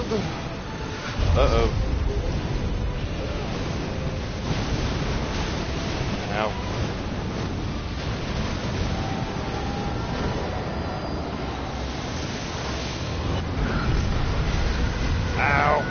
Good. Uh-oh. Ow. Ow.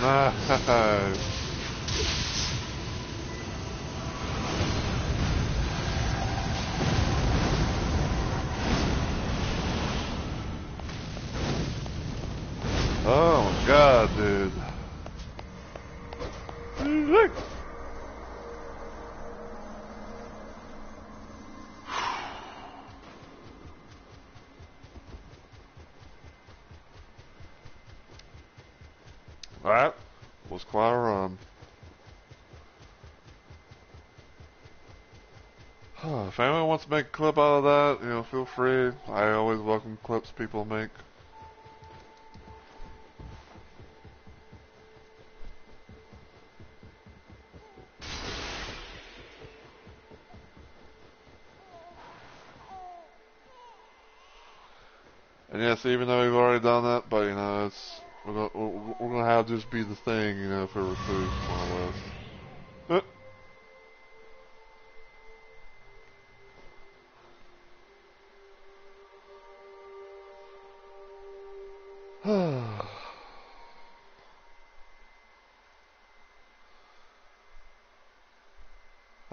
Nice. Oh my god, dude. Alright, was quite a run. If anyone wants to make a clip out of that, feel free. I always welcome clips people make. And yes, even though we've already done that, but it's we're gonna have this be the thing, for recruit more or less.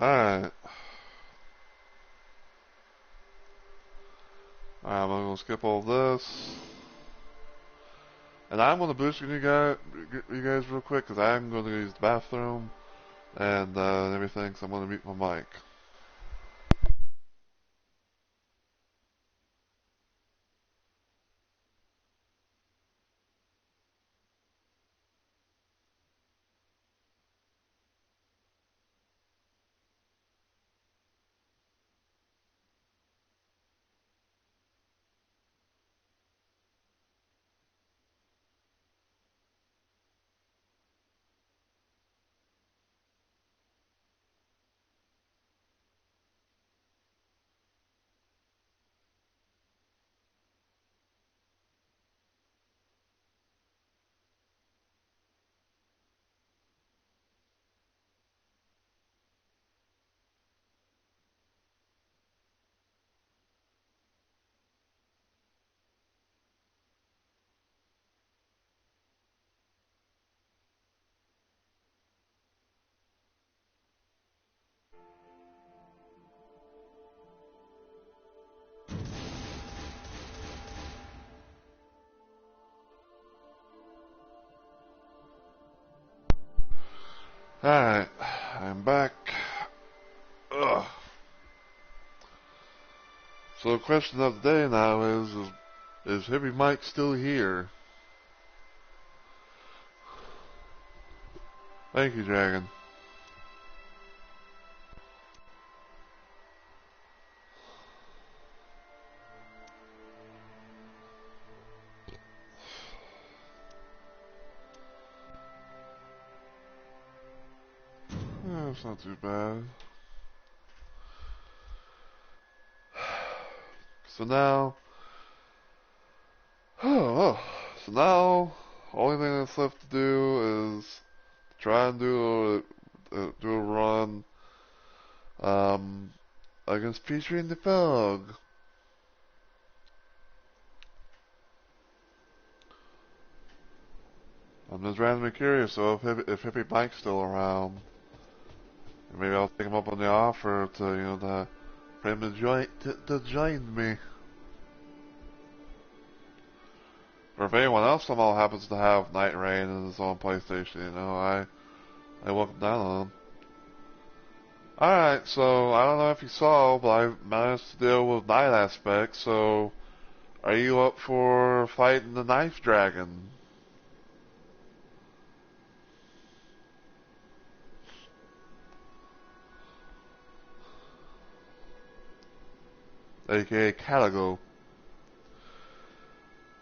Alright. I'm gonna skip all this. And I'm gonna boost you guys real quick, because I'm gonna use the bathroom and everything, so I'm gonna mute my mic. Alright, I'm back. Ugh. So the question of the day now is Hippie Mike still here? Thank you, Dragon. That's not too bad. So now, so now, only thing that's left to do is try and do a run against Petrie and the Fog. I'm just randomly curious, so if Hippie Mike's still around, maybe I'll take him up on the offer to for him to join me. Or if anyone else somehow happens to have Nightreign in his own PlayStation, I welcome that on. Alright, so I don't know if you saw, but I managed to deal with Night Aspect, so are you up for fighting the Knife Dragon? AKA Caligo.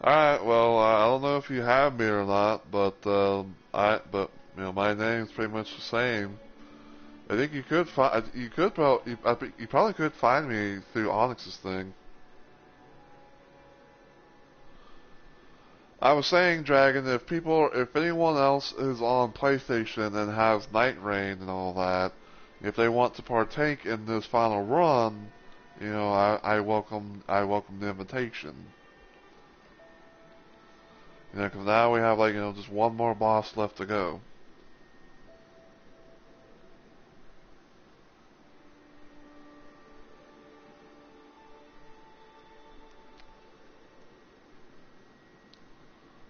Alright, well, I don't know if you have me or not, but my name's pretty much the same. I think you probably could find me through Onyx's thing. I was saying, Dragon, if anyone else is on PlayStation and has Nightreign and all that, if they want to partake in this final run, I welcome the invitation. Because now we have just one more boss left to go.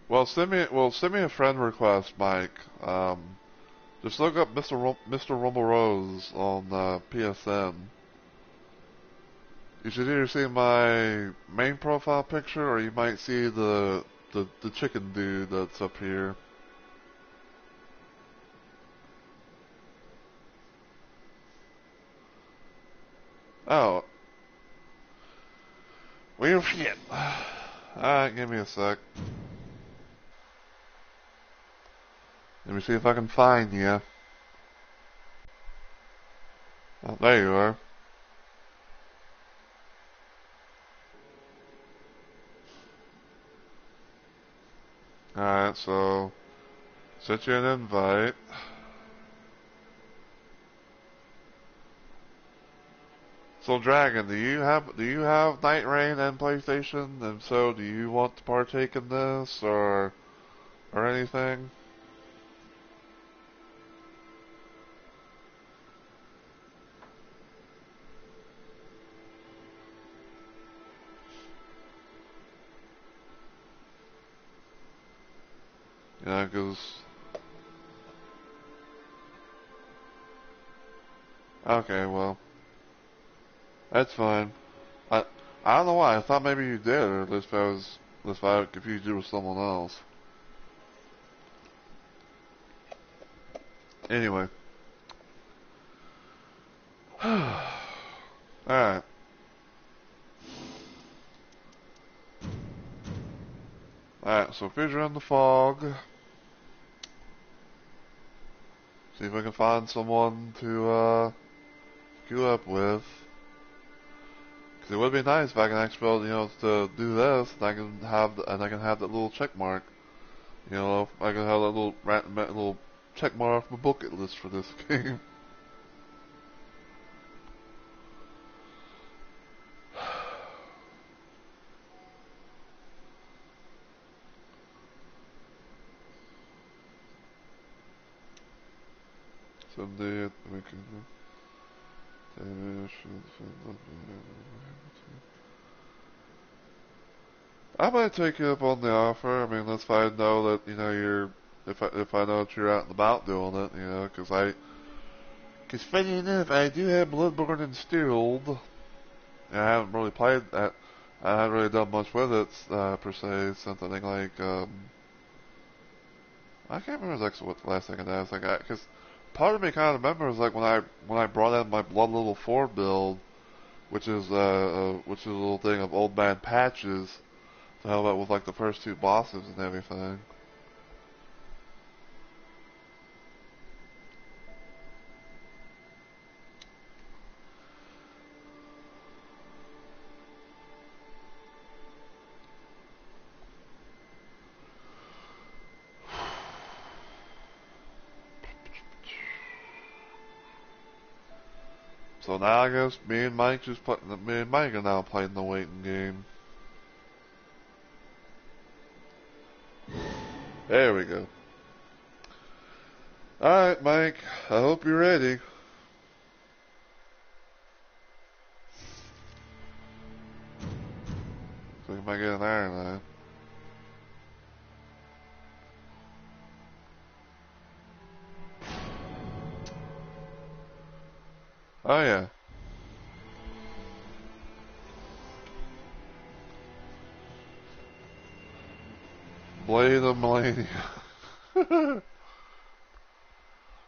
Well, send me a friend request, Mike. Just look up Mr. Rumble Rose on PSN. You should either see my main profile picture, or you might see the chicken dude that's up here. Oh. Weird shit. Alright, give me a sec. Let me see if I can find you. Oh, there you are. Alright, so sent you an invite. So Dragon, do you have Nightreign and PlayStation? And so do you want to partake in this or anything? Yeah, because okay, well, that's fine. I I don't know why. I thought maybe you did, or at least if I confused you with someone else. Anyway, alright. Alright, so figure in the fog. See if I can find someone to queue up with. Cause it would be nice if I can actually, to do this, and I can have that little check mark. I can have that little check mark off my bucket list for this game. Someday we can. I might take you up on the offer. I mean, let's find out that you're if I know that you're out and about doing it, you know, because funny enough, I do have Bloodborne installed. And I haven't really played that. I haven't really done much with it per se since I think like I can't remember exactly what the last thing I did. I was like, because part of me kind of remembers like when I brought in my Blood Level 4 build, which is a little thing of Old Man Patches to help out with like the first two bosses and everything. So now I guess me and Mike are now playing the waiting game. There we go. Alright, Mike, I hope you're ready. So you might get an iron eye. Oh yeah. Blade of Millennia.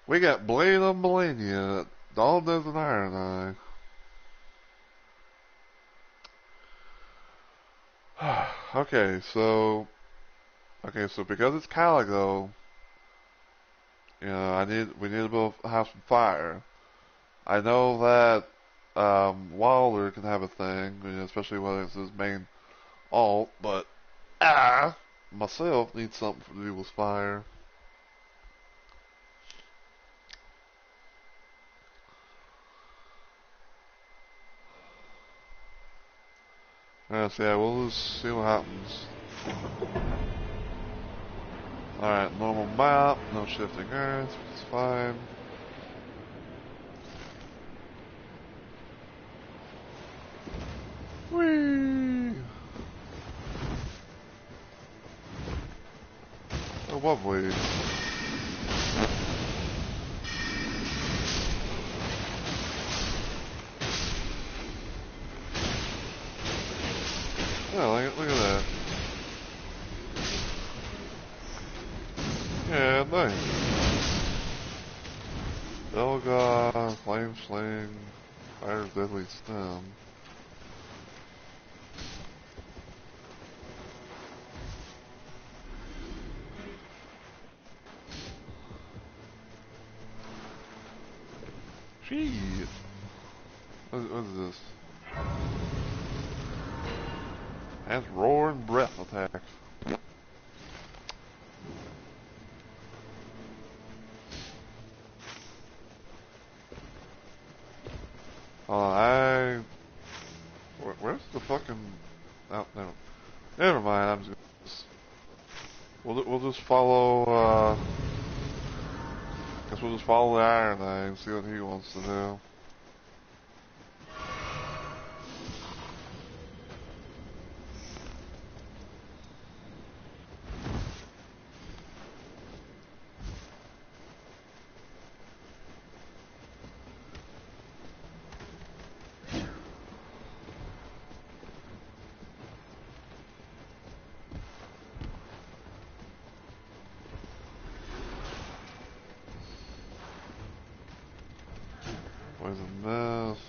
We got Blade of Millennia. Dawn does an iron eye. Okay, so because it's Caligo, you know, we need to have some fire. I know that Wilder can have a thing, you know, especially when it's his main alt, but myself need something to do with fire. So yeah, we'll just see what happens. Alright, normal map, no shifting earth, it's fine. Whee! Oh, lovely. Yeah, look at that. Yeah, nice. Elga, Flame Sling, Fire's Deadly Stem. Jeez. What is this? Has Roar and Breath attacks. Where's the fucking... Oh, no. Never mind, I'm just... We'll just follow, guess we'll just follow the Iron Eye and see what he wants to do. Poison Mist.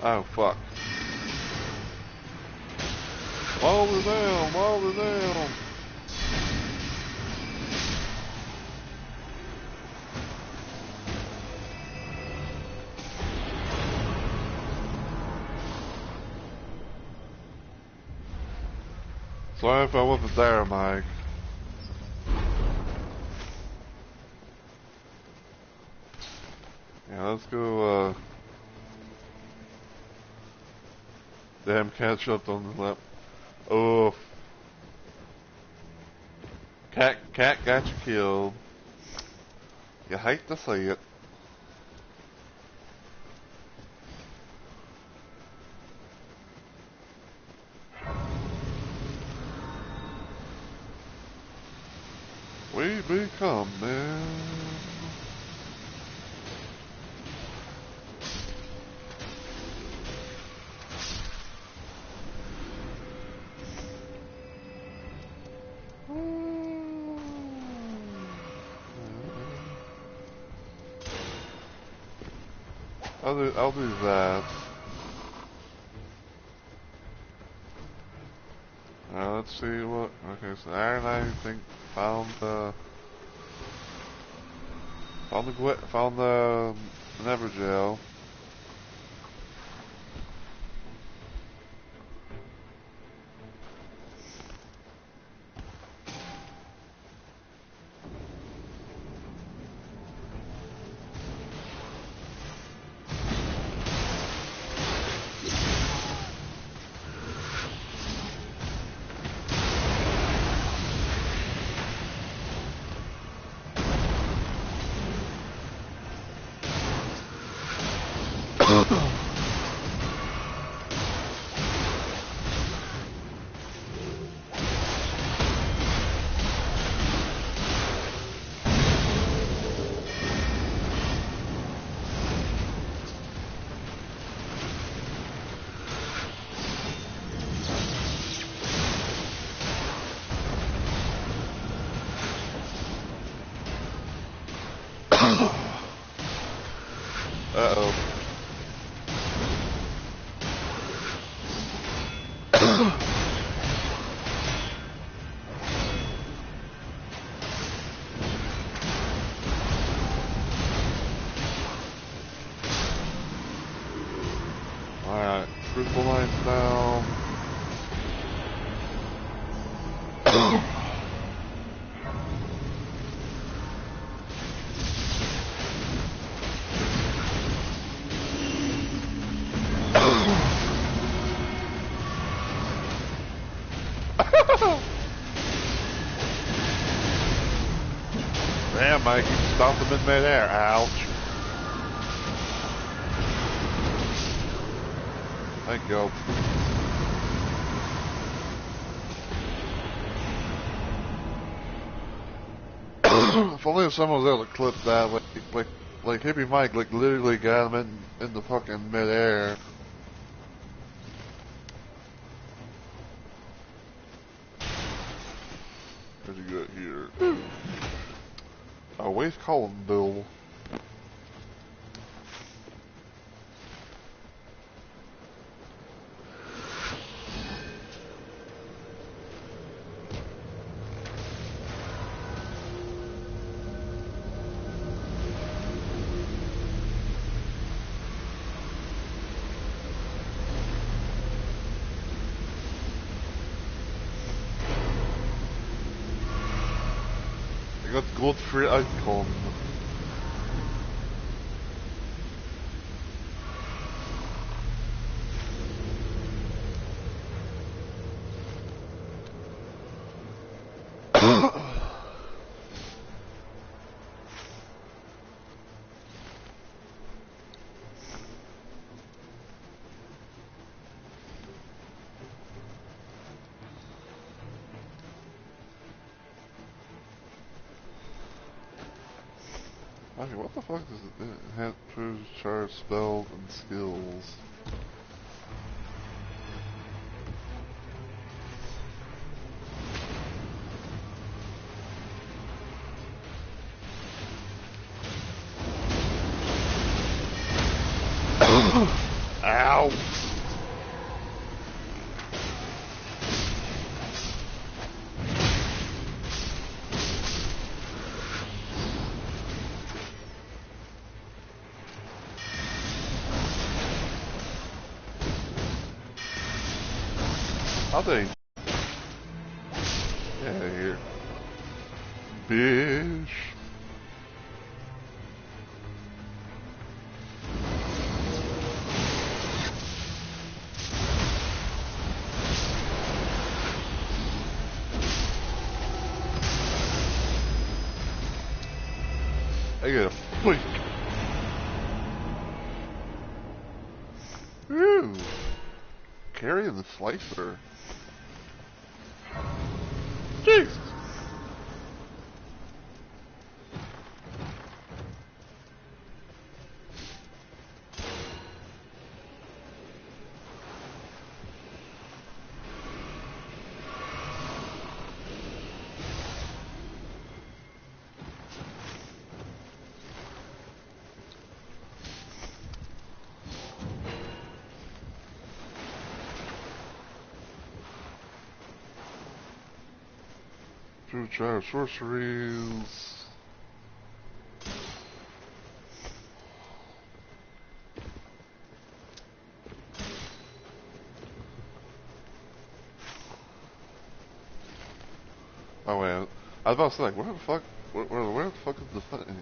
Oh, fuck. Wall down, wall down. Sorry if I wasn't there, Mike. Yeah, let's go, damn cat jumped on the lap. Oh. Cat got you killed. You hate to see it. We become men. I'll do that. Let's see what. Okay, so Aaron, I think found the Never Gel. Uh-oh. Alright, crucible line's down. Damn, Mike, you stopped him in midair. Ouch. Thank you. If only someone was able to clip that, like Hippie Mike, like literally got him in the fucking midair. What'd you got here? A waste column bill. I got gold free icon. Okay, what the fuck does it enhance proves charge spells and skills? Ow! I'll take. Get out of here. Bish. get a blink. Ooh. Carrying the slicer. Jesus. True Child Sorceries. Oh wait, I was about to say, like, where the fuck, where the fuck is the thing?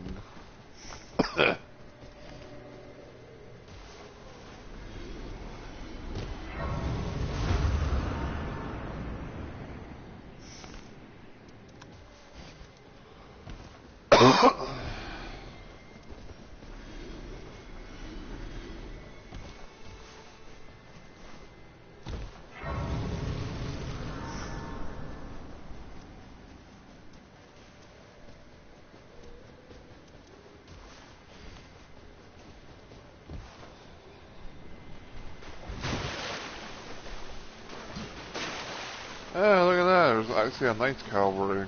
Yeah, look at that. There's actually a Knight's Cavalry.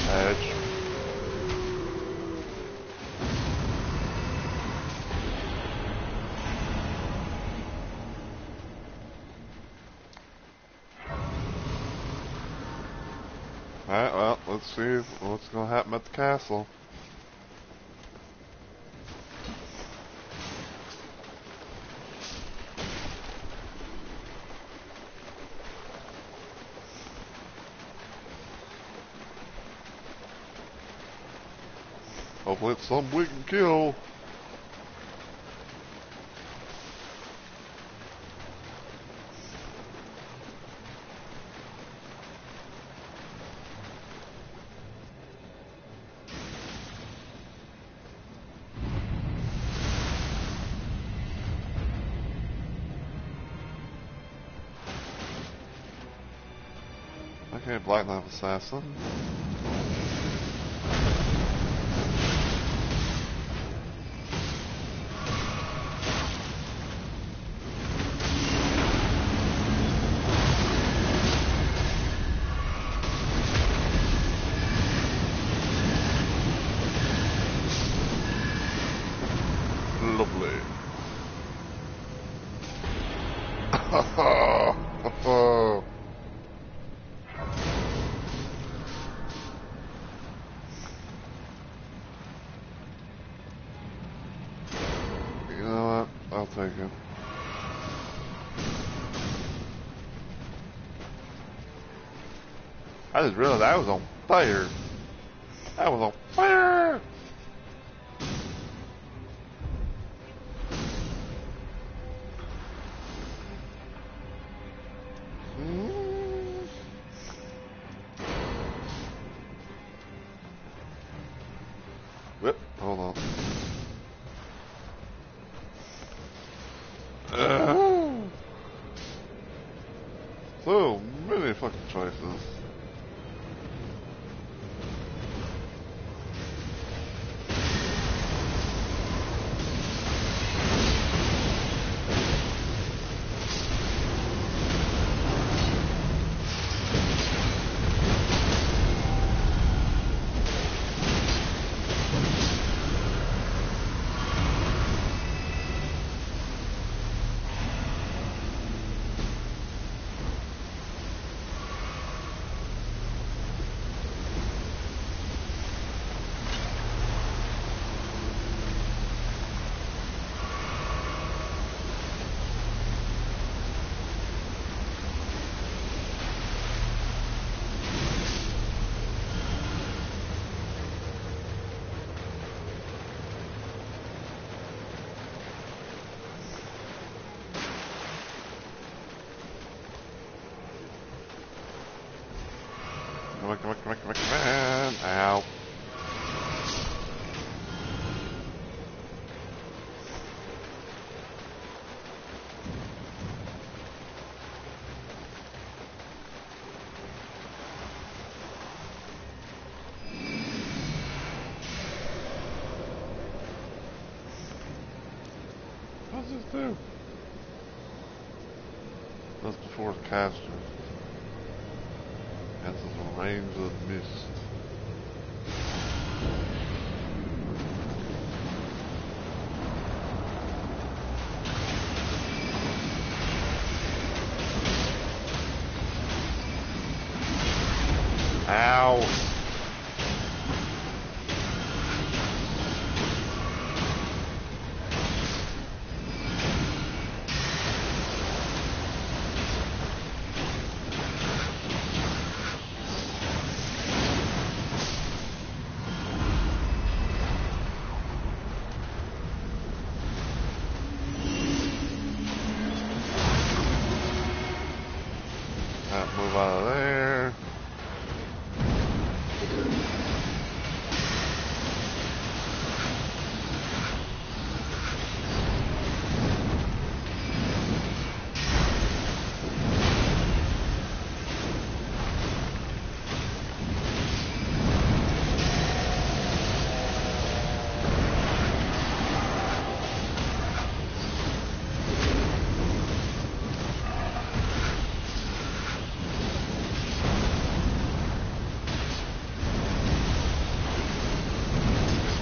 Edge. Alright, well, let's see what's gonna happen at the castle. Hopefully it's something we can kill. Okay, Black Knife Assassin. Lovely. You know what? I'll take it. I just realized I was on fire. I was on fire! Whip, hold on. So many fucking choices. Come on. Ow. What does this do? That's before the caster. Enters the range of the mist. Ow! Move out of there.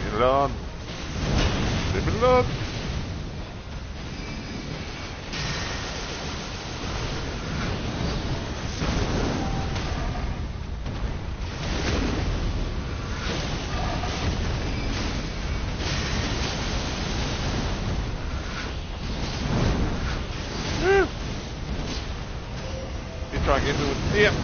Get it on. Leave it alone. He's trying to get into it. Yep.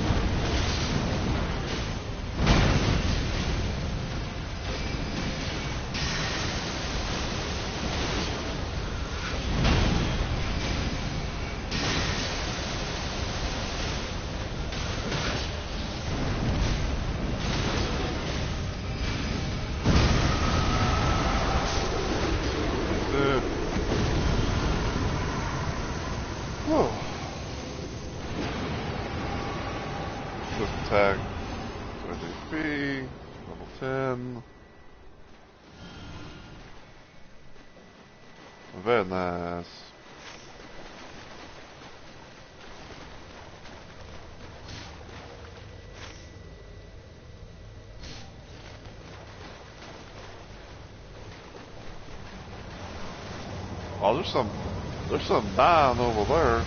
Whoa. First attack. 20 HP. Level 10. Very nice. Oh, there's some dying over there.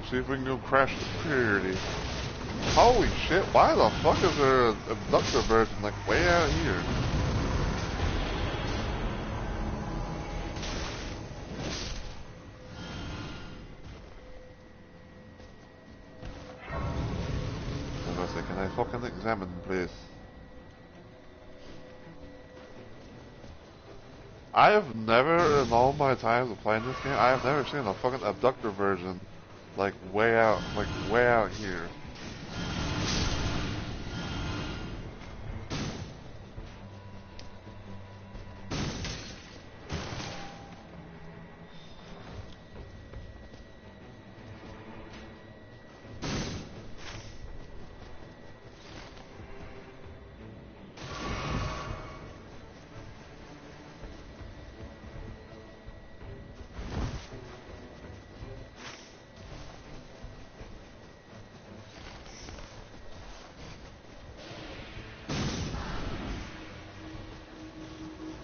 See if we can go crash security. Holy shit, why the fuck is there an abductor version like way out here? Can I fucking examine, please? I have never, in all my times of playing this game, I have never seen a fucking abductor version, like way out here.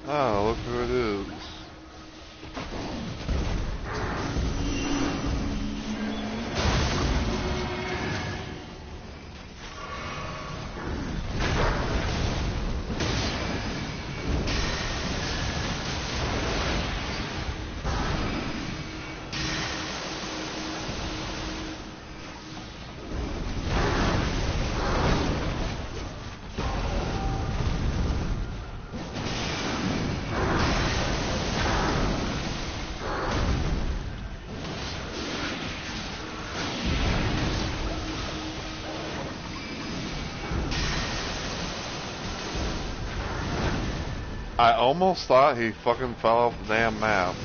Oh, look who it is. I almost thought he fucking fell off the damn map.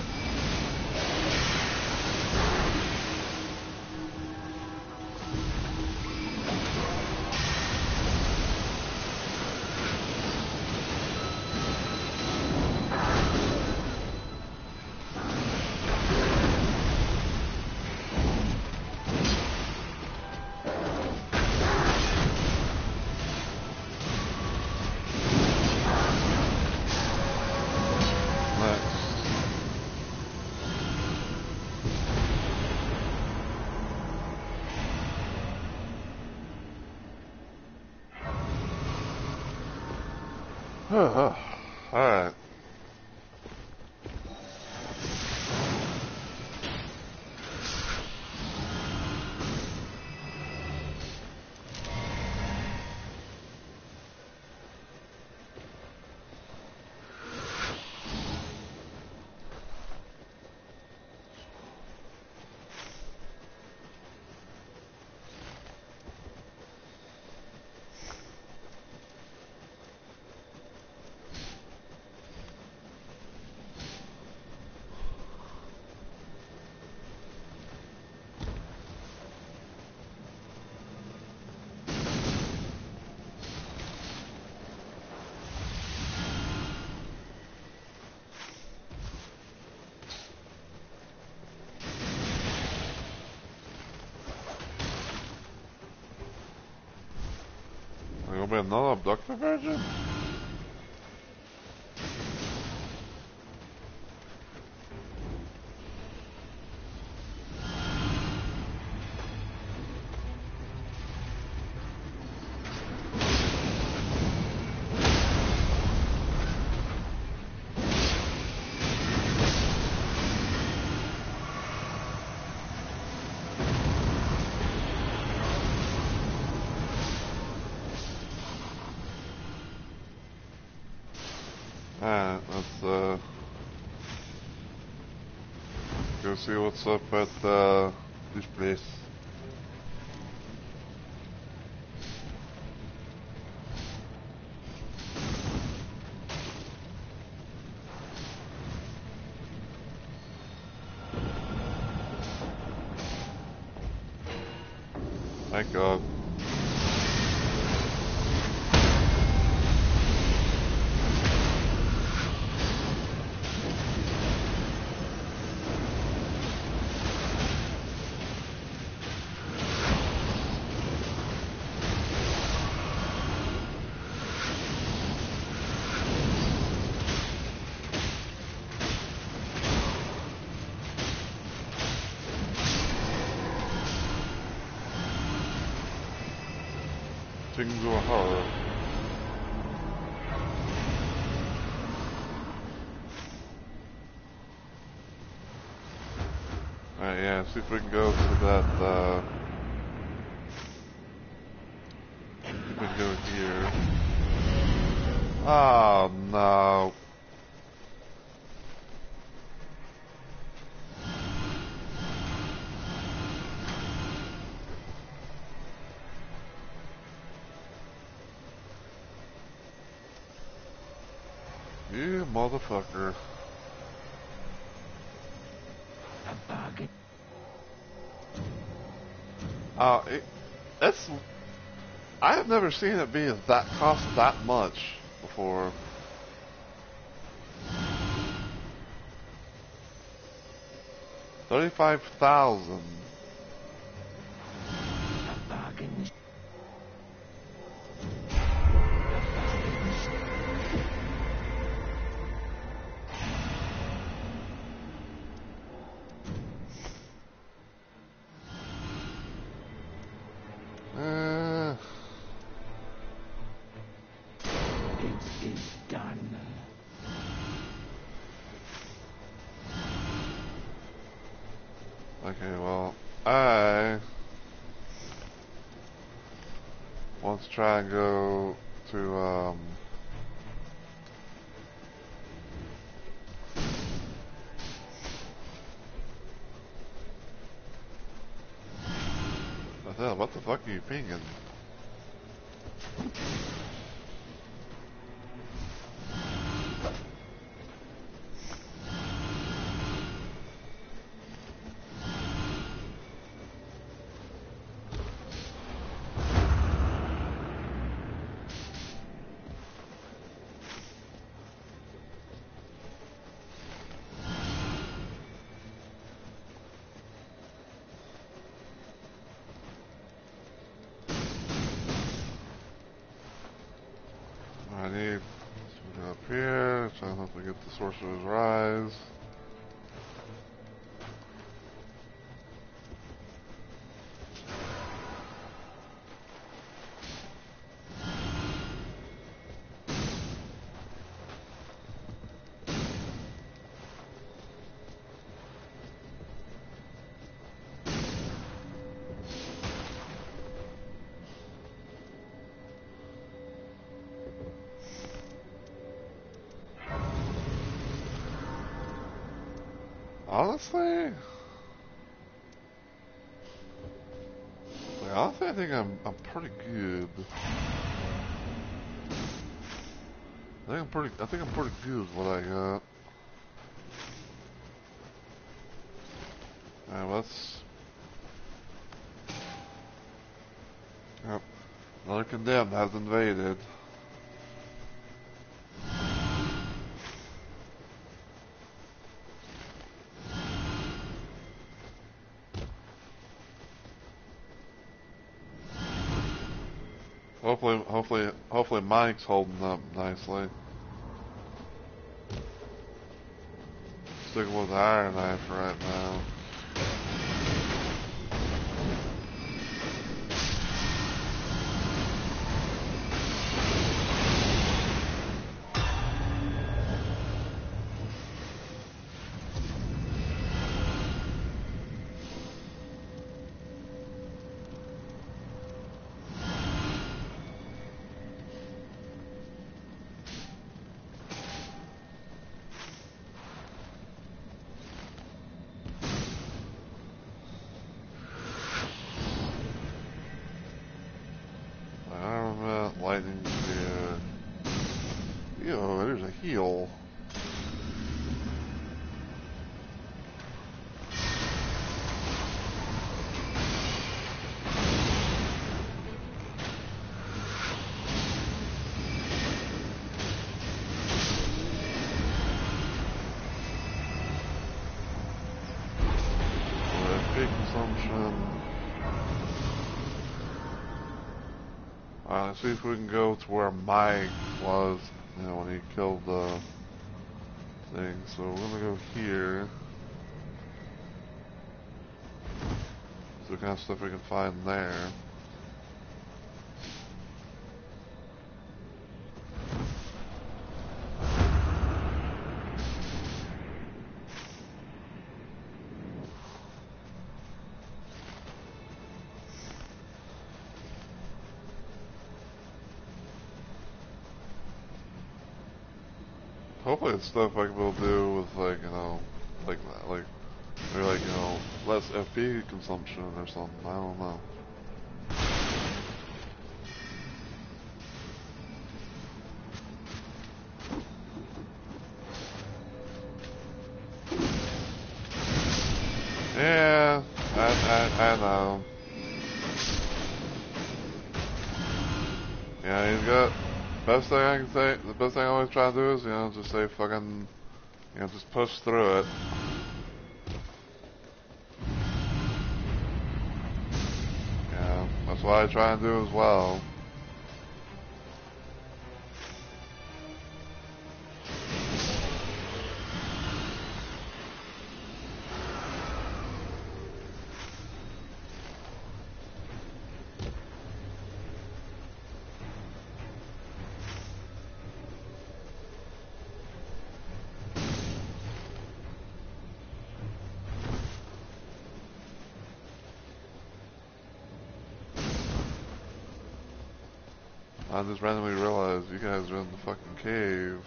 Alright. There'll be another abductor virgin? Alright, let's go see what's up at this place. Thank God. Things are hard. Alright, yeah, see if we can go to that, see if we can go here. Oh, no. You motherfucker. That's... I have never seen it be that cost that much before. $35,000. Okay, well, I want to try and go to, what the fuck are you pinging? So we go up here, try not to get the Sorcerer's Rise. Honestly, I think I'm pretty good. I think I'm pretty good with what I got. Alright, let's. Yep. Another condemned has invaded. Hopefully Mike's holding up nicely. Sticking with the Iron Knife right now. Lightning spear. Ew, there's a heal. Big consumption. Let's see if we can go to where Mike was, you know, when he killed the thing. So we're gonna go here. See what kind of stuff we can find there. Hopefully it's stuff I can be able to do with, like, you know, like maybe like, you know, less FP consumption or something. I don't know. Yeah, I know. Yeah, he's got. Best thing I can say, the best thing I always try to do is, you know, just say fucking, you know, just push through it. Yeah, that's what I try and do as well. I just randomly realized you guys are in the fucking cave.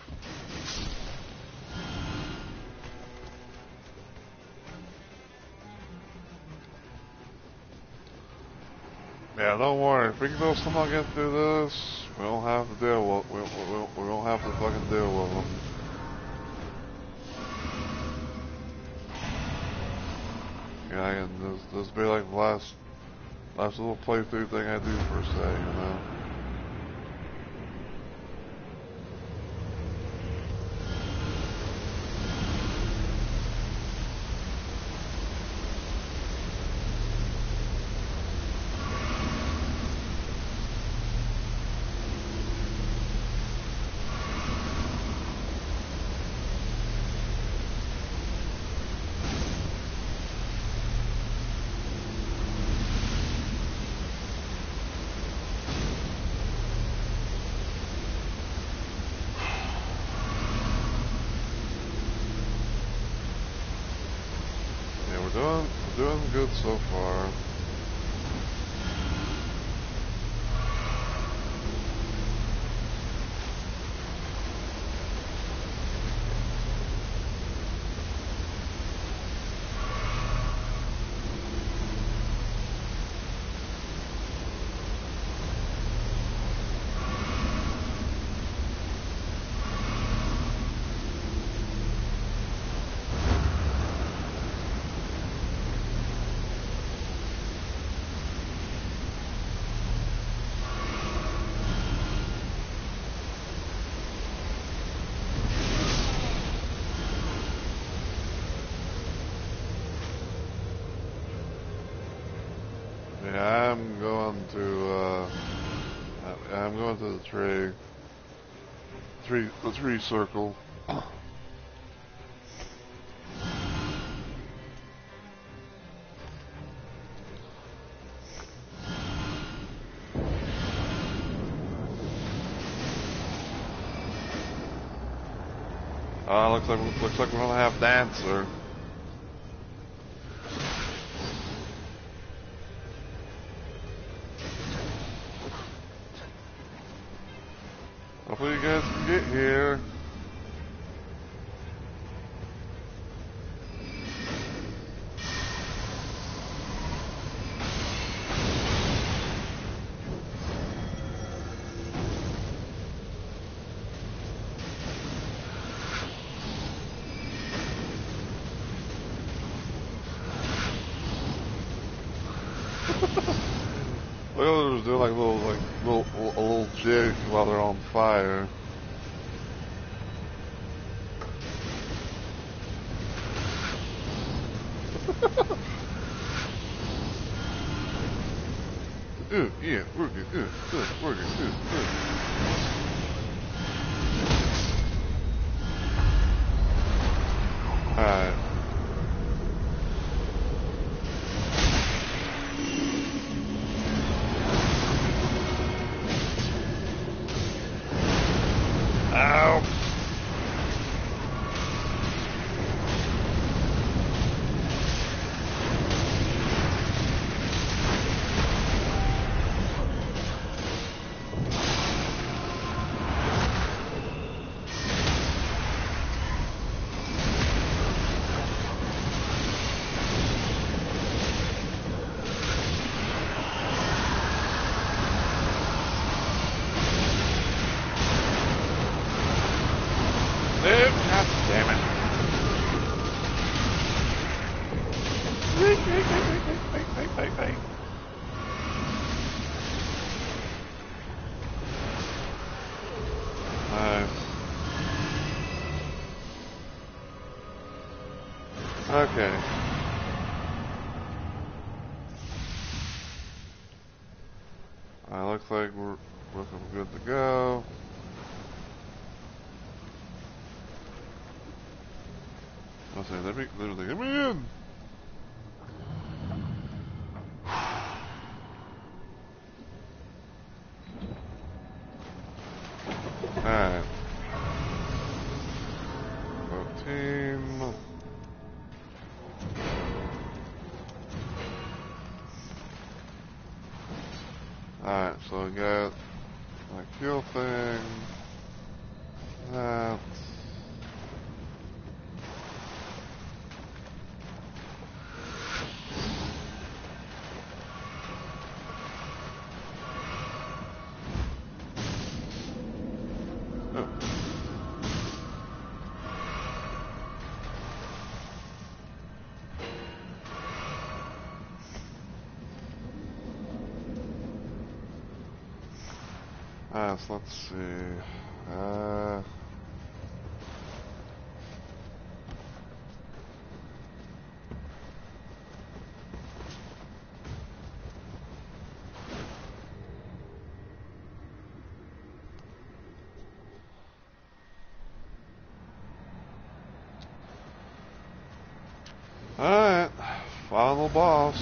Yeah, don't worry. If we can go somehow get through this, we don't have to deal with. We don't have to fucking deal with them. Yeah, I can. This be like the last little playthrough thing I do per se, you know. Doing good so far. Yeah, I'm going to the tree circle. Looks like we're gonna have Dancer. Hopefully you guys can get here. Look at them doing a little jig while they're on fire. Yeah, working, working, Alright. Ow! God damn it. Wait. Nice. Okay. Looks like we're looking good to go. I'll say, let me in. Alright. 14. Alright, so we got my kill thing. That. So let's see. Alright, final boss.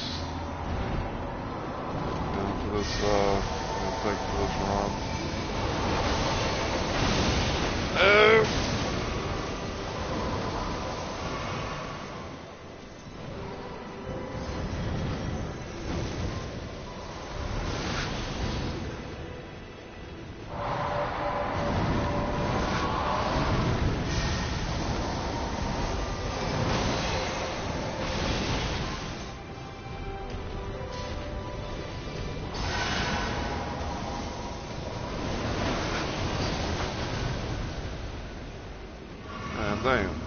Into this, gonna take this run. Oh! Damn.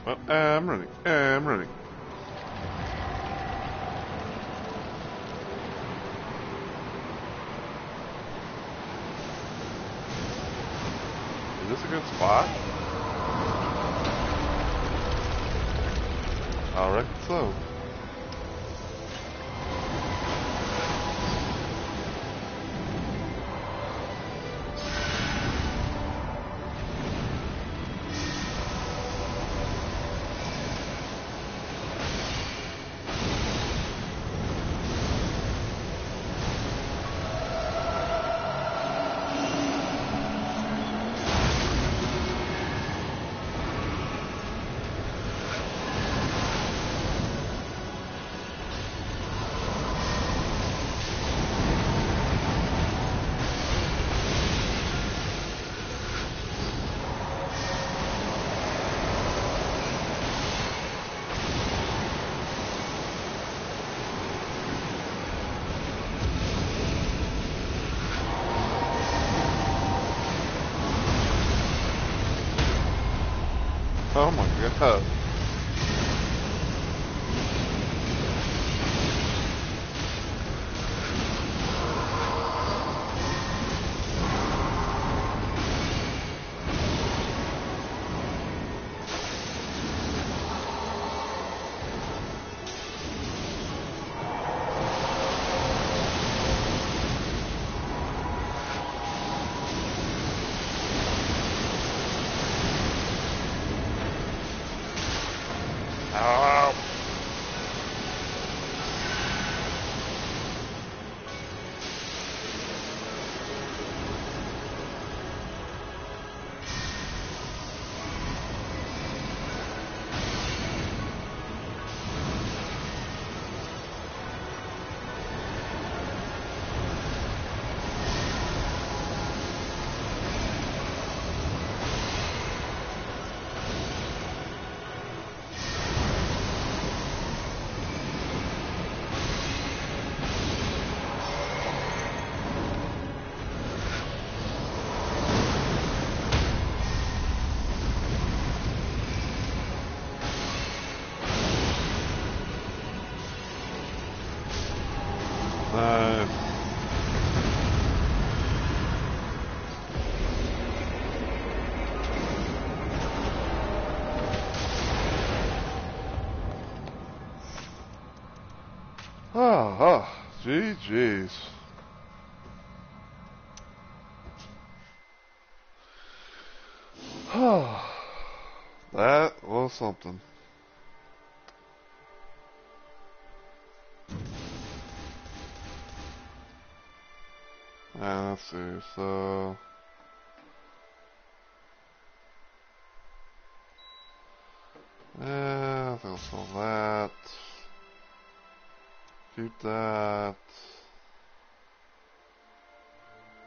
Well, I'm running. I'm running. Is this a good spot? I reckon so. Oh my god. Oh. Nice. GG's. That was something. Let's see, so... Yeah, I think I'll sell that. Keep that.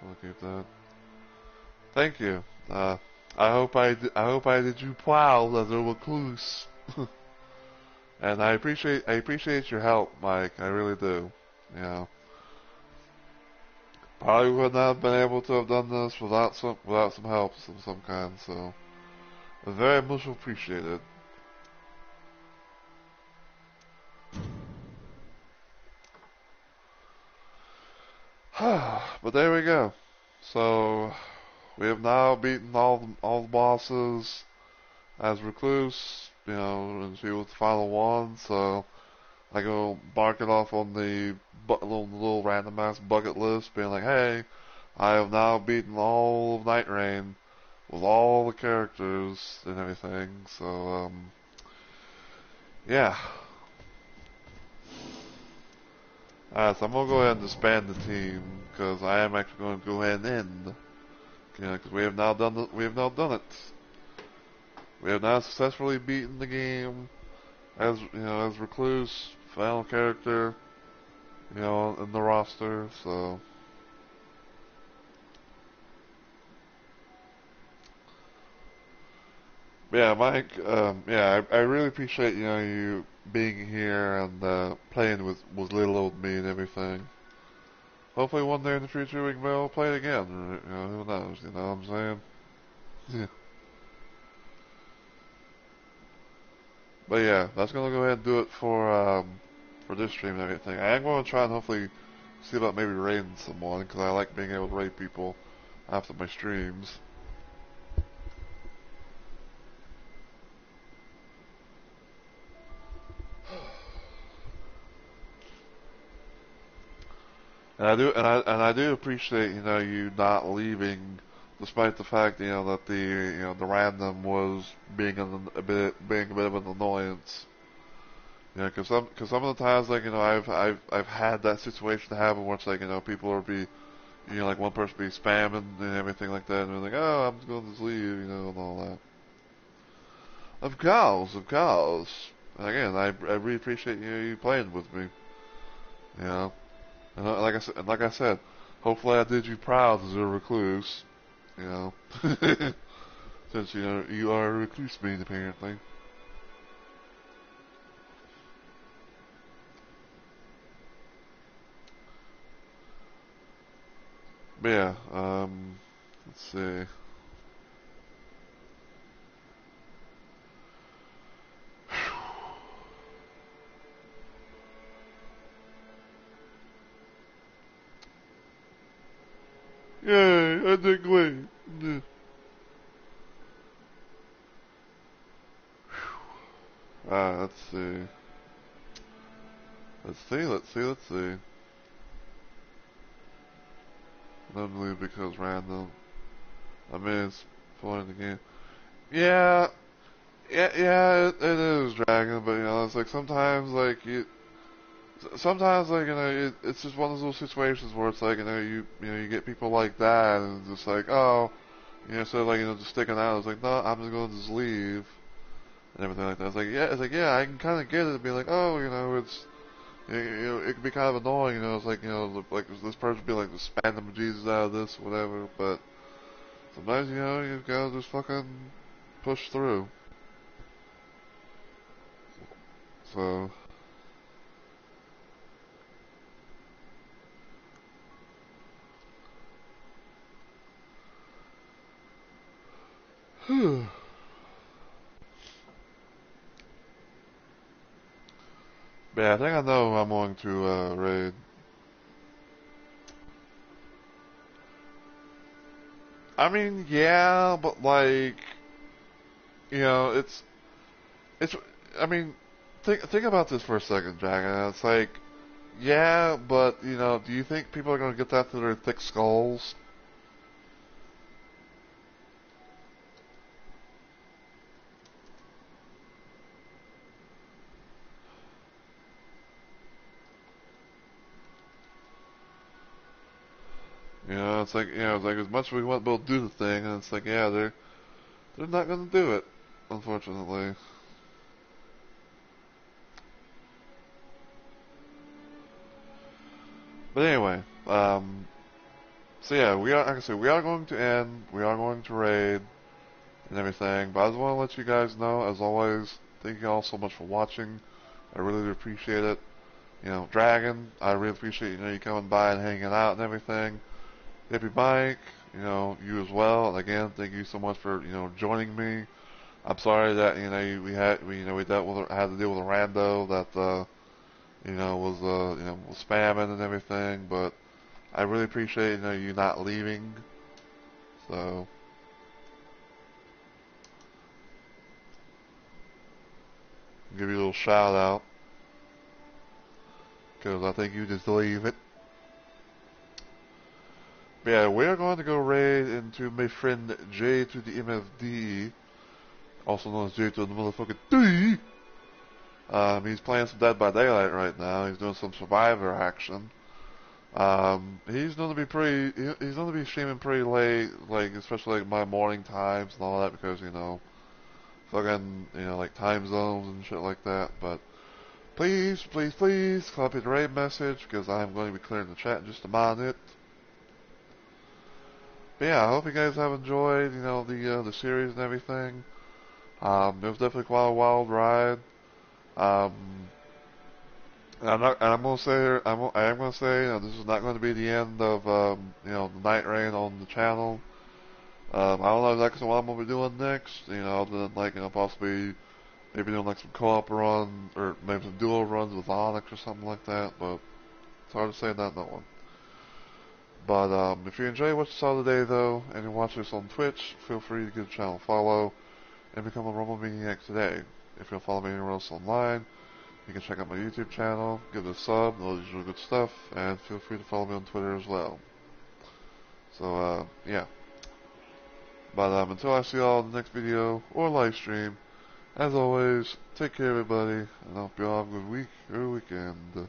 I'll keep that. Thank you. I hope I did you proud as a recluse. And I appreciate your help, Mike. I really do. You know, probably would not have been able to have done this without some help of some kind. So, very much appreciated. But there we go. So we have now beaten all the bosses as recluse. You know, and she was the final one. So I go mark it off on the little random ass bucket list, being like, hey, I have now beaten all of Nightreign with all the characters and everything. So yeah. Alright, so I'm gonna go ahead and disband the team, because I am actually going to go ahead and end. Because we have now done we have now done it. We have now successfully beaten the game as as Recluse, final character, in the roster. So yeah, Mike. I really appreciate you being here and playing with little old me and everything. Hopefully one day in the future we can be able to play it again. Or, who knows? You know what I'm saying? Yeah. But yeah, that's gonna go ahead and do it for this stream and everything. I am going to try and hopefully see about maybe raiding someone, because I like being able to raid people after my streams. And I do appreciate you not leaving, despite the fact that the random was being a bit of an annoyance. Because some of the times I've had that situation happen where it's like people are like one person be spamming and everything like that, and they're like, oh, I'm just going to just leave, and all that. Of course, of course. And again, I really appreciate you playing with me. You know, and like I said, hopefully I did you proud as a recluse. You know, since you are a recluse being apparently. But yeah, let's see. Yay, I did great. Let's see. Let's see. Normally because random. I mean, it's pulling the game. Yeah, it is Dragon, but it's like sometimes it's just one of those situations where it's like you get people like that, and it's just like, oh, so like just sticking out. It's like, no, I'm just going to just leave and everything like that. It's like yeah, I can kind of get it. Be like, oh, it's it could be kind of annoying. It's like like this person be like just spamming the Jesus out of this, whatever. But sometimes you've got to just fucking push through. So. But yeah, I think I know who I'm going to raid. I mean, yeah, but like, it's. I mean, think about this for a second, Dragon. It's like, yeah, but do you think people are going to get that through their thick skulls? It's like it's like as much as we want to be able to do the thing, and it's like yeah, they're not going to do it, unfortunately. But anyway, so yeah, like I said, we are going to end. We are going to raid and everything. But I just want to let you guys know, as always, thank you all so much for watching. I really do appreciate it. Dragon, I really appreciate you coming by and hanging out and everything. Hippie Mike, you as well. And again, thank you so much for joining me. I'm sorry that we dealt with had to deal with a rando that was spamming and everything, but I really appreciate you not leaving. So give you a little shout out because I think you just leave it. But yeah, we are going to go raid into my friend J to the MFD, also known as J to the motherfucking D. He's playing some Dead by Daylight right now. He's doing some Survivor action. He's gonna be he's gonna be streaming pretty late, like especially like my morning times and all that because fucking like time zones and shit like that. But please, please, please copy the raid message because I'm going to be clearing the chat in just a minute. But yeah, I hope you guys have enjoyed the series and everything. It was definitely quite a wild ride. Um, and I'm gonna say I am gonna say this is not going to be the end of the Nightreign on the channel. I don't know exactly what I'm gonna be doing next. Other than like possibly maybe doing like some co-op run or maybe some duo runs with Onyx or something like that. But it's hard to say that one. But if you enjoyed what you saw today though, and you're watching this on Twitch, feel free to give the channel a follow and become a Rumble Maniac today. If you'll follow me anywhere else online, you can check out my YouTube channel, give it a sub, all the usual good stuff, and feel free to follow me on Twitter as well. So, yeah. But until I see y'all in the next video or live stream, as always, take care everybody, and I hope you all have a good week or weekend.